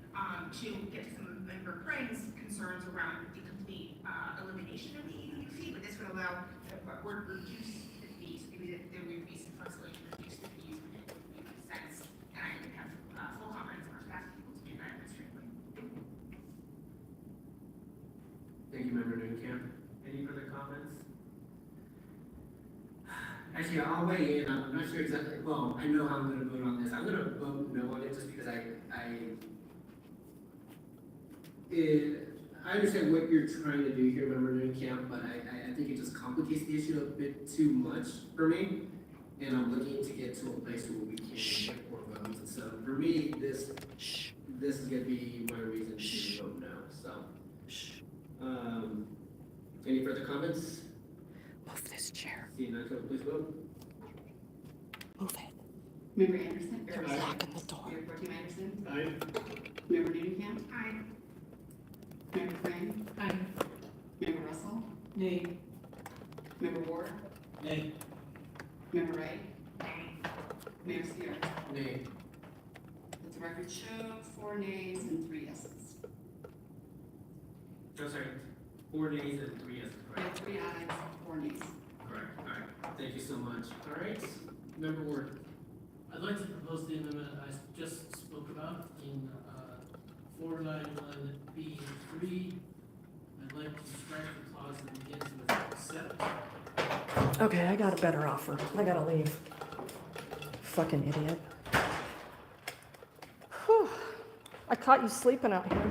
to get to some of Member Craig's concerns around the complete elimination of the ADU fee, but this would allow the board to reduce the fees, maybe there would be some flexibility to reduce the fees, and it would make sense. And I would have full confidence in our staff to be able to do that administratively. Thank you, Member Newcamp. Any further comments? Actually, I'll weigh in. I'm not sure exactly, well, I know how I'm gonna vote on this. I'm gonna vote no on it just because I understand what you're trying to do here, Member Newcamp, but I think it just complicates the issue a bit too much for me. And I'm looking to get to a place where we can get more votes. And so for me, this is gonna be my reason to vote no, so. Any further comments? Move this chair. Seeing none, can we please vote? Move it. Member Anderson? You're locking the door. Mayor Pro Tem Anderson? Aye. Member Newcamp? Aye. Member Frame? Aye. Member Russell? Nay. Member Ward? Nay. Member Wright? Mayor Sierra? Nay. Let the record show 4 nays and 3 yeses. I'm sorry, 4 nays and 3 yeses, Yeah, correct? 3 ayes, 4 nays. Correct, all right. Thank you so much. All right, Member Ward. I'd like to propose the amendment I just spoke about in 491B3. I'd like to strike the clause that begins with except. Okay, I got a better offer. I gotta leave. Fucking idiot. Whew. I caught you sleeping out here.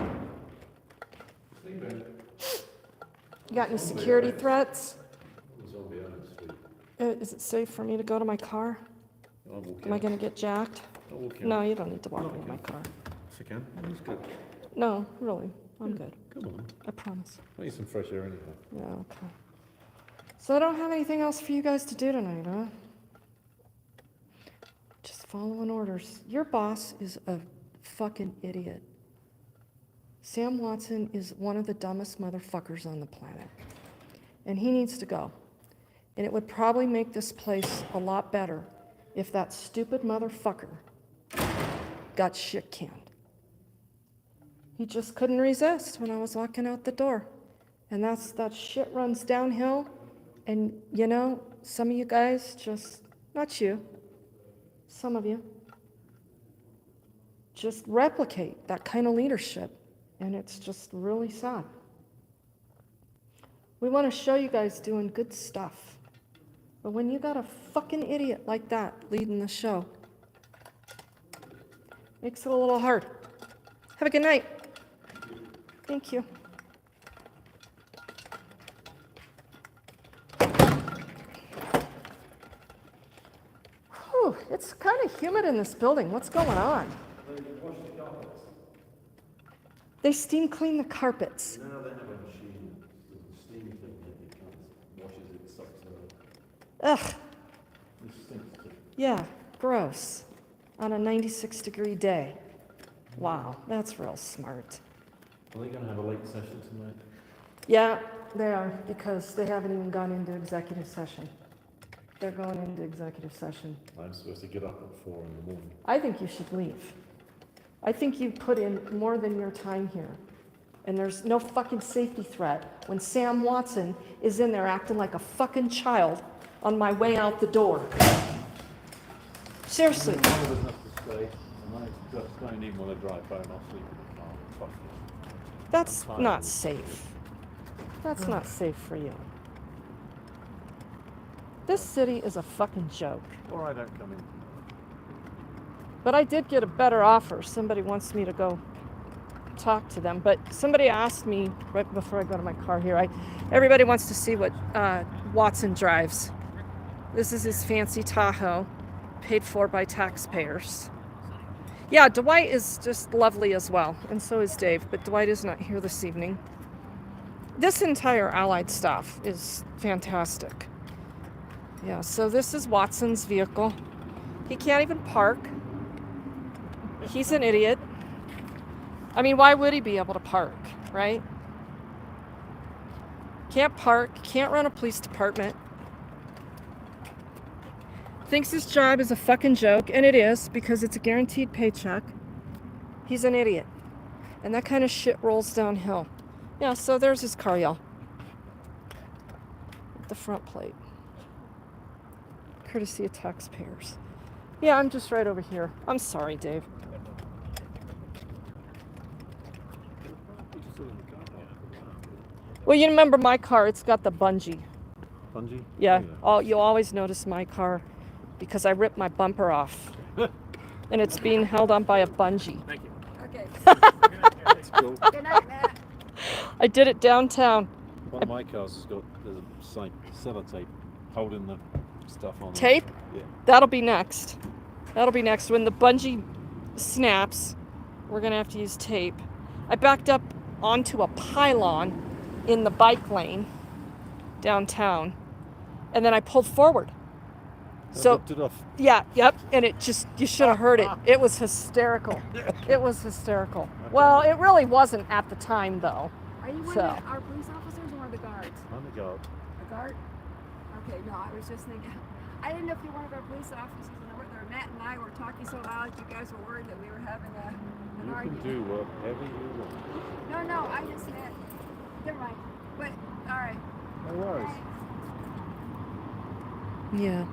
You got any security threats? Is it safe for me to go to my car? I'll walk Am I out. gonna get jacked? I'll walk out. No, you don't need to walk me to my car. Yes, I can. That's good. No, really, I'm good. Come on. I promise. I need some fresh air anyhow. Yeah, okay. So I don't have anything else for you guys to do tonight, huh? Just following orders. Your boss is a fucking idiot. Sam Watson is one of the dumbest motherfuckers on the planet. And he needs to go. And it would probably make this place a lot better if that stupid motherfucker got shit canned. He just couldn't resist when I was walking out the door. And that shit runs downhill. And you know, some of you guys just, not you, some of you, just replicate that kind of leadership. And it's just really sad. We want to show you guys doing good stuff. But when you got a fucking idiot like that leading the show, makes it a little hard. Have a good night. Thank you. Whew, it's kind of humid in this building. What's going on? They steam clean the carpets. Now they have a machine, the steam thing that it washes it, sucks it out. Ugh, It stinks too. yeah, gross. On a 96-degree day. Wow, that's real smart. Are they going to have a late session tonight? Yeah, they are, because they haven't even gone into executive session. They're going into executive session. I'm supposed to get up at 4 in the morning. I think you should leave. I think you put in more than your time here. And there's no fucking safety threat when Sam Watson is in there acting like a fucking child on my way out the door. Seriously. One of us has to stay, and I just don't even want to drive home. I'll sleep in the car. Fuck it. That's I'm tired not of it. safe. That's not safe for you. This city is a fucking joke. Or I don't come in. But I did get a better offer. Somebody wants me to go talk to them. But somebody asked me right before I go to my car here. Everybody wants to see what Watson drives. This is his fancy Tahoe, paid for by taxpayers. Yeah, Dwight is just lovely as well, and so is Dave. But Dwight is not here this evening. This entire Allied staff is fantastic. Yeah, so this is Watson's vehicle. He can't even park. He's an idiot. I mean, why would he be able to park, right? Can't park, can't run a police department. Thinks his job is a fucking joke, and it is, because it's a guaranteed paycheck. He's an idiot. And that kind of shit rolls downhill. Yeah, so there's his car, y'all. The front plate. Courtesy of taxpayers. Yeah, I'm just right over here. I'm sorry, Dave. Well, you remember my car, it's got the bungee. Bungee? Yeah, you'll always notice my car because I ripped my bumper off. And it's being held on by a bungee. Thank you. Okay. That's cool. Good night, Matt. I did it downtown. One of my cars has got there's a sellotape holding the stuff on. Tape? Yeah. That'll be next. That'll be next. When the bungee snaps, we're going to have to use tape. I backed up onto a pylon in the bike lane downtown, and then I pulled forward. So, ripped it off. yeah, yep, and it just, you should have heard it. It was hysterical. It was hysterical. Well, it really wasn't at the time, though. Are you one So. of our police officers or one of the guards? I'm the guard. A guard? Okay, no, I was just thinking, I didn't know if you were one of our police officers. Matt and I were talking so loud, you guys were worried that we were having an You argument. can do whatever you want. No, I just meant, never mind. But, all right. No worries. Yeah.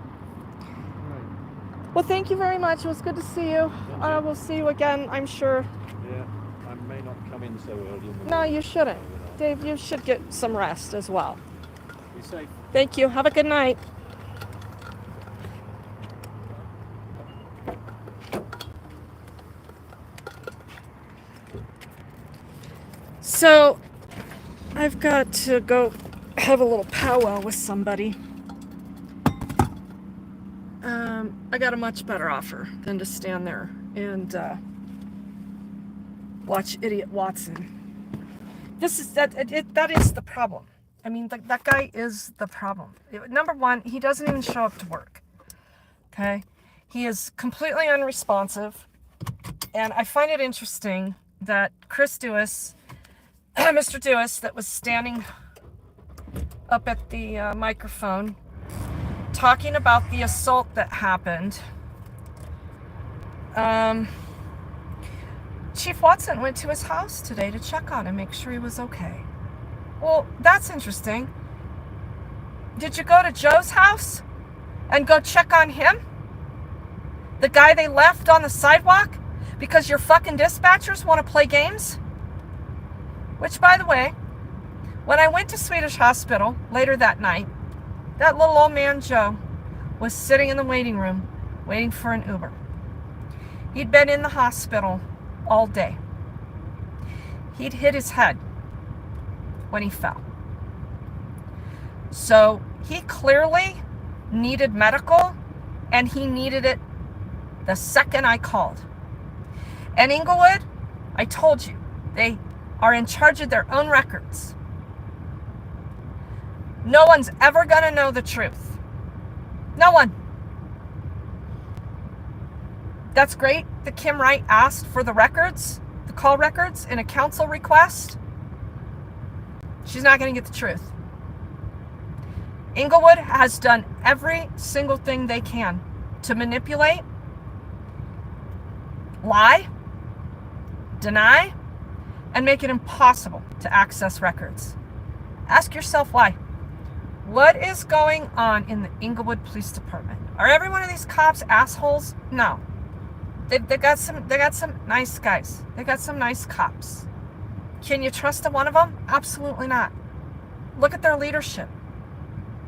Well, thank you very much. It was good to see you. We'll see you again, I'm sure. Yeah, I may not come in so early in the No, morning. you shouldn't. Dave, you should get some rest as well. Be safe. Thank you. Have a good night. So, I've got to go have a little powwow with somebody. got a much better offer than to stand there and watch idiot Watson. That is the problem. I mean, that guy is the problem. Number one, he doesn't even show up to work. Okay? He is completely unresponsive. And I find it interesting that Chris Dewis, Mr. Dewis, that was standing up at the microphone talking about the assault that happened. Chief Watson went to his house today to check on him, make sure he was okay. Well, that's interesting. Did you go to Joe's house and go check on him? The guy they left on the sidewalk because your fucking dispatchers want to play games? Which, by the way, when I went to Swedish Hospital later that night, that little old man Joe was sitting in the waiting room waiting for an Uber. He'd been in the hospital all day. He'd hit his head when he fell. So he clearly needed medical, and he needed it the second I called. And Englewood, I told you, they are in charge of their own records. No one's ever going to know the truth. No one. That's great that Kim Wright asked for the records, the call records, in a counsel request. She's not going to get the truth. Englewood has done every single thing they can to manipulate, lie, deny, and make it impossible to access records. Ask yourself why. What is going on in the Englewood Police Department? Are every one of these cops assholes? No. They got some nice guys. They got some nice cops. Can you trust one of them? Absolutely not. Look at their leadership.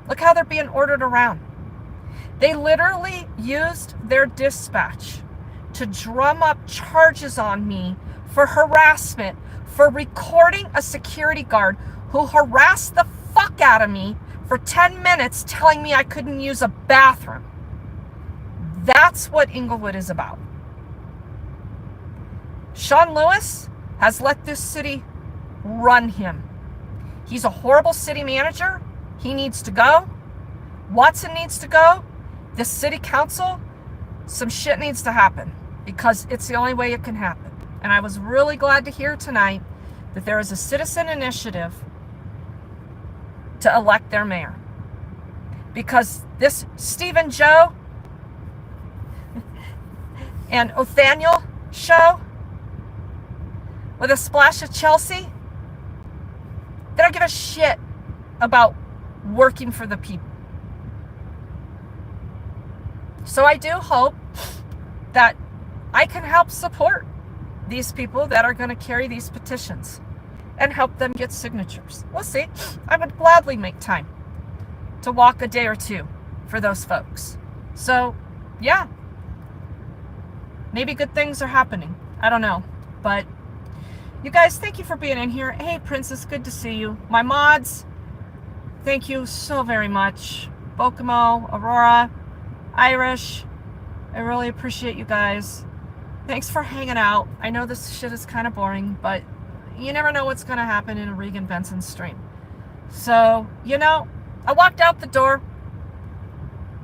Look how they're being ordered around. They literally used their dispatch to drum up charges on me for harassment, for recording a security guard who harassed the fuck out of me for 10 minutes telling me I couldn't use a bathroom. That's what Englewood is about. Sean Lewis has let this city run him. He's a horrible city manager. He needs to go. Watson needs to go. The city council, some shit needs to happen because it's the only way it can happen. And I was really glad to hear tonight that there is a citizen initiative to elect their mayor. Because this Stephen Joe and Othaniel show with a splash of Chelsea, they don't give a shit about working for the people. So I do hope that I can help support these people that are going to carry these petitions and help them get signatures. We'll see. I would gladly make time to walk a day or two for those folks. So, yeah. Maybe good things are happening. I don't know. But you guys, thank you for being in here. Hey, Princess, good to see you. My mods, thank you so very much. Bokomo, Aurora, Irish, I really appreciate you guys. Thanks for hanging out. I know this shit is kind of boring, but you never know what's going to happen in a Regan Benson stream. So, you know, I walked out the door.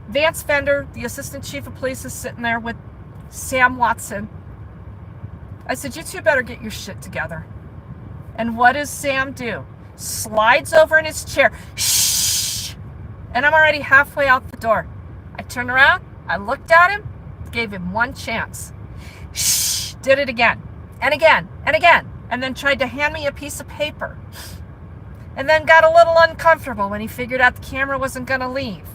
Vance Fender, the assistant chief of police, is sitting there with Sam Watson. I said, you two better get your shit together. And what does Sam do? Slides over in his chair. Shh! And I'm already halfway out the door. I turned around, I looked at him, gave him one chance. Shh! Did it again, and again, and again, and then tried to hand me a piece of paper. And then got a little uncomfortable when he figured out the camera wasn't going to leave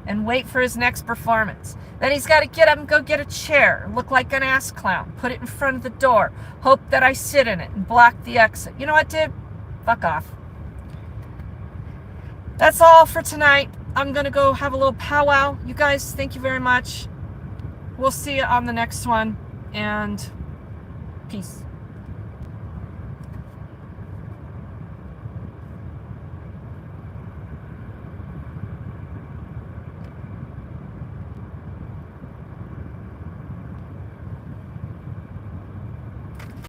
and wait for his next performance. Then he's got to get up and go get a chair, look like an ass clown, put it in front of the door, hope that I sit in it and block the exit. You know what, dude? Fuck off. That's all for tonight. I'm going to go have a little powwow. You guys, thank you very much. We'll see you on the next one, and peace.